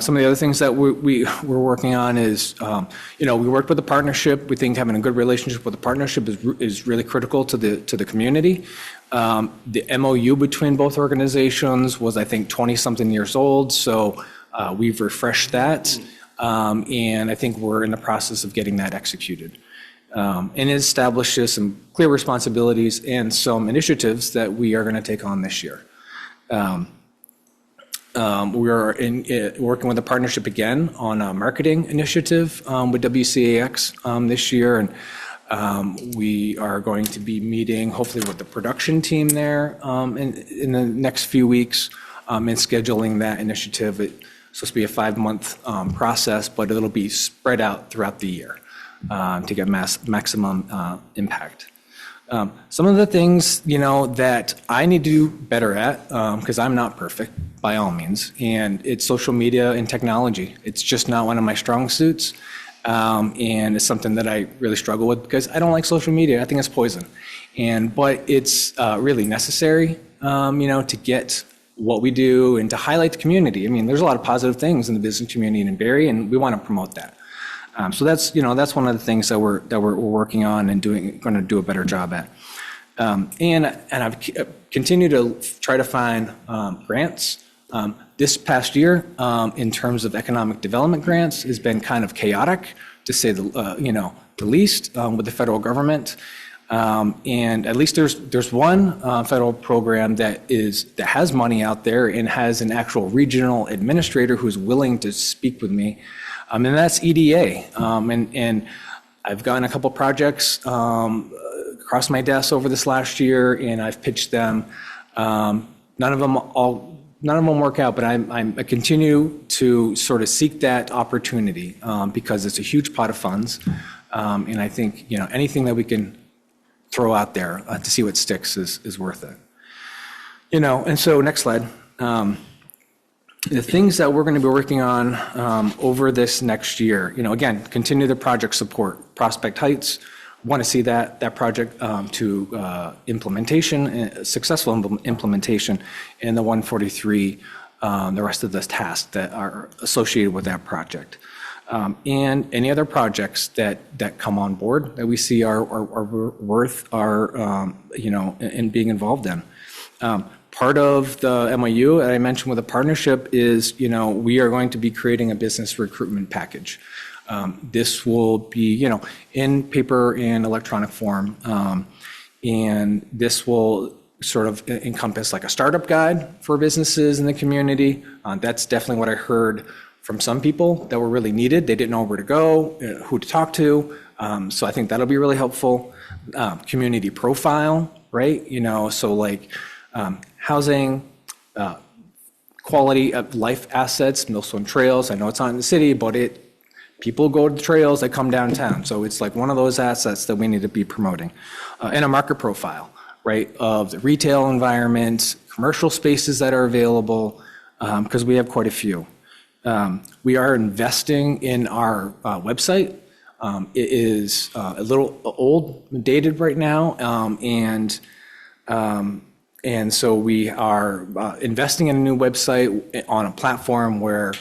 some of the other things that we're working on is, we worked with the partnership. We think having a good relationship with the partnership is really critical to the community. The MOU between both organizations was, I think, 20-something years old, so we've refreshed that, and I think we're in the process of getting that executed. And it establishes some clear responsibilities and some initiatives that we are going to take on this year. We are working with the partnership again on a marketing initiative with WCAX this year, and we are going to be meeting hopefully with the production team there in the next few weeks, and scheduling that initiative. It's supposed to be a 5-month process, but it'll be spread out throughout the year to get maximum impact. Some of the things, that I need to do better at, because I'm not perfect by all means, and it's social media and technology. It's just not one of my strong suits. And it's something that I really struggle with because I don't like social media. I think it's poison. But it's really necessary, to get what we do and to highlight the community. I mean, there's a lot of positive things in the business community in Barre, and we want to promote that. So that's one of the things that we're working on and going to do a better job at. And I've continued to try to find grants. This past year, in terms of economic development grants, has been kind of chaotic, to say the least, with the federal government. And at least there's one federal program that has money out there and has an actual regional administrator who's willing to speak with me, and that's EDA. And I've gotten a couple projects across my desk over this last year, and I've pitched them. None of them work out, but I continue to sort of seek that opportunity because it's a huge pot of funds, and I think anything that we can throw out there to see what sticks is worth it. And so next slide. The things that we're going to be working on over this next year, again, continue the project support. Prospect Heights, want to see that project to implementation, successful implementation, and the 143, the rest of the tasks that are associated with that project. And any other projects that come on board that we see are worth in being involved in. Part of the MOU that I mentioned with the partnership is, we are going to be creating a business recruitment package. This will be, in paper and electronic form, and this will sort of encompass like a startup guide for businesses in the community. That's definitely what I heard from some people that were really needed. They didn't know where to go, who to talk to. So I think that'll be really helpful. Community profile, right? So like housing, quality of life assets, Millstone Trails. I know it's not in the city, but people go to the trails that come downtown. So it's like one of those assets that we need to be promoting. And a market profile, right, of the retail environment, commercial spaces that are available, because we have quite a few. We are investing in our website. It is a little old, dated right now, and so we are investing in a new website on a platform where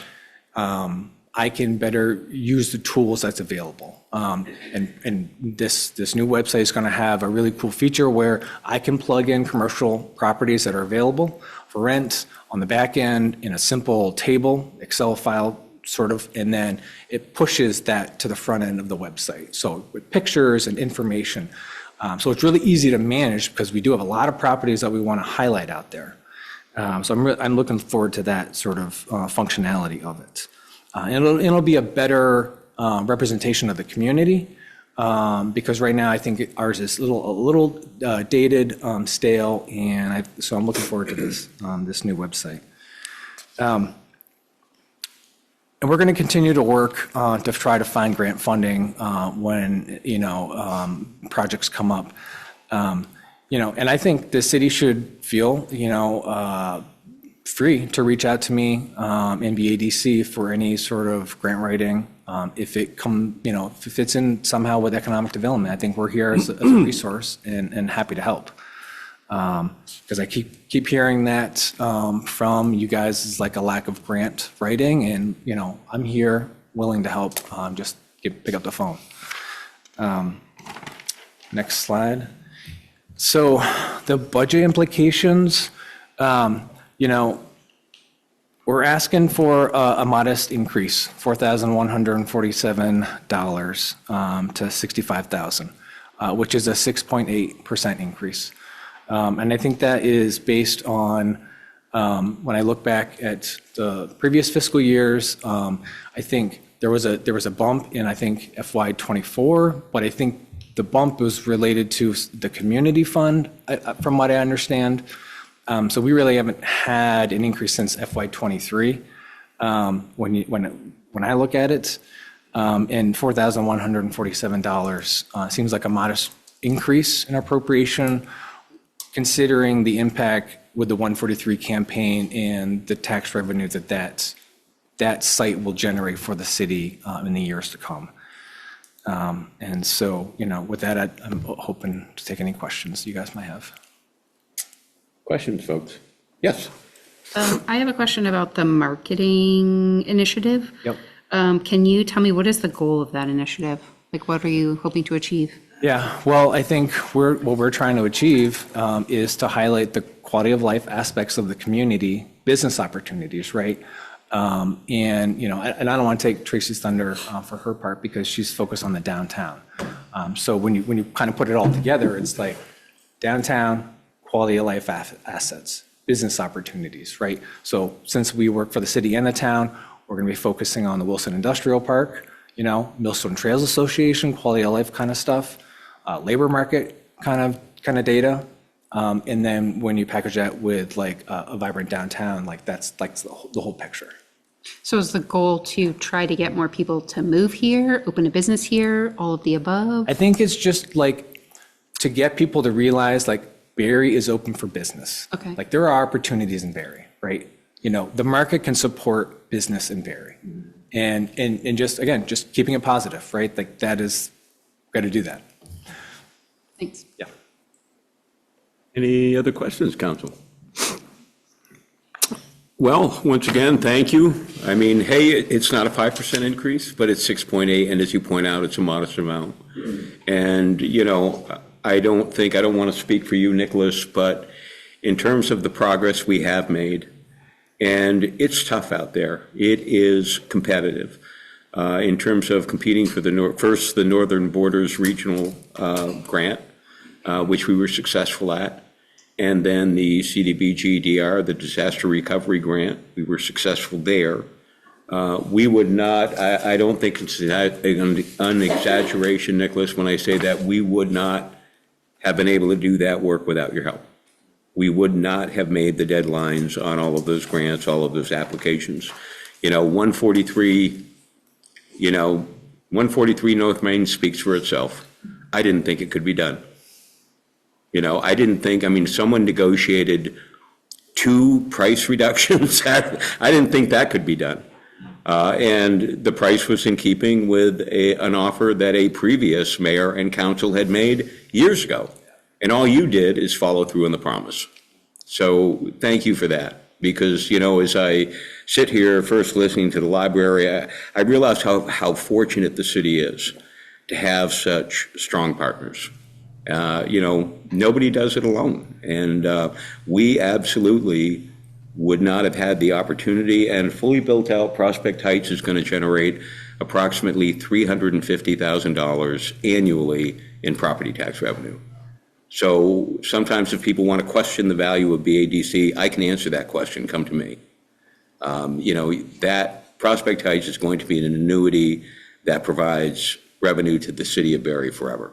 I can better use the tools that's available. And this new website is going to have a really cool feature where I can plug in commercial properties that are available for rent on the back end in a simple table, Excel file sort of, and then it pushes that to the front end of the website. So with pictures and information. So it's really easy to manage because we do have a lot of properties that we want to highlight out there. So I'm looking forward to that sort of functionality of it. And it'll be a better representation of the community because right now I think ours is a little dated, stale, and so I'm looking forward to this new website. And we're going to continue to work to try to find grant funding when projects come up. And I think the city should feel free to reach out to me and BADC for any sort of grant writing if it fits in somehow with economic development. I think we're here as a resource and happy to help. Because I keep hearing that from you guys is like a lack of grant writing, and I'm here willing to help. Just pick up the phone. Next slide. So the budget implications, we're asking for a modest increase, $4,147 to $65,000, which is a 6.8% increase. And I think that is based on, when I look back at the previous fiscal years, I think there was a bump in, I think, FY '24, but I think the bump was related to the community fund, from what I understand. So we really haven't had an increase since FY '23 when I look at it. And $4,147 seems like a modest increase in appropriation, considering the impact with the 143 campaign and the tax revenue that site will generate for the city in the years to come. And so, with that, I'm hoping to take any questions you guys might have. Questions, folks? Yes. I have a question about the marketing initiative. Yep. Can you tell me what is the goal of that initiative? Like, what are you hoping to achieve? Yeah, well, I think what we're trying to achieve is to highlight the quality of life aspects of the community, business opportunities, right? And I don't want to take Tracy's thunder for her part because she's focused on the downtown. So when you kind of put it all together, it's like downtown, quality of life assets, business opportunities, right? So since we work for the city and the town, we're going to be focusing on the Wilson Industrial Park, Millstone Trails Association, quality of life kind of stuff, labor market kind of data. And then when you package that with like a vibrant downtown, like that's like the whole picture. So is the goal to try to get more people to move here, open a business here, all of the above? I think it's just like to get people to realize like Barre is open for business. Okay. Like there are opportunities in Barre, right? The market can support business in Barre. And just, again, just keeping it positive, right? Like that is, got to do that. Thanks. Yeah. Any other questions, council? Well, once again, thank you. I mean, hey, it's not a 5% increase, but it's 6.8, and as you point out, it's a modest amount. And, I don't want to speak for you, Nicholas, but in terms of the progress we have made, and it's tough out there. It is competitive in terms of competing for the Northern Borders Regional Grant, which we were successful at. And then the CDBG-DR, the Disaster Recovery Grant, we were successful there. We would not, I don't think it's an exaggeration, Nicholas, when I say that we would not have been able to do that work without your help. We would not have made the deadlines on all of those grants, all of those applications. 143 North Main speaks for itself. I didn't think it could be done. I didn't think, someone negotiated 2 price reductions. I didn't think that could be done. And the price was in keeping with an offer that a previous mayor and council had made years ago. And all you did is follow through on the promise. So thank you for that. Because, as I sit here first listening to the library, I realized how fortunate the city is to have such strong partners. Nobody does it alone. And we absolutely would not have had the opportunity, and fully built out Prospect Heights is going to generate approximately $350,000 annually in property tax revenue. So sometimes if people want to question the value of BADC, I can answer that question. Come to me. That Prospect Heights is going to be an annuity that provides revenue to the city of Barre forever.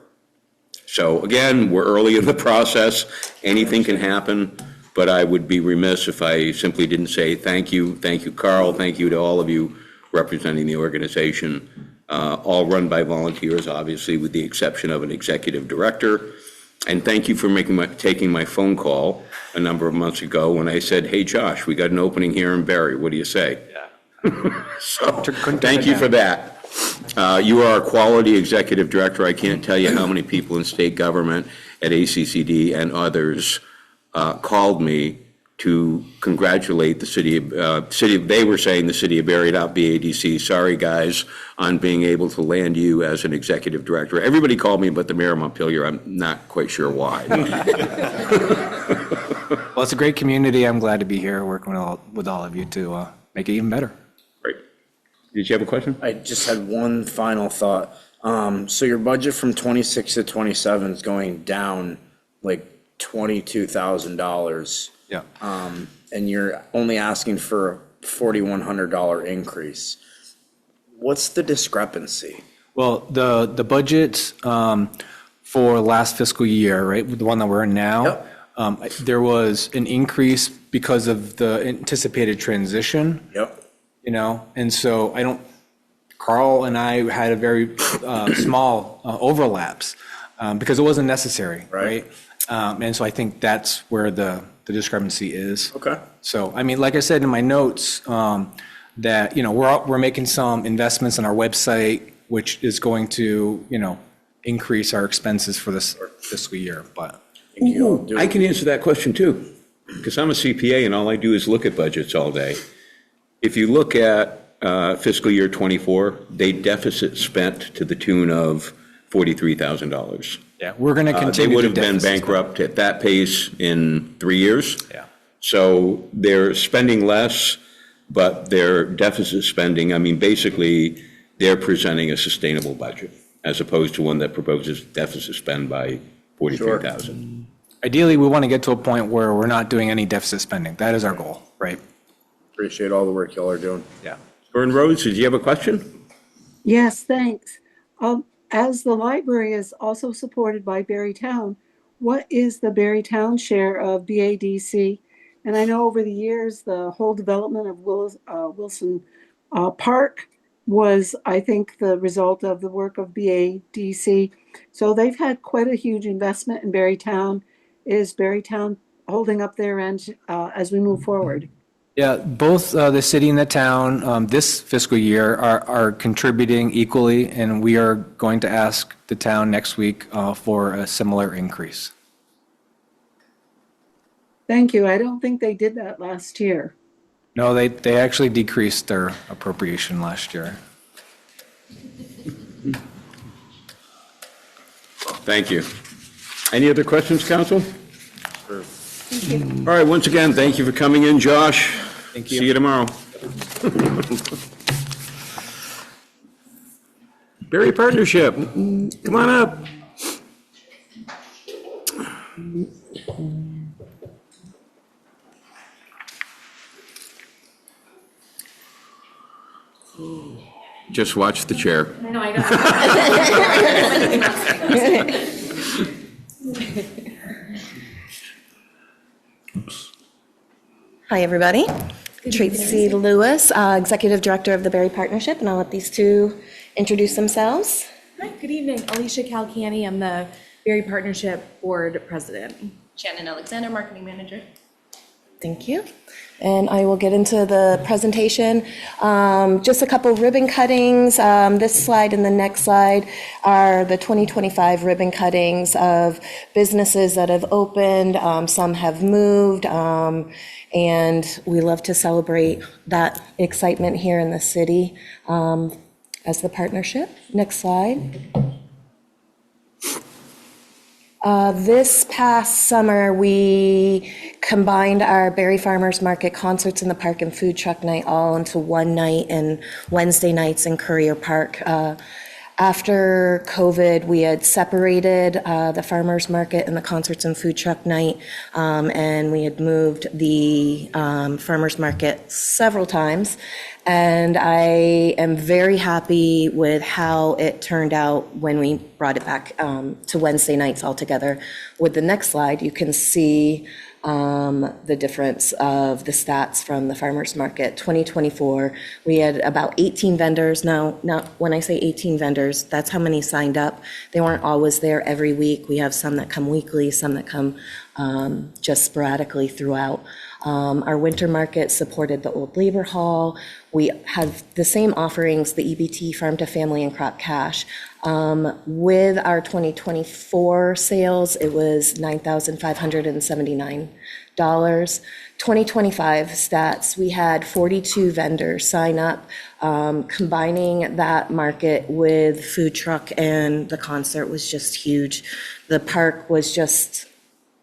So again, we're early in the process. Anything can happen, but I would be remiss if I simply didn't say thank you, Carl, thank you to all of you representing the organization, all run by volunteers, obviously, with the exception of an executive director. And thank you for taking my phone call a number of months ago when I said, hey, Josh, we got an opening here in Barre. What do you say? Yeah. So thank you for that. You are a quality executive director. I can't tell you how many people in state government at ACCD and others called me to congratulate the city. They were saying the city of Barre, not BADC. Sorry, guys, on being able to land you as an executive director. Everybody called me, but the mayor of Montpelier. I'm not quite sure why. Well, it's a great community. I'm glad to be here working with all of you to make it even better. Great. Did you have a question? I just had one final thought. So your budget from 26 to 27 is going down like $22,000. Yeah. And you're only asking for a $4,100 increase. What's the discrepancy? Well, the budget for last fiscal year, right, the one that we're in now, yep. There was an increase because of the anticipated transition. Yep. And so Carl and I had a very small overlaps. because it wasn't necessary, right? And so I think that's where the discrepancy is. Okay. So, I mean, like I said in my notes, that, we're making some investments in our website, which is going to, increase our expenses for this fiscal year, but. I can answer that question too, because I'm a CPA and all I do is look at budgets all day. If you look at fiscal year '24, they deficit spent to the tune of $43,000. Yeah, we're going to continue. They would have been bankrupt at that pace in 3 years. Yeah. So they're spending less, but their deficit spending, I mean, basically, they're presenting a sustainable budget as opposed to one that proposes deficit spend by 43,000. Ideally, we want to get to a point where we're not doing any deficit spending. That is our goal, right? Appreciate all the work y'all are doing. Yeah. Vern Rhodes, did you have a question? Yes, thanks. As the library is also supported by Barre Town, what is the Barre Town share of BADC? And I know over the years, the whole development of Wilson Park was, I think, the result of the work of BADC. So they've had quite a huge investment in Barre Town. Is Barre Town holding up their end as we move forward? Yeah, both the city and the town this fiscal year are contributing equally, and we are going to ask the town next week for a similar increase. Thank you. I don't think they did that last year. No, they actually decreased their appropriation last year. Thank you. Any other questions, council? Thank you. All right, once again, thank you for coming in, Josh. Thank you. See you tomorrow. Barre Partnership, come on up. Just watch the chair. I know, I know. Hi, everybody. Tracy Lewis, Executive Director of the Barre Partnership, and I'll let these two introduce themselves. Hi, good evening. Alicia Calcani, I'm the Barre Partnership Board President. Shannon Alexander, Marketing Manager. Thank you. And I will get into the presentation. Just a couple ribbon cuttings. This slide and the next slide are the 2025 ribbon cuttings of businesses that have opened. Some have moved, and we love to celebrate that excitement here in the city as the partnership. Next slide. This past summer, we combined our Barre Farmers Market concerts in the park and food truck night all into one night, and Wednesday nights in Courier Park. After COVID, we had separated the farmers market and the concerts and food truck night, and we had moved the farmers market several times. And I am very happy with how it turned out when we brought it back to Wednesday nights altogether. With the next slide, you can see the difference of the stats from the farmers market. 2024, we had about 18 vendors. Now, when I say 18 vendors, that's how many signed up. They weren't always there every week. We have some that come weekly, some that come just sporadically throughout. Our winter market supported the Old Labor Hall. We have the same offerings, the EBT, Farm to Family, and Crop Cash. With our 2024 sales, it was $9,579. 2025 stats, we had 42 vendors sign up. Combining that market with food truck and the concert was just huge. The park was just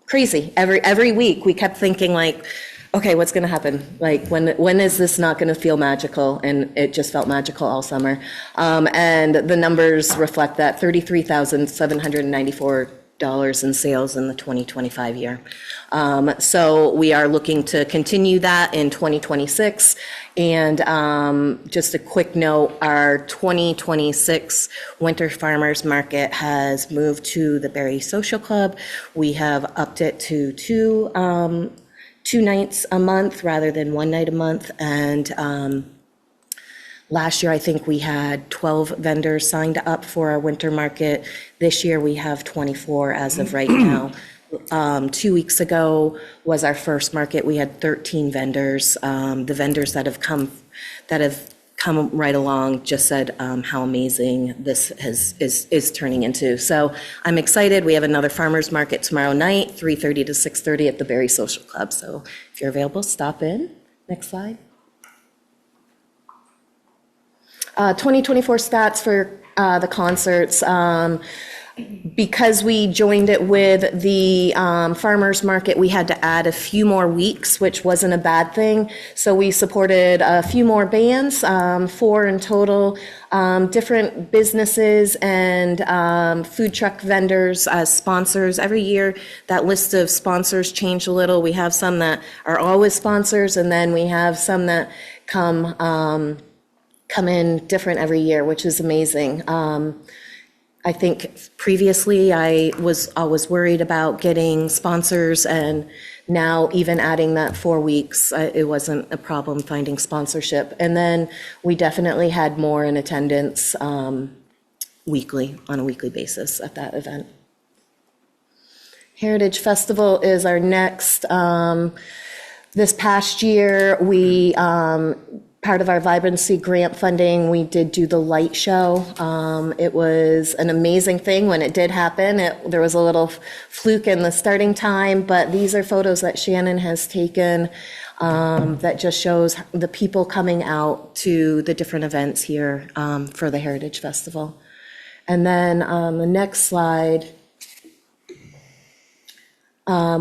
crazy. Every week, we kept thinking like, okay, what's going to happen? Like, when is this not going to feel magical? And it just felt magical all summer. And the numbers reflect that $33,794 in sales in the 2025 year. So we are looking to continue that in 2026. And just a quick note, our 2026 Winter Farmers Market has moved to the Barre Social Club. We have upped it to two nights a month rather than one night a month. And Last year, I think we had 12 vendors signed up for our winter market. This year, we have 24 as of right now. 2 weeks ago was our first market. We had 13 vendors. The vendors that have come right along just said how amazing this is turning into. So I'm excited. We have another farmers market tomorrow night, 3:30 to 6:30 at the Barre Social Club. So if you're available, stop in. Next slide. 2024 stats for the concerts. Because we joined it with the farmers market, we had to add a few more weeks, which wasn't a bad thing. So we supported a few more bands, 4 in total, different businesses and food truck vendors as sponsors. Every year, that list of sponsors changed a little. We have some that are always sponsors, and then we have some that come in different every year, which is amazing. I think previously I was always worried about getting sponsors, and now even adding that 4 weeks, it wasn't a problem finding sponsorship. And then we definitely had more in attendance weekly, on a weekly basis at that event. Heritage Festival is our next. This past year, we part of our vibrancy grant funding, we did do the light show. It was an amazing thing when it did happen. There was a little fluke in the starting time, but these are photos that Shannon has taken that just shows the people coming out to the different events here for the Heritage Festival. And then the next slide,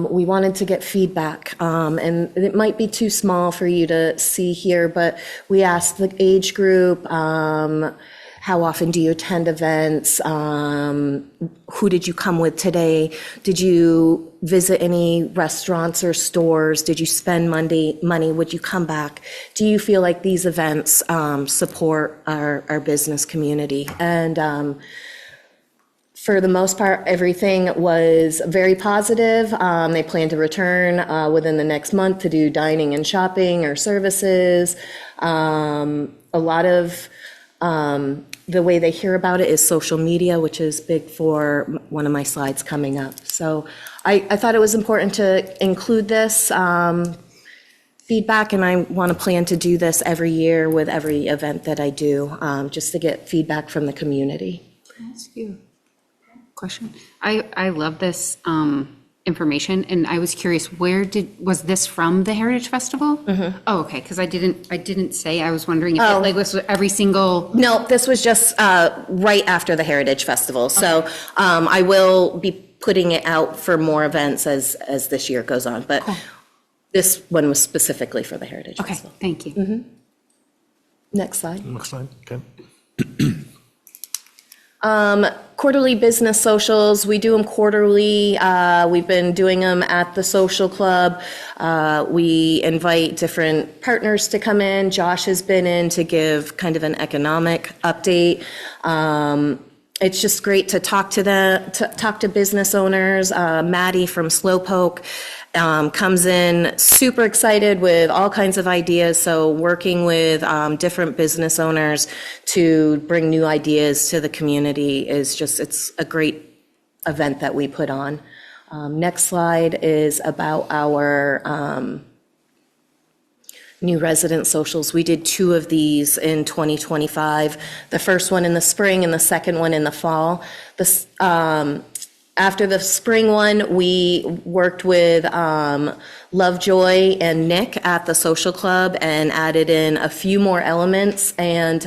we wanted to get feedback, and it might be too small for you to see here, but we asked the age group, how often do you attend events? Who did you come with today? Did you visit any restaurants or stores? Did you spend money? Would you come back? Do you feel like these events support our business community? And for the most part, everything was very positive. They plan to return within the next month to do dining and shopping or services. A lot of the way they hear about it is social media, which is big for one of my slides coming up. So I thought it was important to include this feedback, and I want to plan to do this every year with every event that I do, just to get feedback from the community. Can I ask you a question? I love this information, and I was curious, was this from the Heritage Festival? Mm-hmm. Oh, okay, because I didn't say. I was wondering if it was every single. No, this was just right after the Heritage Festival. Okay. So I will be putting it out for more events as this year goes on, but cool. This one was specifically for the Heritage Festival. Okay, thank you. Mm-hmm. Next slide. Next slide, okay. Quarterly business socials, we do them quarterly. We've been doing them at the social club. We invite different partners to come in. Josh has been in to give kind of an economic update. It's just great to talk to business owners. Maddie from Slowpoke comes in super excited with all kinds of ideas. So working with different business owners to bring new ideas to the community it's a great event that we put on. Next slide is about our new resident socials. We did 2 of these in 2025. The first one in the spring and the second one in the fall. After the spring one, we worked with Lovejoy and Nick at the social club and added in a few more elements. And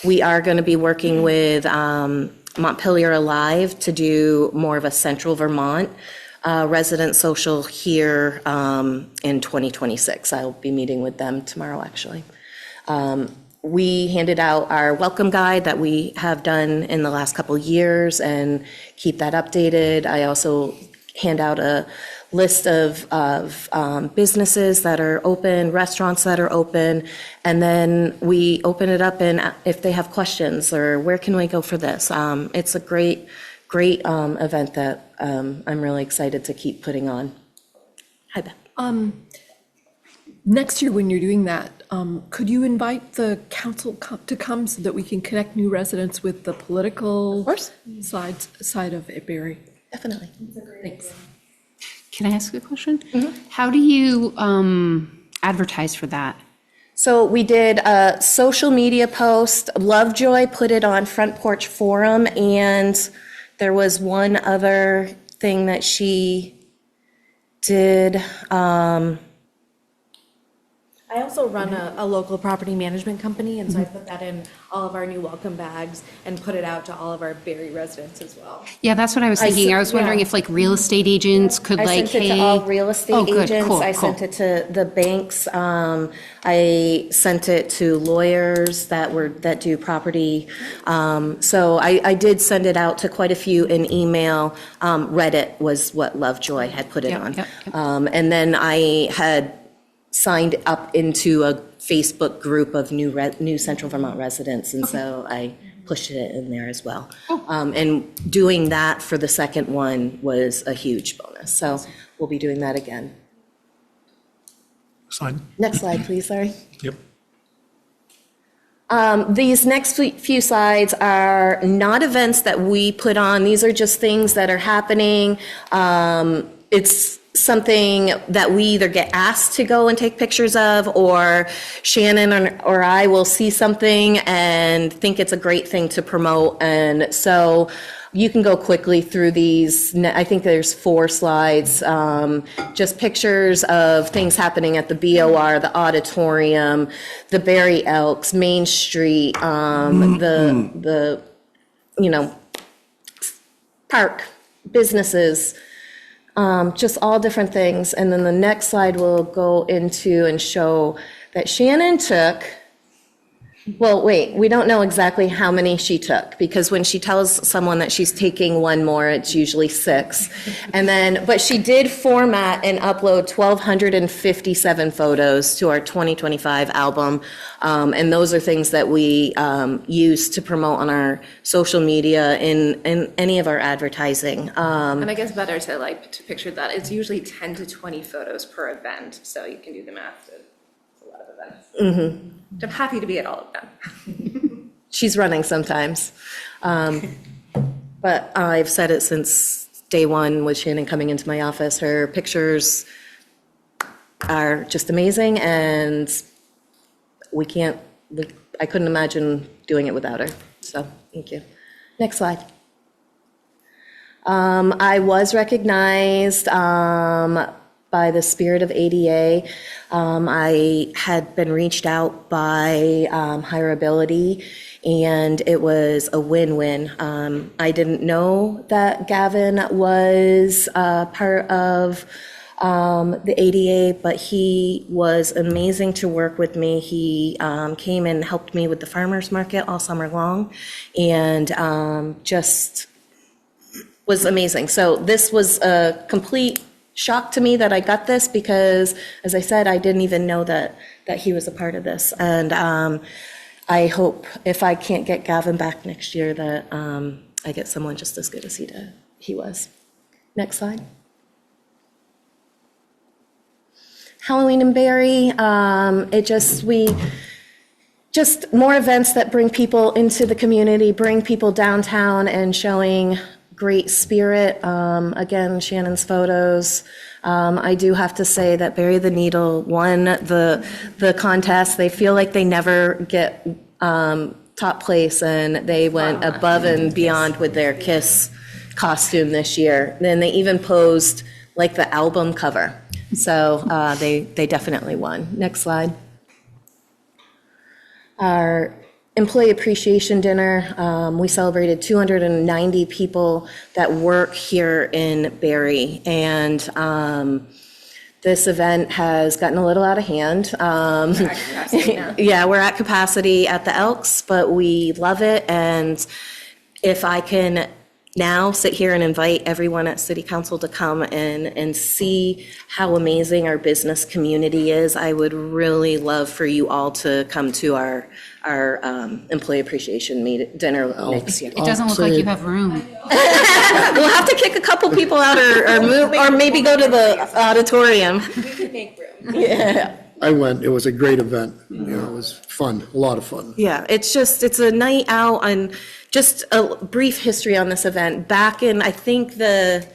we are going to be working with Montpelier Alive to do more of a Central Vermont resident social here in 2026. I'll be meeting with them tomorrow, actually. We handed out our welcome guide that we have done in the last couple of years and keep that updated. I also hand out a list of businesses that are open, restaurants that are open, and then we open it up and if they have questions or where can we go for this. It's a great event that I'm really excited to keep putting on. Hi, Beth. next year when you're doing that, could you invite the council to come so that we can connect new residents with the political side of Barre? Definitely. Thanks. Can I ask a question? How do you advertise for that? So we did a social media post. Lovejoy put it on Front Porch Forum, and there was one other thing that she did. I also run a local property management company, and so I put that in all of our new welcome bags and put it out to all of our Barre residents as well. Yeah, that's what I was thinking. I was wondering if like real estate agents could I like, sent it hey. to all real estate Oh, good, agents. cool, I cool. sent it to the banks. I sent it to lawyers that do property. So I did send it out to quite a few in email. Reddit was what Lovejoy had put it on. And then I had signed up into a Facebook group of new Central Vermont residents, and so I pushed it in there as well. And doing that for the second one was a huge bonus, so we'll be doing that again. Slide. Next slide, please, Larry. Yep. These next few slides are not events that we put on. These are just things that are happening. It's something that we either get asked to go and take pictures of, or Shannon or I will see something and think it's a great thing to promote. And so you can go quickly through these. I think there's 4 slides, just pictures of things happening at the BOR, the auditorium, the Barre Elks, Main Street, the park, businesses, just all different things. And then the next slide will go into and show that Shannon took, well, wait, we don't know exactly how many she took, because when she tells someone that she's taking one more, it's usually 6. And then, but she did format and upload 1,257 photos to our 2025 album. And those are things that we use to promote on our social media in any of our advertising. And I guess better to picture that, it's usually 10 to 20 photos per event, so you can do the math. It's a lot of events. I'm happy to be at all of them. She's running sometimes. But I've said it since day one with Shannon coming into my office. Her pictures are just amazing, and I couldn't imagine doing it without her. So thank you. Next slide. I was recognized by the Spirit of ADA. I had been reached out by Hireability, and it was a win-win. I didn't know that Gavin was part of the ADA, but he was amazing to work with me. He came and helped me with the farmers market all summer long, and just was amazing. So this was a complete shock to me that I got this, because, as I said, I didn't even know that he was a part of this. And I hope, if I can't get Gavin back next year, that I get someone just as good as he was. Next slide. Halloween in Barre, just more events that bring people into the community, bring people downtown, and showing great spirit. Again, Shannon's photos. I do have to say that Bury the Needle won the contest. They feel like they never get top place, and they went above and beyond with their KISS costume this year. Then they even posed like the album cover. So they definitely won. Next slide. Our Employee Appreciation Dinner, we celebrated 290 people that work here in Barre, and this event has gotten a little out of hand. Yeah, we're at capacity at the Elks, but we love it, and if I can now sit here and invite everyone at City Council to come and see how amazing our business community is, I would really love for you all to come to our Employee Appreciation dinner next year. It doesn't look like you have room. We'll have to kick a couple people out or move, or maybe go to the auditorium. We could make room. Yeah. I went. It was a great event. You know, it was fun, a lot of fun. Yeah, it's a night out. And just a brief history on this event. Back in, I think, the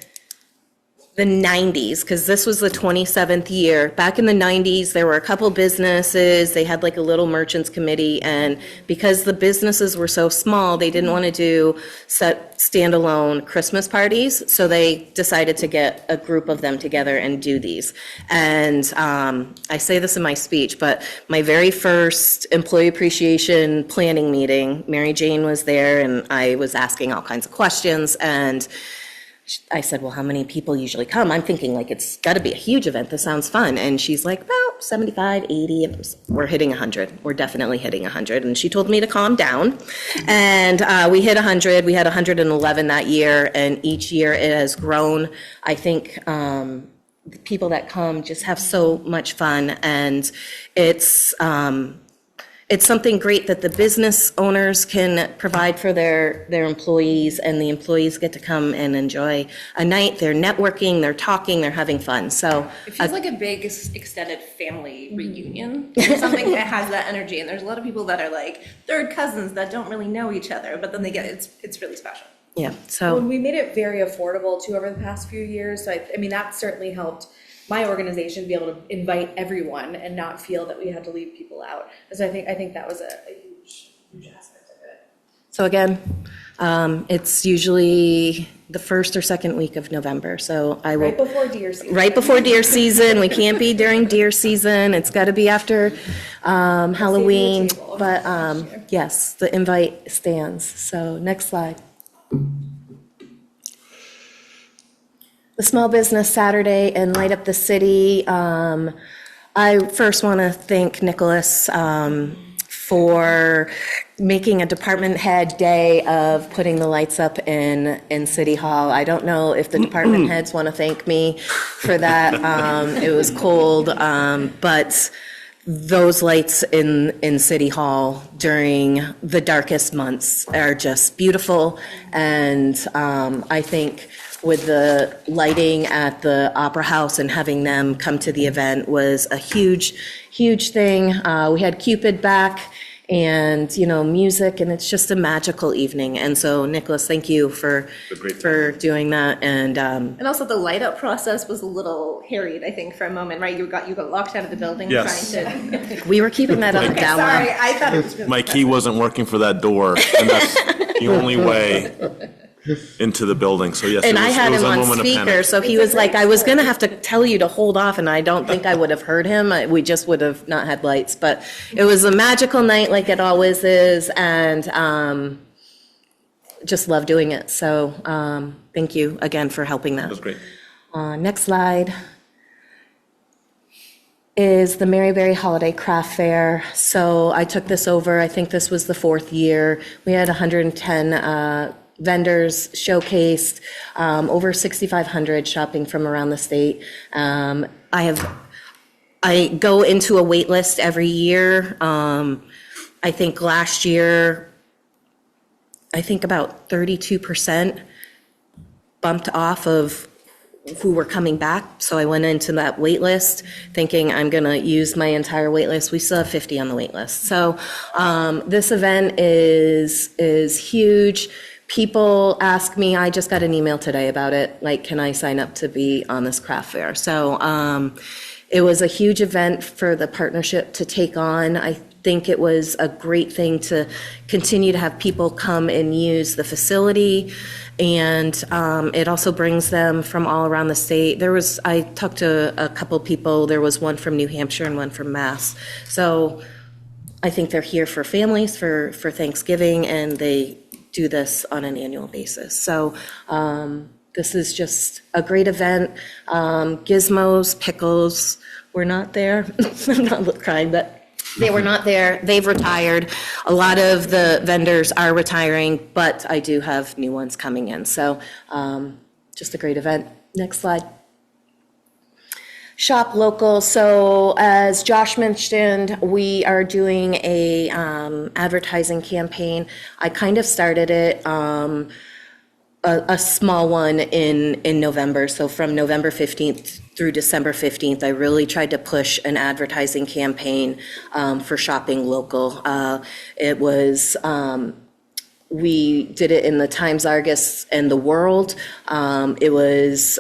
90s, because this was the 27th year. Back in the 90s, there were a couple businesses. They had like a little merchants committee, and because the businesses were so small, they didn't want to do standalone Christmas parties, so they decided to get a group of them together and do these. And I say this in my speech, but my very first employee appreciation planning meeting, Mary Jane was there, and I was asking all kinds of questions, and I said, well, how many people usually come? I'm thinking like, it's got to be a huge event. This sounds fun. And she's like, about 75, 80. We're hitting 100. We're definitely hitting 100. And she told me to calm down. And we hit 100. We had 111 that year. And each year it has grown. I think the people that come just have so much fun. And it's something great that the business owners can provide for their employees, and the employees get to come and enjoy a night. They're networking, they're talking, they're having fun. So it feels like a big extended family reunion, or something that has that energy. And there's a lot of people that are like third cousins that don't really know each other, but then they get it's really special. Yeah. So we made it very affordable too over the past few years. So I mean, that certainly helped my organization be able to invite everyone and not feel that we had to leave people out. So I think that was a huge aspect of it. So again, it's usually the first or second week of November. So I will. Right before deer season. Right before deer season. We can't be during deer season. It's got to be after Halloween. But yes, the invite stands. So next slide. The Small Business Saturday and Light Up the City. I first want to thank Nicholas for making a department head day of putting the lights up in City Hall. I don't know if the department heads want to thank me for that. It was cold, but those lights in City Hall during the darkest months are just beautiful. And I think with the lighting at the Opera House and having them come to the event was a huge thing. We had Cupid back and, music, and it's just a magical evening. And so, Nicholas, thank you for doing that. And also the light up process was a little harried, I think, for a moment, right? You got locked out of the building Yes. trying to. we were keeping that up and down. Sorry, I thought it was really My key wasn't working for that door, and that's the only way into the building. So yes, And it was, I had it was him a on moment of speaker, panic. so he was like, I was going to have to tell you to hold off, and I don't think I would have heard him. We just would have not had lights. But it was a magical night like it always is, and just love doing it. So thank you again for helping that. That was great. Next slide is the Maryberry Holiday Craft Fair. So I took this over. I think this was the 4th year. We had 110 vendors showcased, over 6,500 shopping from around the state. I go into a wait list every year. I think last year, about 32% bumped off of who were coming back. So I went into that wait list thinking I'm going to use my entire wait list. We still have 50 on the wait list. So this event is huge. People ask me, I just got an email today about it, like, can I sign up to be on this craft fair? So it was a huge event for the partnership to take on. I think it was a great thing to continue to have people come and use the facility. And it also brings them from all around the state. I talked to a couple people. There was one from New Hampshire and one from Mass. So I think they're here for families, for Thanksgiving, and they do this on an annual basis. So this is just a great event. Gizmos, Pickles were not there. I'm not crying, but they were not there. They've retired. A lot of the vendors are retiring, but I do have new ones coming in. So just a great event. Next slide. Shop local. So as Josh mentioned, we are doing a advertising campaign. I kind of started it, a small one in November. So from November 15th through December 15th, I really tried to push an advertising campaign for shopping local. It was, we did it in the Times Argus and the World. It was,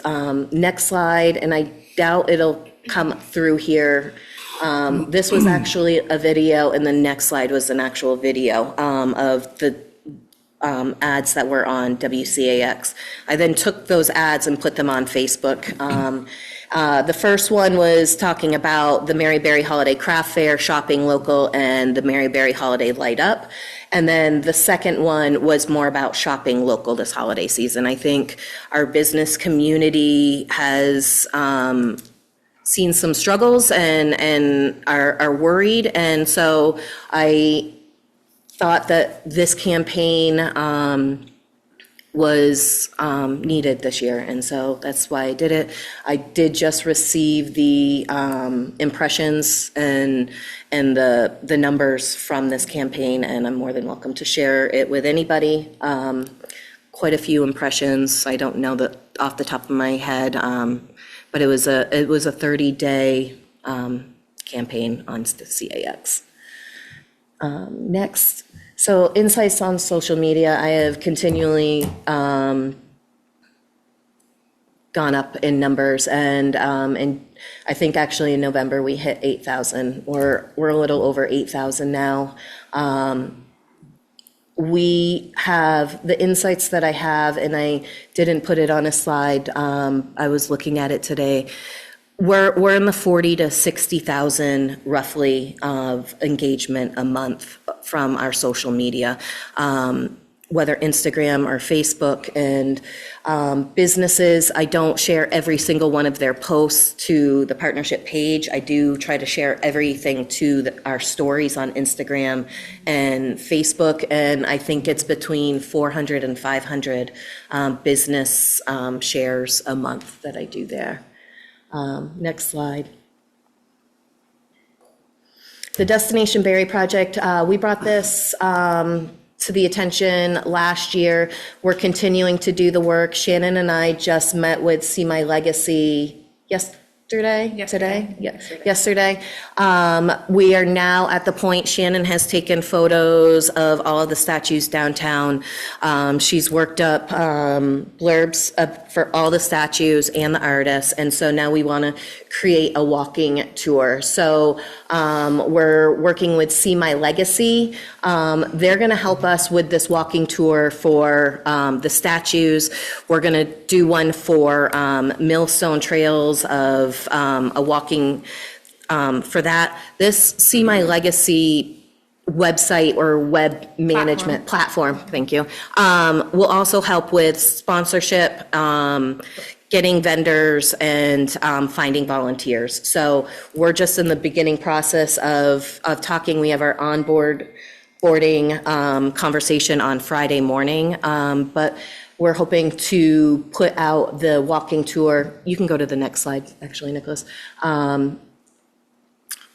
next slide, and I doubt it'll come through here. This was actually a video, and the next slide was an actual video of the ads that were on WCAX. I then took those ads and put them on Facebook. The first one was talking about the Maryberry Holiday Craft Fair, shopping local, and the Maryberry Holiday Light Up. And then the second one was more about shopping local this holiday season. I think our business community has seen some struggles and are worried. And so I thought that this campaign was needed this year, and so that's why I did it. I did just receive the impressions and the numbers from this campaign, and I'm more than welcome to share it with anybody. Quite a few impressions. I don't know that off the top of my head, but it was a 30-day campaign on the CAX. Next, so insights on social media. I have continually gone up in numbers, and I think actually in November we hit 8,000. We're a little over 8,000 now. We have the insights that I have, and I didn't put it on a slide. I was looking at it today. We're in the 40 to 60,000 roughly of engagement a month from our social media, whether Instagram or Facebook. And businesses, I don't share every single one of their posts to the partnership page. I do try to share everything to our stories on Instagram and Facebook. And I think it's between 400 and 500 business shares a month that I do there. Next slide. The Destination Barre Project, we brought this to the attention last year. We're continuing to do the work. Shannon and I just met with See My Legacy yesterday. We are now at the point, Shannon has taken photos of all of the statues downtown. She's worked up blurbs for all the statues and the artists. And so now we want to create a walking tour. So we're working with See My Legacy. They're going to help us with this walking tour for the statues. We're going to do one for Millstone Trails of a walking for that. This See My Legacy website or web management platform, thank you, will also help with sponsorship, getting vendors, and finding volunteers. So we're just in the beginning process of talking. We have our boarding conversation on Friday morning, but we're hoping to put out the walking tour. You can go to the next slide, actually, Nicholas,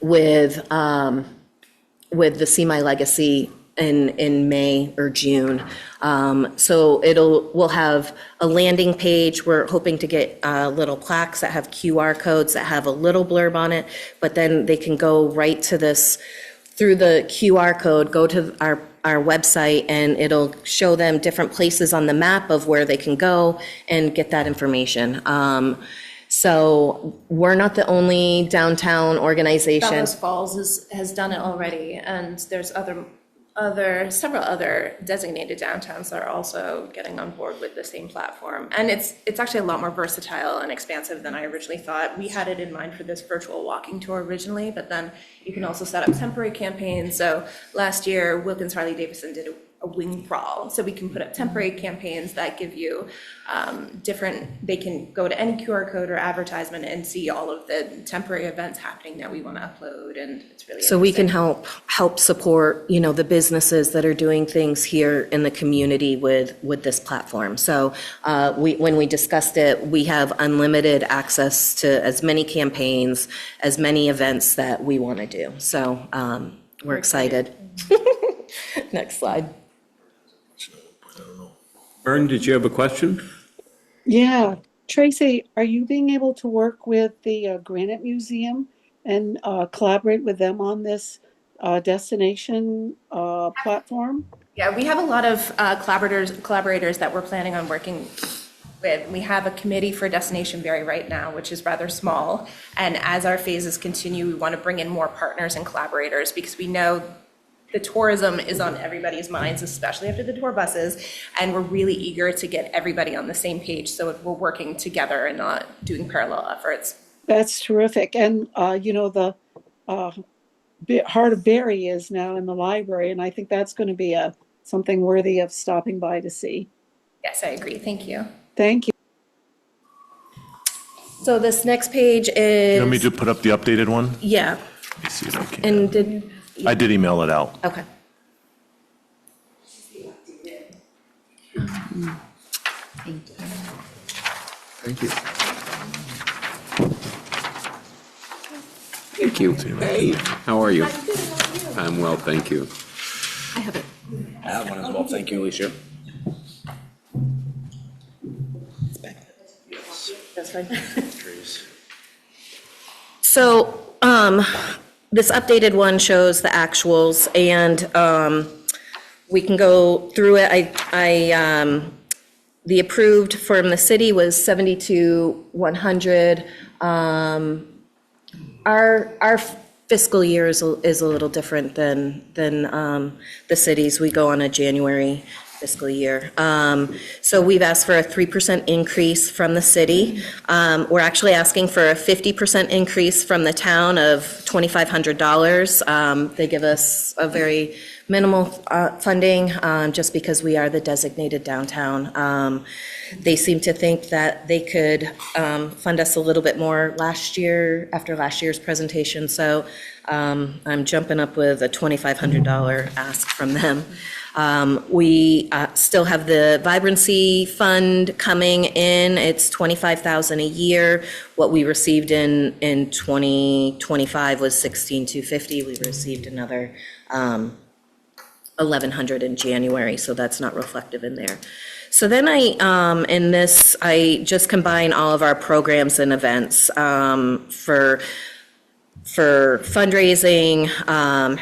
with the See My Legacy in May or June. So we'll have a landing page. We're hoping to get little plaques that have QR codes that have a little blurb on it, but then they can go right to this through the QR code, go to our website, and it'll show them different places on the map of where they can go and get that information. So we're not the only downtown organization. Bellows Falls has done it already, and there's several other designated downtowns that are also getting on board with the same platform. And it's actually a lot more versatile and expansive than I originally thought. We had it in mind for this virtual walking tour originally, but then you can also set up temporary campaigns. So last year, Wilkins Harley Davidson did a wing crawl. So we can put up temporary campaigns that give you they can go to any QR code or advertisement and see all of the temporary events happening that we want to upload. And it's really so we can help support, the businesses that are doing things here in the community with this platform. So when we discussed it, we have unlimited access to as many campaigns, as many events that we want to do. So we're excited. Next slide. Vern, did you have a question? Yeah. Tracy, are you being able to work with the Granite Museum and collaborate with them on this destination platform? Yeah, we have a lot of collaborators that we're planning on working with. We have a committee for Destination Barre right now, which is rather small. And as our phases continue, we want to bring in more partners and collaborators because we know the tourism is on everybody's minds, especially after the tour buses. And we're really eager to get everybody on the same page so we're working together and not doing parallel efforts. That's terrific. And, the Heart of Barre is now in the library, and I think that's going to be something worthy of stopping by to see. Yes, I agree. Thank you. Thank you. So this next page is. You want me to put up the updated one? Yeah. Let me see if I can. And I did email it out. Okay. Thank you. Thank you. Hey, how are you? I'm well, thank you. I have it. I have one as well. Thank you, Alicia. That's fine. So, this updated one shows the actuals, and we can go through it. The approved from the city was 72,100. Our fiscal year is a little different than the cities. We go on a January fiscal year. So we've asked for a 3% increase from the city. We're actually asking for a 50% increase from the town of $2,500. They give us a very minimal funding just because we are the designated downtown. They seem to think that they could fund us a little bit more after last year's presentation. So I'm jumping up with a $2,500 ask from them. We still have the vibrancy fund coming in. It's $25,000 a year. What we received in 2025 was $16,250. We received another $1,100 in January, so that's not reflective in there. So then I just combine all of our programs and events for fundraising,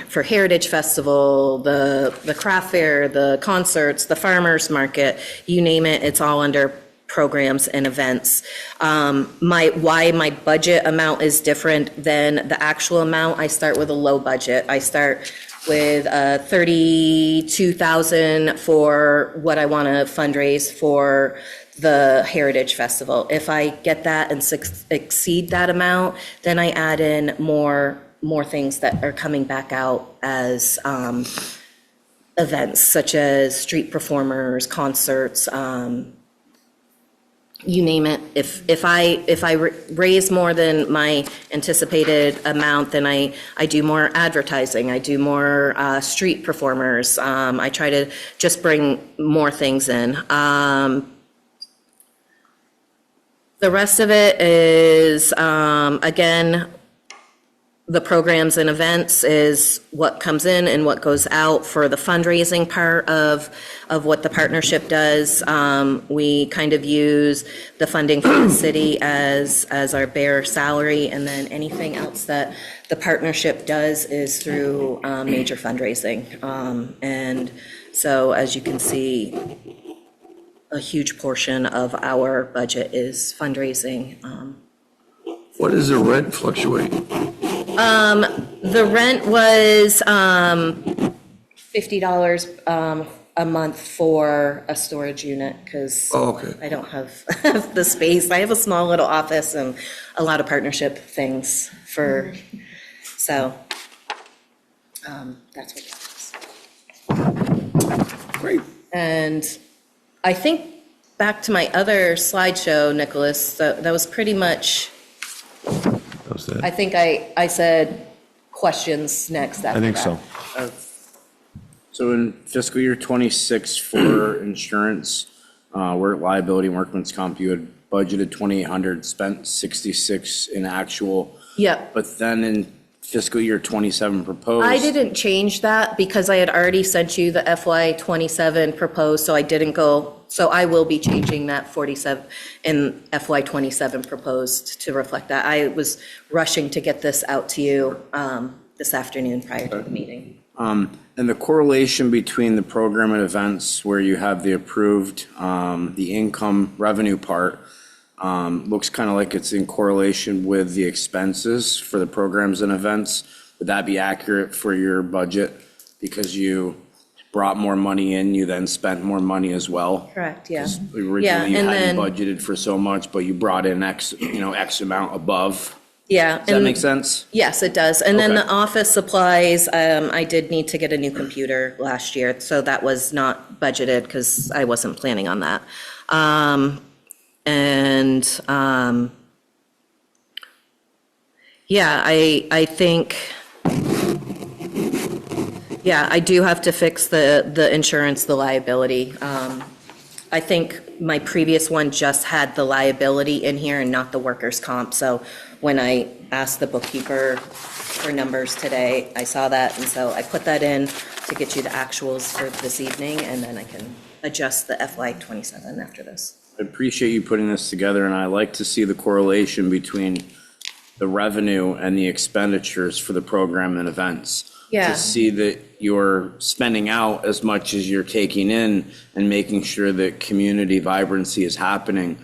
for Heritage Festival, the craft fair, the concerts, the farmers market, you name it, it's all under programs and events. Why my budget amount is different than the actual amount, I start with a low budget. I start with $32,000 for what I want to fundraise for the Heritage Festival. If I get that and exceed that amount, then I add in more things that are coming back out as events, such as street performers, concerts, you name it. If I raise more than my anticipated amount, then I do more advertising. I do more street performers. I try to just bring more things in. The rest of it is, again, the programs and events is what comes in and what goes out for the fundraising part of what the partnership does. We kind of use the funding from the city as our bare salary, and then anything else that the partnership does is through major fundraising. And so, as you can see, a huge portion of our budget is fundraising. What does the rent fluctuate? The rent was $50 a month for a storage unit because I don't have the space. I have a small little office and a lot of partnership things so that's what that is. Great. And I think back to my other slideshow, Nicholas, that was pretty much. I think I said questions next after I think that. so. So in fiscal year 26 for insurance, work liability, and workman's comp, you had budgeted 2,800, spent 66 in actual. Yep. But then in fiscal year 27 proposed. I didn't change that because I had already sent you the FY27 proposed, so I didn't go So I will be changing that 47 in FY '27 proposed to reflect that. I was rushing to get this out to you this afternoon prior to the meeting. And the correlation between the program and events where you have the approved, the income revenue part, looks kind of like it's in correlation with the expenses for the programs and events. Would that be accurate for your budget? Because you brought more money in, you then spent more money as well? Correct, yeah. Originally, you and hadn't then- budgeted for so much, but you brought in X amount above. Yeah. Does that make sense? Yes, it does. And then Okay. the office supplies, I did need to get a new computer last year, so that was not budgeted because I wasn't planning on that. Yeah, I think, yeah, I do have to fix the insurance, the liability. I think my previous one just had the liability in here and not the workers' comp. So when I asked the bookkeeper for numbers today, I saw that, and so I put that in to get you the actuals for this evening, and then I can adjust the FY '27 after this. I appreciate you putting this together, and I like to see the correlation between the revenue and the expenditures for the program and events. Yeah. To see that you're spending out as much as you're taking in and making sure that community vibrancy is happening.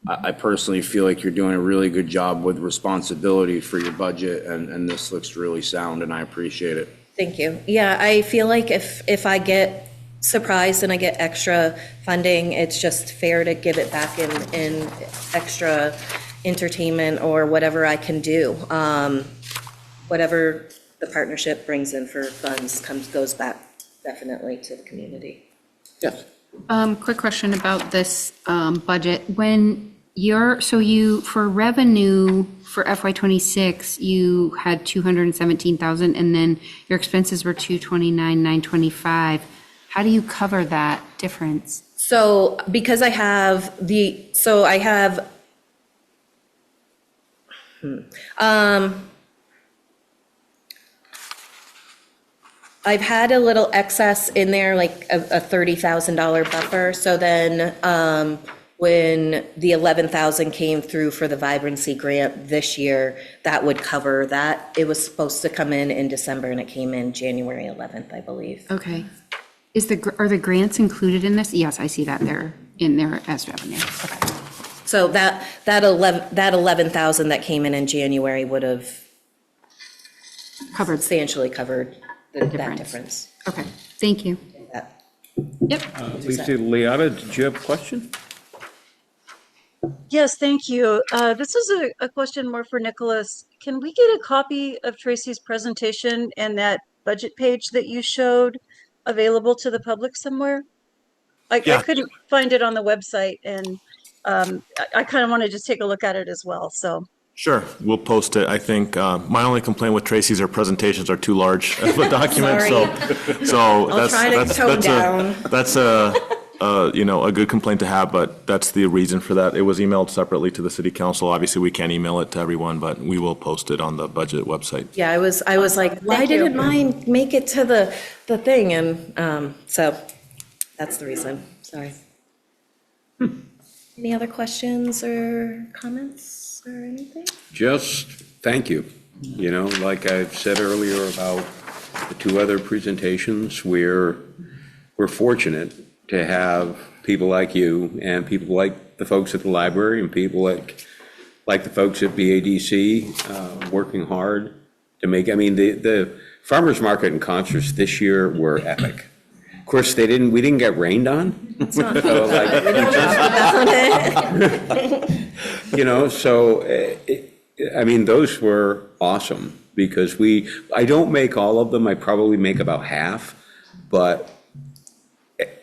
I personally feel like you're doing a really good job with responsibility for your budget, and this looks really sound, and I appreciate it. Thank you. Yeah, I feel like if I get surprised and I get extra funding, it's just fair to give it back in extra entertainment or whatever I can do. Whatever the partnership brings in for funds goes back definitely to the community. Yes. Quick question about this budget. When for revenue for FY '26, you had 217,000, and then your expenses were 229,925. How do you cover that difference? So because I have I've had a little excess in there, like a $30,000 buffer. So then when the 11,000 came through for the vibrancy grant this year, that would cover that. It was supposed to come in December, and it came in January 11th, I believe. Okay. Are the grants included in this? Yes, I see that they're in there as revenue. Okay. So that 11,000 that came in January would have substantially covered that difference. Okay, thank you. Yep. Lisa Leotta, did you have a question? Yes, thank you. This is a question more for Nicholas. Can we get a copy of Tracy's presentation and that budget page that you showed available to the public somewhere? I couldn't find it on the website, and I kind of want to just take a look at it as well, so. Sure, we'll post it. I think my only complaint with Tracy's, her presentations are too large of a document, so I'll try to tone down. that's a good complaint to have, but that's the reason for that. It was emailed separately to the city council. Obviously, we can't email it to everyone, but we will post it on the budget website. Yeah, I was like, why didn't mine make it to the thing? And so that's the reason. Sorry. Any other questions or comments or anything? Just thank you. You know, like I've said earlier about the two other presentations, we're fortunate to have people like you and people like the folks at the library and people like the folks at BADC working hard to make, I mean, the farmers market and concerts this year were epic. Of course, we didn't get rained on. It's not. So, like, We don't talk about it. you know, so, I mean, those were awesome because I don't make all of them. I probably make about half, but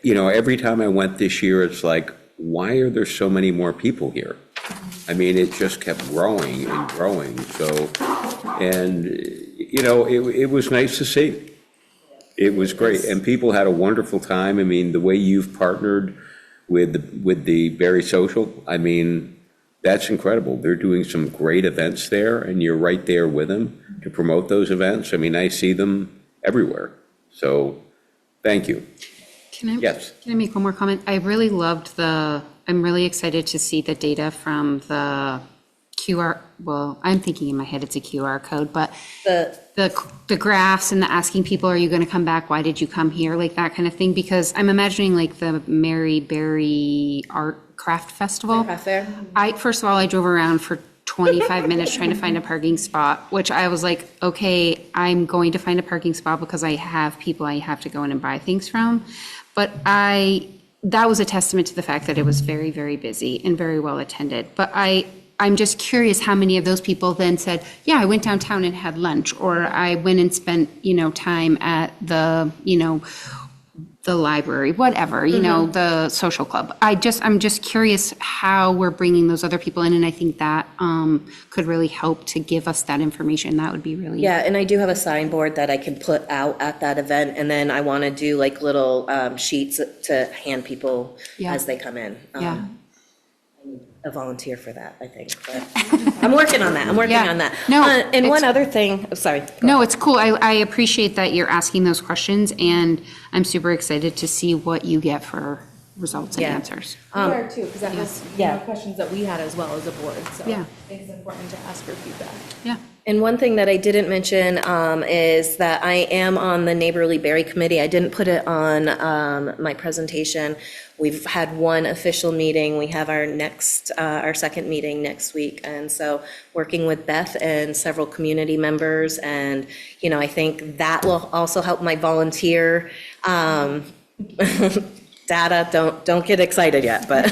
you know, every time I went this year, it's like, why are there so many more people here? I mean, it just kept growing and growing. So, and, you know, it was nice to see. It was great. And people had a wonderful time. I mean, the way you've partnered with the Barre Social, I mean, that's incredible. They're doing some great events there, and you're right there with them to promote those events. I mean, I see them everywhere. So, thank you. Yes. Can I make one more comment? I'm really excited to see the data from the QR, well, I'm thinking in my head it's a QR code, but the graphs and the asking people, are you going to come back? Why did you come here? Like that kind of thing, because I'm imagining like the Mary Berry Art Craft Festival. First of all, I drove around for 25 minutes trying to find a parking spot, which I was like, okay, I'm going to find a parking spot because I have people I have to go in and buy things from. But that was a testament to the fact that it was very, very busy and very well attended. But I'm just curious how many of those people then said, yeah, I went downtown and had lunch, or I went and spent, time at the, the library, whatever, the social club. I'm just curious how we're bringing those other people in, and I think that could really help to give us that information. That would be really. Yeah, and I do have a signboard that I can put out at that event, and then I want to do like little sheets to hand people as they come in. Yeah. A volunteer for that, I think, but I'm working on that. I'm working on that. No, and one other thing, sorry. No, it's cool. I appreciate that you're asking those questions, and I'm super excited to see what you get for results and answers. We are too, because that was questions that we had as well as a board, so I think it's important to ask for feedback. Yeah. And one thing that I didn't mention is that I am on the Neighborly Berry Committee. I didn't put it on my presentation. We've had one official meeting. We have our second meeting next week. And so working with Beth and several community members, and, I think that will also help my volunteer data. Don't get excited yet, but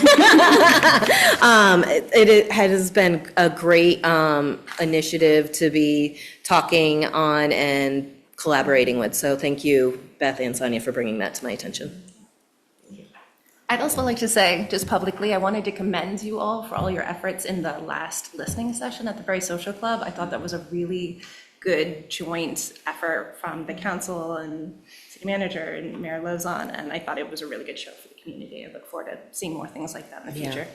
it has been a great initiative to be talking on and collaborating with. So thank you, Beth and Sonia, for bringing that to my attention. I'd also like to say, just publicly, I wanted to commend you all for all your efforts in the last listening session at the Barre Social Club. I thought that was a really good joint effort from the council and city manager and Mayor Lozon, and I thought it was a really good show for the community. I look forward to seeing more things like that in the future.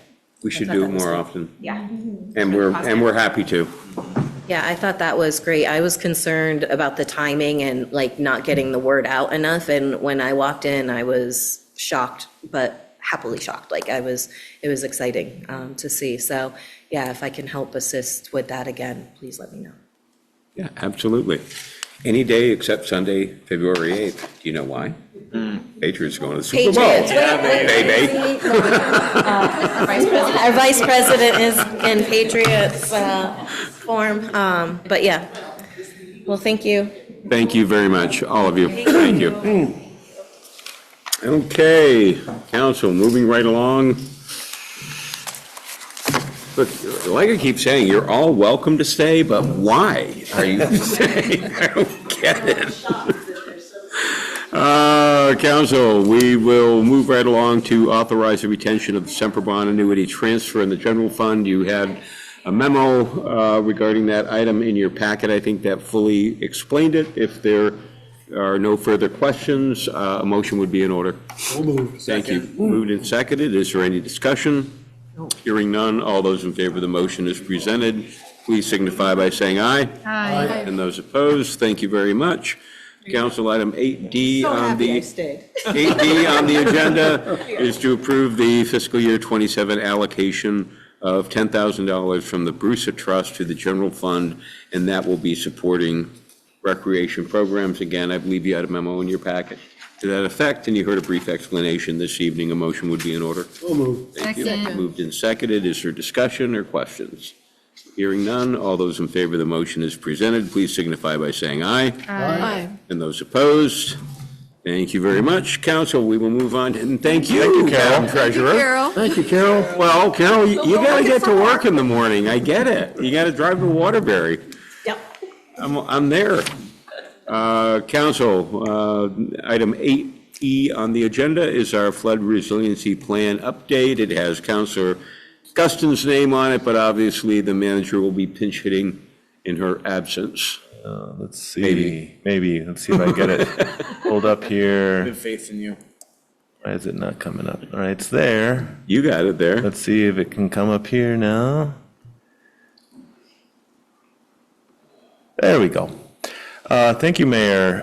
We should do it more often. Yeah. And we're happy to. Yeah, I thought that was great. I was concerned about the timing and like not getting the word out enough. And when I walked in, I was shocked, but happily shocked. It was exciting to see. So yeah, if I can help assist with that again, please let me know. Yeah, absolutely. Any day except Sunday, February 8th. Do you know why? Patriots going to the Super Bowl. Baby. Our vice president is in Patriots form. But yeah. Well, thank you. Thank you very much, all of you. Thank you. Okay, council, moving right along. Look, like I keep saying, you're all welcome to stay, but why are you staying? I don't get it. Council, we will move right along to authorize the retention of the Semper Bond annuity transfer in the general fund. You had a memo regarding that item in your packet. I think that fully explained it. If there are no further questions, a motion would be in order. Thank you. Moved and seconded. Is there any discussion? Hearing none, all those in favor of the motion as presented, please signify by saying aye. Aye. And those opposed, thank you very much. Council item 8D on the 8D on the agenda is to approve the fiscal year 27 allocation of $10,000 from the Brusa Trust to the general fund, and that will be supporting recreation programs. Again, I believe you had a memo in your packet to that effect, and you heard a brief explanation this evening. A motion would be in order. So moved. Thank you. Second. Moved and seconded. Is there discussion or questions? Hearing none, all those in favor of the motion as presented, please signify by saying aye. Aye. And those opposed, thank you very much. Council, we will move on, and thank you, Madam Treasurer. Thank you, Carol. Well, Carol, you gotta get to work in the morning. I get it. You gotta drive to Waterbury. Yep. I'm there. Council, item 8E on the agenda is our flood resiliency plan update. It has Councilor Guston's name on it, but obviously the manager will be pinch hitting in her absence. Let's see. Maybe. Let's see if I get it pulled up here. Good faith in you. Why is it not coming up? All right, it's there. You got it there. Let's see if it can come up here now. There we go. Thank you, Mayor.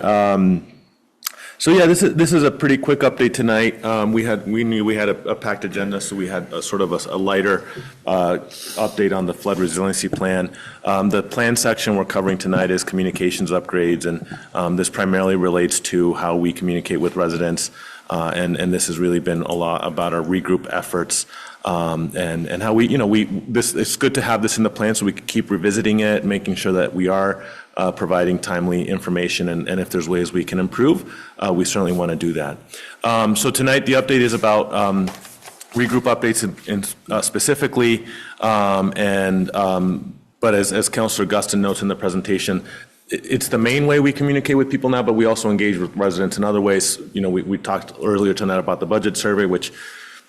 So yeah, this is a pretty quick update tonight. We knew we had a packed agenda, so we had sort of a lighter update on the flood resiliency plan. The plan section we're covering tonight is communications upgrades, and this primarily relates to how we communicate with residents. And this has really been a lot about our regroup efforts, and how it's good to have this in the plan so we can keep revisiting it, making sure that we are providing timely information, and if there's ways we can improve, we certainly want to do that. So tonight the update is about regroup updates specifically, but as Councilor Gustin notes in the presentation, it's the main way we communicate with people now, but we also engage with residents in other ways. We talked earlier tonight about the budget survey, which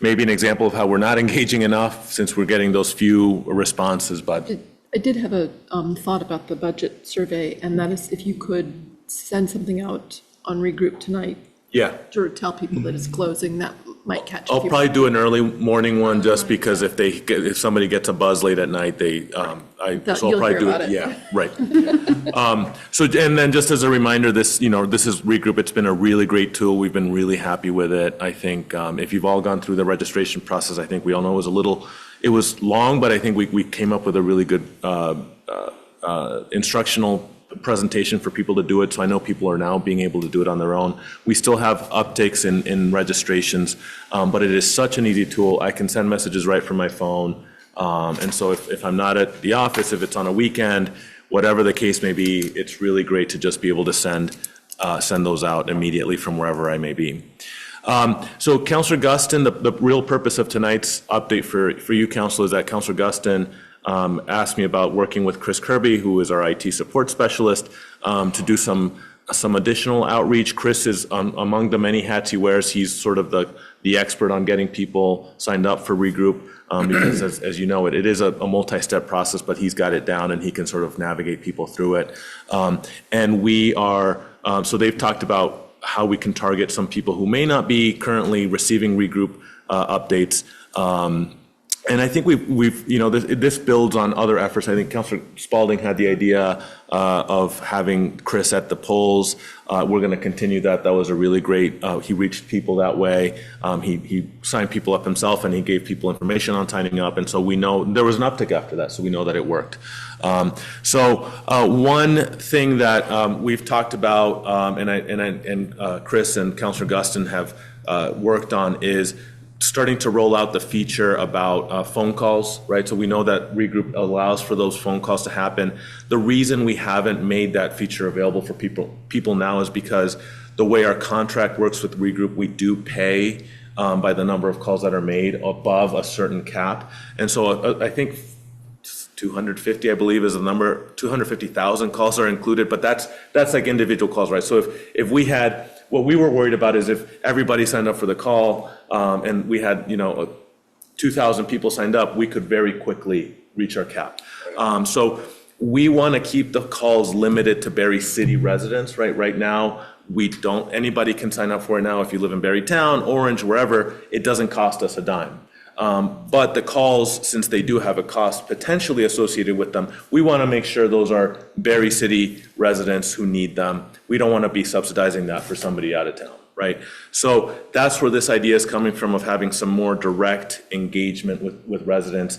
may be an example of how we're not engaging enough since we're getting those few responses. But I did have a thought about the budget survey, and that is if you could send something out on regroup tonight. Yeah. To tell people that it's closing, that might catch. I'll probably do an early morning one just because if somebody gets a buzz late at night, so I'll probably do it. Yeah, right. And then just as a reminder, this is regroup. It's been a really great tool. We've been really happy with it. I think if you've all gone through the registration process, I think we all know it was long, but I think we came up with a really good instructional presentation for people to do it. So I know people are now being able to do it on their own. We still have uptakes in registrations, but it is such an easy tool. I can send messages right from my phone. And so if I'm not at the office, if it's on a weekend, whatever the case may be, it's really great to just be able to send those out immediately from wherever I may be. So Councilor Gustin, the real purpose of tonight's update for you, Councilor, is that Councilor Gustin asked me about working with Chris Kirby, who is our IT support specialist, to do some additional outreach. Chris is among the many hats he wears. He's sort of the expert on getting people signed up for regroup, because as you know, it is a multi-step process, but he's got it down and he can sort of navigate people through it. And we are, so they've talked about how we can target some people who may not be currently receiving regroup updates. And I think this builds on other efforts. I think Councilor Spalding had the idea of having Chris at the polls. We're going to continue that. That was a really great, he reached people that way. He signed people up himself and he gave people information on signing up. And so we know there was an uptick after that. So we know that it worked. One thing that we've talked about, and Chris and Councilor Gustin have worked on is starting to roll out the feature about phone calls, right? So we know that regroup allows for those phone calls to happen. The reason we haven't made that feature available for people now is because the way our contract works with regroup, we do pay by the number of calls that are made above a certain cap. And so I think 250, I believe, is the number. 250,000 calls are included, but that's like individual calls, right? So if we had, what we were worried about is if everybody signed up for the call and we had 2,000 people signed up, we could very quickly reach our cap. So we want to keep the calls limited to Barre City residents, right? Right now, anybody can sign up for it now. If you live in Barre Town, Orange, wherever, it doesn't cost us a dime. But the calls, since they do have a cost potentially associated with them, we want to make sure those are Barre City residents who need them. We don't want to be subsidizing that for somebody out of town, right? So that's where this idea is coming from, of having some more direct engagement with residents,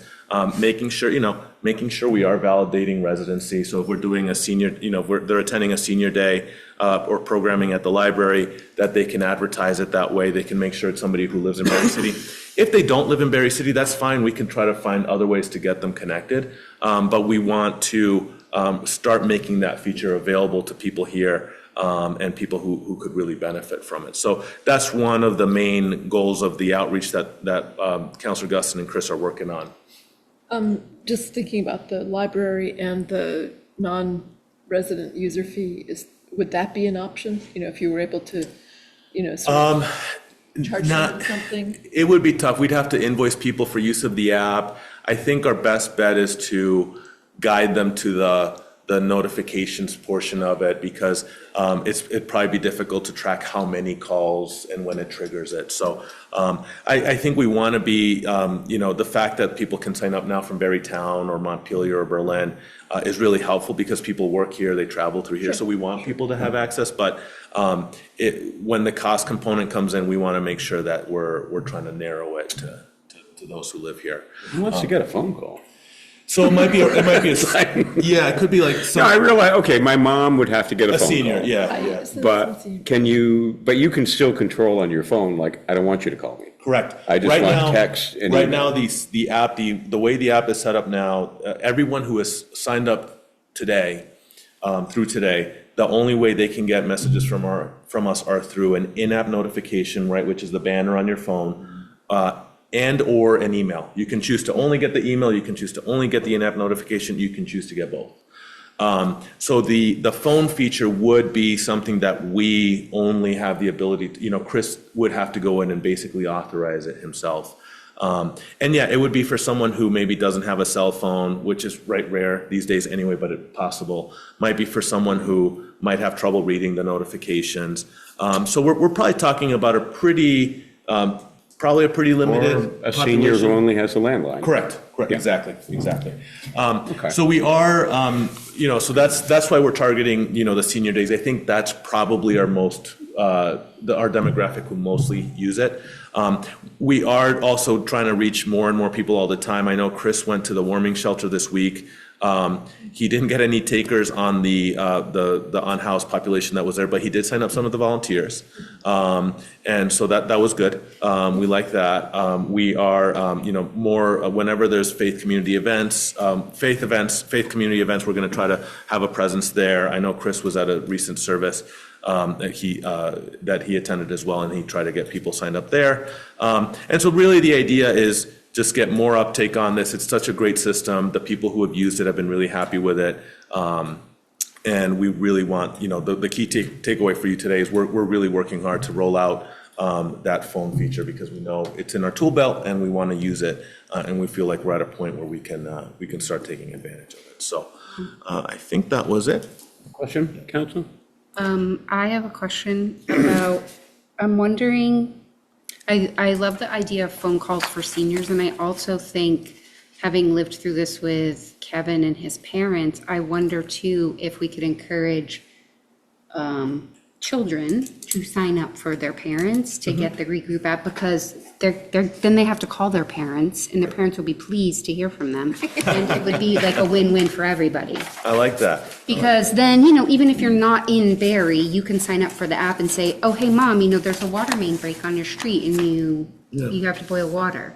making sure we are validating residency. So if we're doing a senior, if they're attending a senior day or programming at the library, that they can advertise it that way. They can make sure it's somebody who lives in Barre City. If they don't live in Barre City, that's fine. We can try to find other ways to get them connected. But we want to start making that feature available to people here and people who could really benefit from it. So that's one of the main goals of the outreach that Councilor Gustin and Chris are working on. Just thinking about the library and the non-resident user fee, would that be an option? If you were able to, charge them something? It would be tough. We'd have to invoice people for use of the app. I think our best bet is to guide them to the notifications portion of it, because it'd probably be difficult to track how many calls and when it triggers it. So I think we want to be, the fact that people can sign up now from Barrytown or Montpelier or Berlin is really helpful, because people work here, they travel through here, so we want people to have access. But when the cost component comes in, we want to make sure that we're trying to narrow it to those who live here. Who wants to get a phone call? So it might be yeah, it could be like No, I realize, okay, my mom would have to get a phone senior, call. yeah. But you can still control on your phone, like, I don't want you to call me. Correct. I just Right want now- text and Right email. now, the app, the way the app is set up now, everyone who has signed up today, through today, the only way they can get messages from us are through an in-app notification, right, which is the banner on your phone, and or an email. You can choose to only get the email, you can choose to only get the in-app notification, you can choose to get both. So the phone feature would be something that we only have the ability to, Chris would have to go in and basically authorize it himself. And yeah, it would be for someone who maybe doesn't have a cell phone, which is right rare these days anyway, but it's possible. Might be for someone who might have trouble reading the notifications. So we're probably talking about a pretty limited Or a senior who population. only has a landline. Correct, Yeah. exactly. Okay. So we are, so that's why we're targeting, the senior days. I think that's probably our our demographic who mostly use it. We are also trying to reach more and more people all the time. I know Chris went to the warming shelter this week. He didn't get any takers on the on-house population that was there, but he did sign up some of the volunteers. And so that was good. We like that. We are, more, whenever there's faith community events, faith community events, we're going to try to have a presence there. I know Chris was at a recent service that he attended as well, and he tried to get people signed up there. And so really the idea is just get more uptake on this. It's such a great system. The people who have used it have been really happy with it. And we really want, the key takeaway for you today is we're really working hard to roll out that phone feature, because we know it's in our tool belt and we want to use it. And we feel like we're at a point where we can start taking advantage of it. So I think that was it. Question, Council? I have a question about, I'm wondering, I love the idea of phone calls for seniors, and I also think, having lived through this with Kevin and his parents, I wonder too if we could encourage children to sign up for their parents to get the regroup app, because then they have to call their parents, and their parents will be pleased to hear from them, and it would be like a win-win for everybody. I like that. Because then, even if you're not in Barre, you can sign up for the app and say, oh, hey, Mom, there's a water main break on your street and you have to boil water,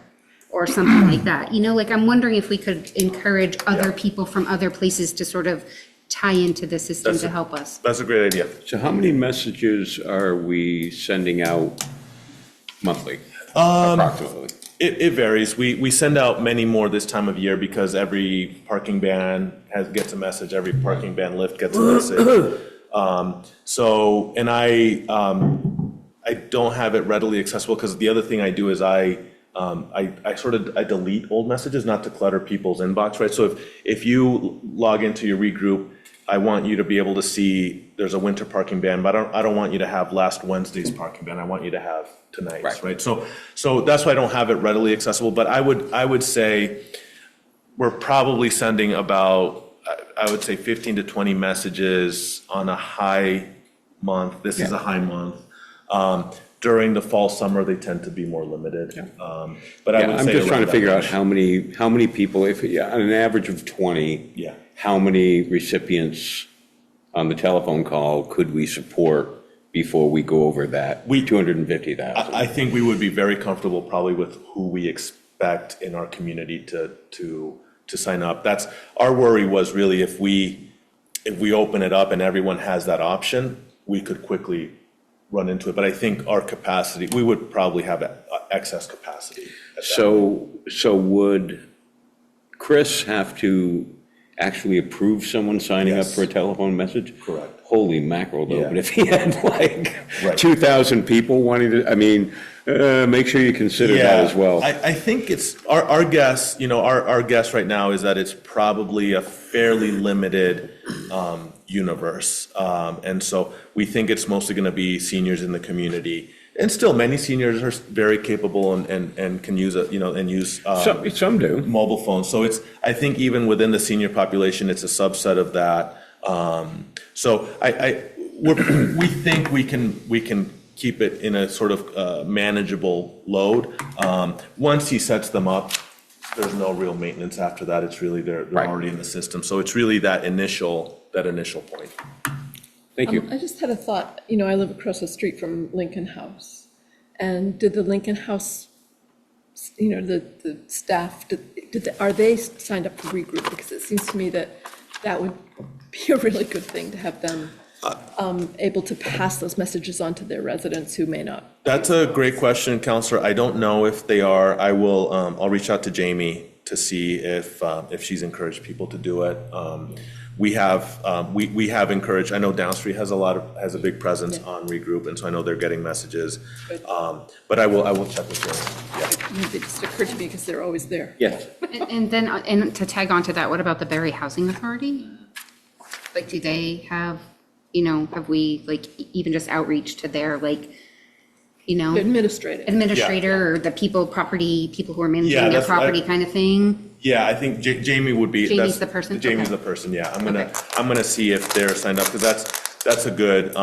or something like that. I'm wondering if we could encourage other people from other places to sort of tie into the system to help us. That's a great idea. So how many messages are we sending out monthly, Um, approximately? It varies. We send out many more this time of year, because every parking ban gets a message, every parking ban lift gets a message. And I don't have it readily accessible, because the other thing I do is I delete old messages, not to clutter people's inbox, right? So if you log into your regroup, I want you to be able to see there's a winter parking ban, but I don't want you to have last Wednesday's parking ban. I want you to have tonight's, right? So that's why I don't have it readily accessible. But I would say we're probably sending about, I would say 15 to 20 messages on a high month. This is a high month. During the fall, summer, they tend to be more limited. But I would say I'm just trying to around figure that out range. how many people, on an average of 20, how many recipients on the telephone call could we support before we go over that 250,000? I think we would be very comfortable probably with who we expect in our community to sign up. That's our worry, was really if we open it up and everyone has that option, we could quickly run into it. But I think our capacity, we would probably have excess capacity. So would Chris have to actually approve someone signing up for a telephone message? Correct. Holy mackerel, though, Yeah. but if he had like Right. 2,000 people wanting to, Make sure you consider that as well. I think it's, our guess, our guess right now is that it's probably a fairly limited universe. And so we think it's mostly going to be seniors in the community. And still, many seniors are very capable and can use some do mobile phones. So I think even within the senior population, it's a subset of that. So we think we can keep it in a sort of manageable load. Once he sets them up, there's no real maintenance after that. It's really they're already in the system. So it's really that initial point. Thank you. I just had a thought. I live across the street from Lincoln House. And did the Lincoln House, the staff, are they signed up for regroup? Because it seems to me that would be a really good thing to have them able to pass those messages on to their residents who may not. That's a great question, Counselor. I don't know if they are. I will. I'll reach out to Jamie to see if she's encouraged people to do it. We have encouraged. I know Downstreet has a big presence on Regroup, and so I know they're getting messages. But I will check with them. They just occurred to me because they're always there. Yes. And then to tag on to that, what about the Barre Housing Authority? Like, do they have, have we even just outreach to their administrator or the people who are managing their property kind of thing? Yeah, I think Jamie would be. Jamie's the person? Jamie's the person, yeah. I'm gonna see if they're signed up, because that's a good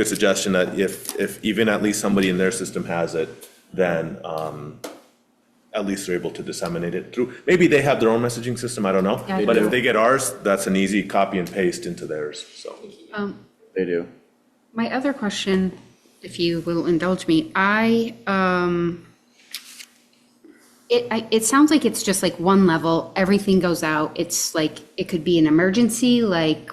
suggestion, that if even at least somebody in their system has it, then at least they're able to disseminate it through. Maybe they have their own messaging system, I don't know. Yeah, but if they get ours, that's an easy copy and paste into theirs, so. They do. My other question, if you will indulge me, it sounds like it's just like one level, everything goes out. It's like, it could be an emergency, like,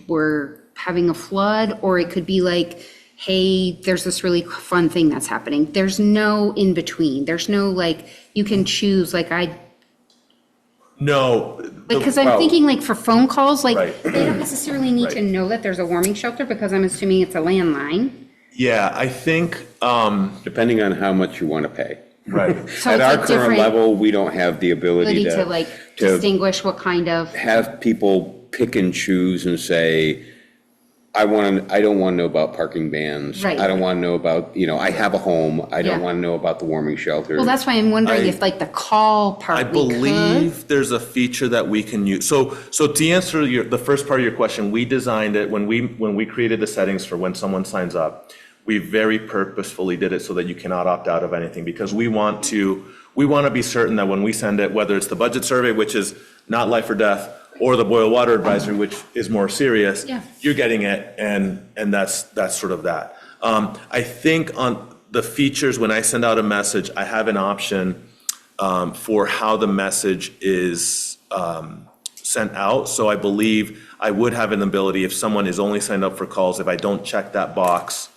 we're having a flood, or it could be like, hey, there's this really fun thing that's happening. There's no in between. There's no you can choose, No. Because I'm thinking for phone calls, they Right. don't necessarily need to know that there's a warming shelter, because I'm assuming it's a landline. Yeah, I think. Depending on how much you want to pay. Right. So At it's our like current different level, we don't have the ability to distinguish what kind of. have people pick and choose and say, I don't want to know about parking bans. Right. I don't want to know about, I have a home. I don't Yeah. want to know about the warming shelter. Well, that's why I'm wondering if the call part I believe there's a feature that we can use. So to answer the first part of your question, we designed it when we created the settings for when someone signs up. We very purposefully did it so that you cannot opt out of anything, because we want to be certain that when we send it, whether it's the budget survey, which is not life or death, or the boil water advisory, which is more serious, you're getting it, and that's sort of that. I think on the features, when I send out a message, I have an option for how the message is sent out. So I believe I would have an ability, if someone is only signed up for calls, if I don't check that box,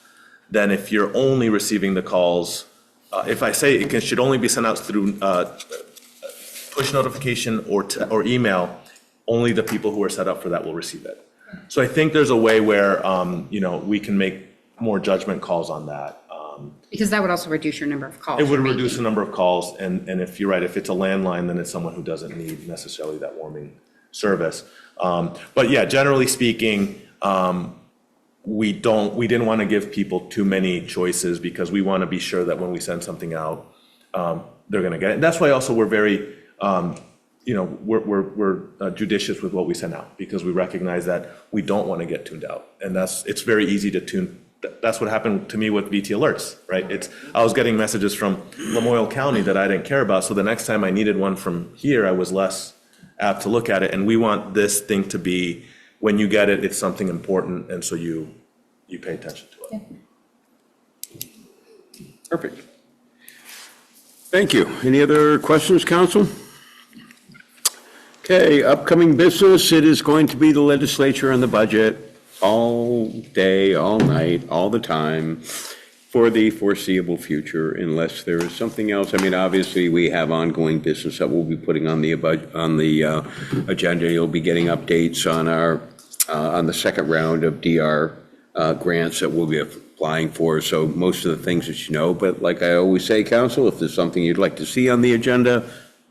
then if you're only receiving the calls, if I say it should only be sent out through push notification or email, only the people who are set up for that will receive it. So I think there's a way where, we can make more judgment calls on that. Because that would also reduce your number of calls. It would reduce the number of calls, and if you're right, if it's a landline, then it's someone who doesn't need necessarily that warming service. But yeah, generally speaking, we didn't want to give people too many choices, because we want to be sure that when we send something out, they're going to get it. And that's why also we're very, we're judicious with what we send out, because we recognize that we don't want to get tuned out. And it's very easy to tune. That's what happened to me with VT alerts, right? I was getting messages from Lamoille County that I didn't care about. So the next time I needed one from here, I was less apt to look at it. And we want this thing to be, when you get it, it's something important, and so you pay attention to it. Yeah. Perfect. Thank you. Any other questions, council? Okay, upcoming business, it is going to be the legislature and the budget all day, all night, all the time for the foreseeable future, unless there is something else. I mean, obviously, we have ongoing business that we'll be putting on the agenda. You'll be getting updates on on the second round of DR grants that we'll be applying for. So most of the things that you know, but like I always say, council, if there's something you'd like to see on the agenda,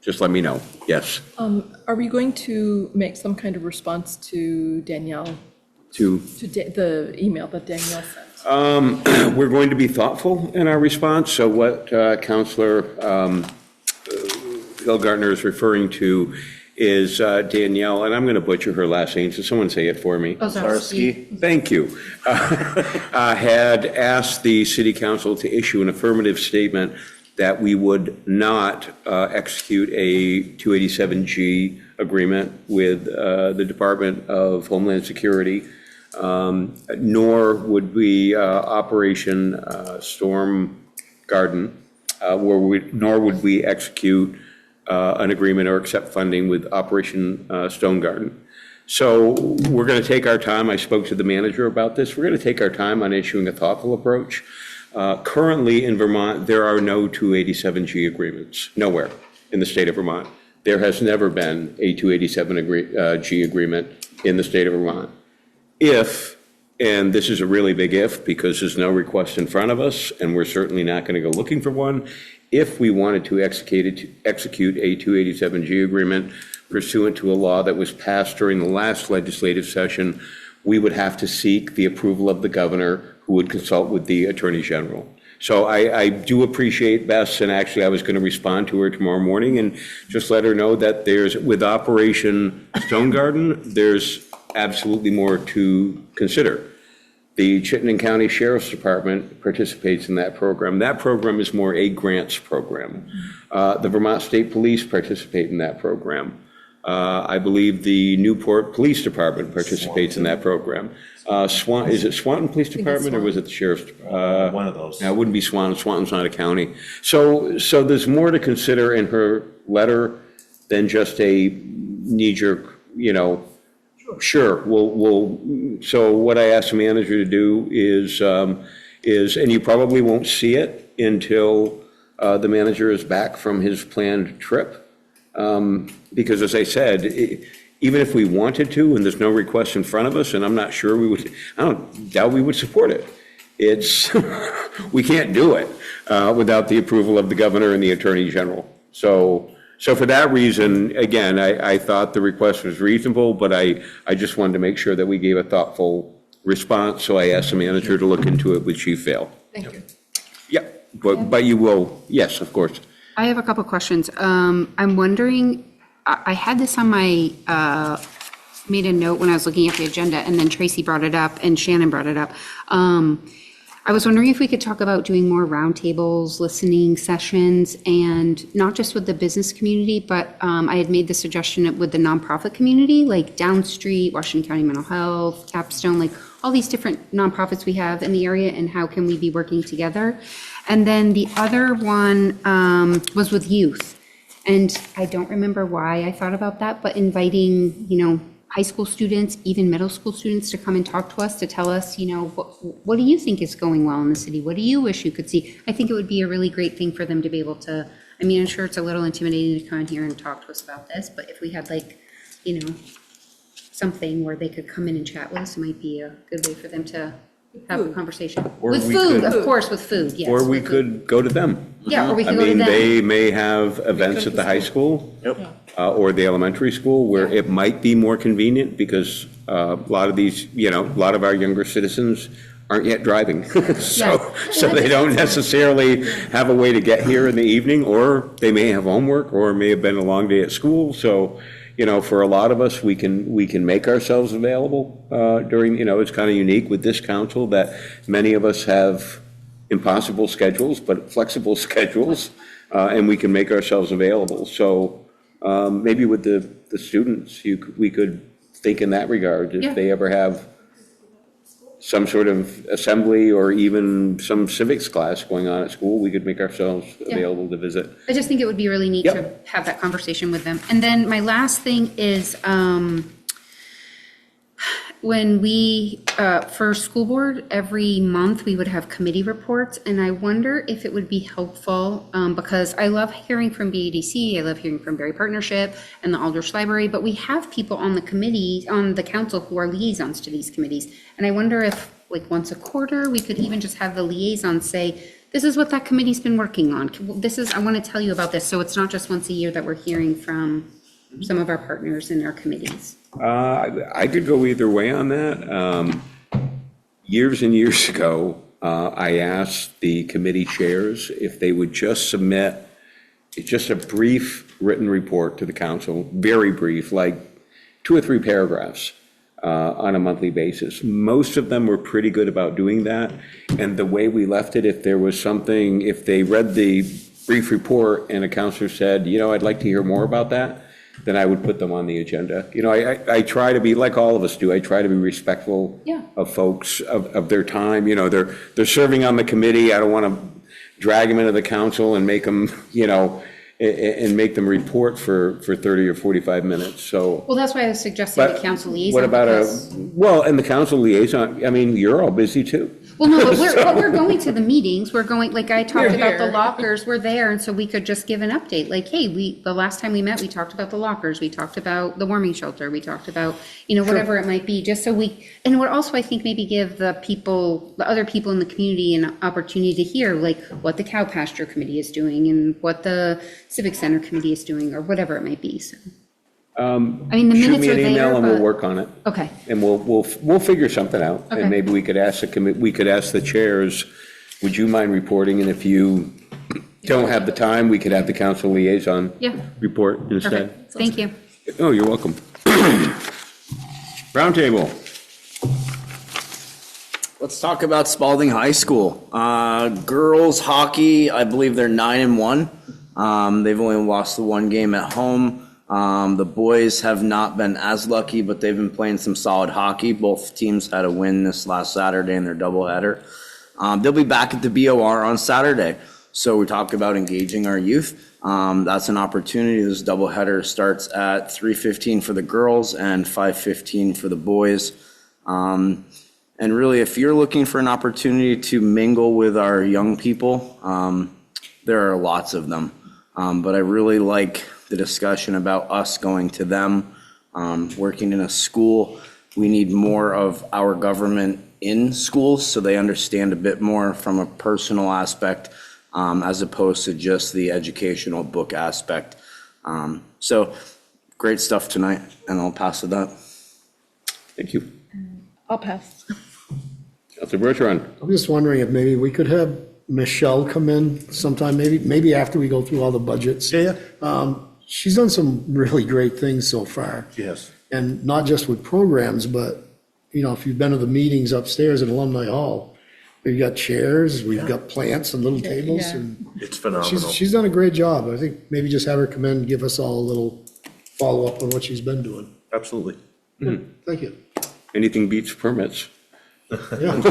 just let me know. Yes. Are we going to make some kind of response to Danielle, the email that Danielle sent? We're going to be thoughtful in our response. So what Councilor Hillgartner is referring to is Danielle, and I'm going to butcher her last name, so someone say it for me. Ozarski. Thank you. Had asked the city council to issue an affirmative statement that we would not execute a 287G agreement with the Department of Homeland Security, nor would we Operation Storm Garden, nor would we execute an agreement or accept funding with Operation Stone Garden. So we're going to take our time. I spoke to the manager about this. We're going to take our time on issuing a thoughtful approach. Currently in Vermont, there are no 287G agreements, nowhere in the state of Vermont. There has never been a 287G agreement in the state of Vermont. If, and this is a really big if, because there's no request in front of us, and we're certainly not going to go looking for one, if we wanted to execute a 287G agreement pursuant to a law that was passed during the last legislative session, we would have to seek the approval of the governor, who would consult with the Attorney General. So I do appreciate Bess, and actually I was going to respond to her tomorrow morning and just let her know that there's, with Operation Stone Garden, there's absolutely more to consider. The Chittenden County Sheriff's Department participates in that program. That program is more a grants program. The Vermont State Police participate in that program. I believe the Newport Police Department participates in that program. Is it Swanton Police Department or was it the Sheriff's? One of those. No, it wouldn't be Swanton. Swanton's not a county. So there's more to consider in her letter than just a knee-jerk, sure, so what I asked the manager to do is, and you probably won't see it until the manager is back from his planned trip. Because as I said, even if we wanted to, and there's no request in front of us, and I'm not sure I don't doubt we would support it. We can't do it without the approval of the governor and the attorney general. So for that reason, again, I thought the request was reasonable, but I just wanted to make sure that we gave a thoughtful response. So I asked the manager to look into it with Chief Vail. Thank you. Yeah, but you will, yes, of course. I have a couple questions. I'm wondering, I had this on my, made a note when I was looking at the agenda, and then Tracy brought it up and Shannon brought it up. I was wondering if we could talk about doing more roundtables, listening sessions, and not just with the business community, but I had made the suggestion with the nonprofit community, like Down Street, Washington County Mental Health, Capstone, like all these different nonprofits we have in the area, and how can we be working together? And then the other one was with youth. And I don't remember why I thought about that, but inviting, high school students, even middle school students to come and talk to us, to tell us, what do you think is going well in the city? What do you wish you could see? I think it would be a really great thing for them to be able to, I'm sure it's a little intimidating to come in here and talk to us about this, but if we had something where they could come in and chat with us, it might be a good way for them to have a conversation. Or With we food, could- of course, with food, yes. Or we with food. could go to them. Yeah, or we could go to them. They may have events at the high school. Or the elementary school where it might be more convenient because a lot of these, a lot of our younger citizens aren't yet driving. So they don't necessarily have a way to get here in the evening, or they may have homework, or it may have been a long day at school. So, for a lot of us, we can make ourselves available during, it's kind of unique with this council that many of us have impossible schedules, but flexible schedules, and we can make ourselves available. So maybe with the students, we could think in that regard, if they ever have some sort of assembly or even some civics class going on at school, we could make ourselves available to visit. I just think it would be really neat to have that conversation with them. And then my last thing is, when we, for school board, every month we would have committee reports, and I wonder if it would be helpful, because I love hearing from BADC, I love hearing from Barre Partnership and the Aldrich Library, but we have people on the committee, on the council who are liaisons to these committees. And I wonder if like once a quarter. We could even just have the liaison say, this is what that committee's been working on. I want to tell you about this. So it's not just once a year that we're hearing from some of our partners in our committees. I could go either way on that. Years and years ago, I asked the committee chairs if they would just submit just a brief written report to the council, very brief, like 2 or 3 paragraphs on a monthly basis. Most of them were pretty good about doing that. And the way we left it, if there was something, if they read the brief report and a counselor said, I'd like to hear more about that, then I would put them on the agenda. I try to be, like all of us do, I try to be respectful of folks, of their time. They're serving on the committee. I don't want to drag them into the council and make them, and make them report for 30 or 45 minutes, so. Well, that's why I was suggesting the council liaison. What about and the council liaison, you're all busy too. Well, no, but we're going to the meetings, we're going, like I talked about the lockers, we're there, and so we could just give an update, like, hey, the last time we met, we talked about the lockers, we talked about the warming shelter, we talked about, whatever it might be, just so and what also I think maybe give the other people in the community an opportunity to hear, like, what the cow pasture committee is doing, and what the civic center committee is doing, or whatever it might be, so. The minutes shoot me are an email there, and we'll but- work on it. Okay. And we'll figure something out. Okay. And maybe we could ask the chairs, would you mind reporting? And if you don't have the time, we could have the council liaison report instead. Perfect, thank you. Oh, you're welcome. Roundtable. Let's talk about Spalding High School. Girls hockey, I believe they're 9-1. They've only lost the 1 game at home. The boys have not been as lucky, but they've been playing some solid hockey. Both teams had a win this last Saturday in their doubleheader. They'll be back at the BOR on Saturday. So we talk about engaging our youth. That's an opportunity. This doubleheader starts at 3:15 for the girls and 5:15 for the boys. And really, if you're looking for an opportunity to mingle with our young people, there are lots of them. But I really like the discussion about us going to them, working in a school. We need more of our government in schools so they understand a bit more from a personal aspect, as opposed to just the educational book aspect. So great stuff tonight, and I'll pass it up. Thank you. I'll pass. Councilor Bertrand. I'm just wondering if maybe we could have Michelle come in sometime, maybe after we go through all the budgets. Yeah. She's done some really great things so far. Yes. And not just with programs, but, if you've been to the meetings upstairs at Alumni Hall, we've got chairs, we've got plants and little tables. Yeah. And It's phenomenal. she's done a great job. I think maybe just have her come in and give us all a little follow-up on what she's been doing. Absolutely. Thank you. Anything beats permits. Yeah.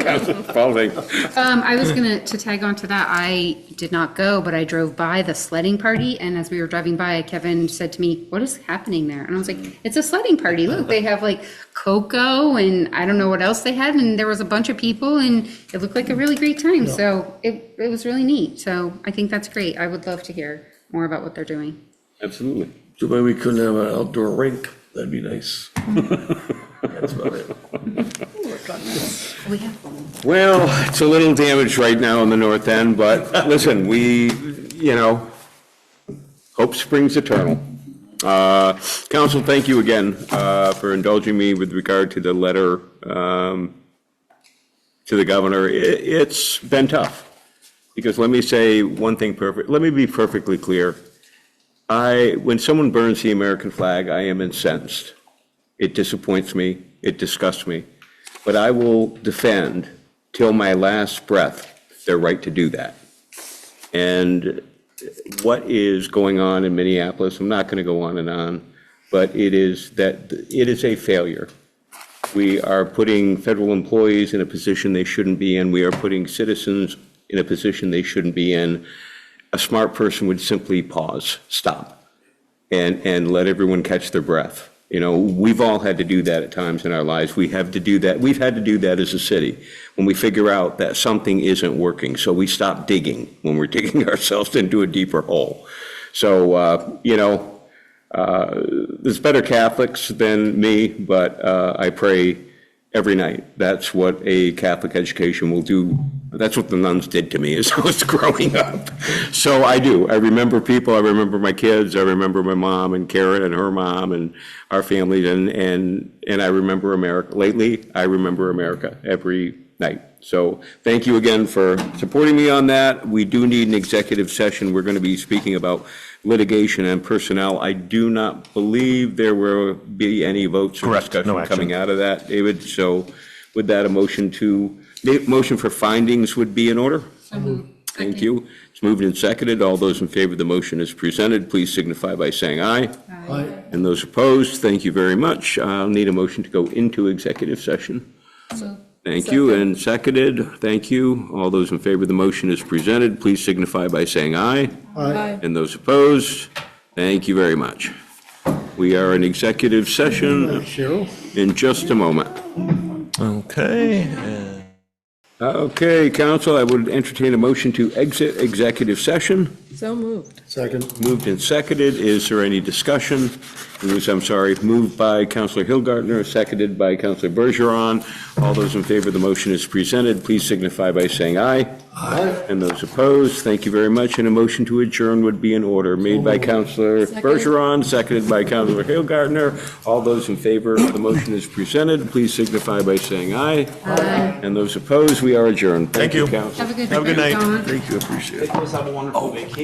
Councilor Spalding. I was to tag on to that, I did not go, but I drove by the sledding party, and as we were driving by, Kevin said to me, what is happening there? And I was like, it's a sledding party, look, they have like cocoa, and I don't know what else they had, and there was a bunch of people, and it looked like a really great time, so it was really neat, so I think that's great. I would love to hear more about what they're doing. Absolutely. Too bad we couldn't have an outdoor rink. That'd be nice. That's about it. We have one. Well, it's a little damaged right now in the north end, but listen, hope springs eternal. Council, thank you again for indulging me with regard to the letter to the governor. It's been tough, because let me say one thing let me be perfectly clear. When someone burns the American flag, I am incensed. It disappoints me, it disgusts me, but I will defend till my last breath their right to do that. And what is going on in Minneapolis, I'm not going to go on and on, but it is a failure. We are putting federal employees in a position they shouldn't be in. We are putting citizens in a position they shouldn't be in. A smart person would simply pause, stop, and let everyone catch their breath. We've all had to do that at times in our lives. We have to do that. We've had to do that as a city when we figure out that something isn't working. So we stop digging when we're digging ourselves into a deeper hole. So, there's better Catholics than me, but I pray every night. That's what a Catholic education will do. That's what the nuns did to me as I was growing up. So I do. I remember people. I remember my kids. I remember my mom and Karen and her mom and our families. And I remember America. Lately, I remember America every night. So thank you again for supporting me on that. We do need an executive session. We're going to be speaking about litigation and personnel. I do not believe there will be any votes or discussion coming out of that, David. So with that, a motion for findings would be in order? Thank you. It's moved and seconded. All those in favor of the motion as presented, please signify by saying aye. Aye. And those opposed, thank you very much. I'll need a motion to go into executive session. Thank you, and seconded. Thank you. All those in favor of the motion as presented, please signify by saying aye. Aye. And those opposed, thank you very much. We are in executive session in just a moment. Okay. Okay, council, I would entertain a motion to exit executive session. So moved. Second. Moved and seconded. Is there any discussion? Moved by Councilor Hillgartner, seconded by Councilor Bergeron. All those in favor of the motion as presented, please signify by saying aye. Aye. And those opposed, thank you very much. And a motion to adjourn would be in order. Made by Councilor Bergeron, seconded by Councilor Hillgartner. All those in favor of the motion as presented, please signify by saying aye. Aye. And those opposed, we are adjourned. Thank you. Council. Have a good night. Thank you, appreciate it. Have a wonderful vacation.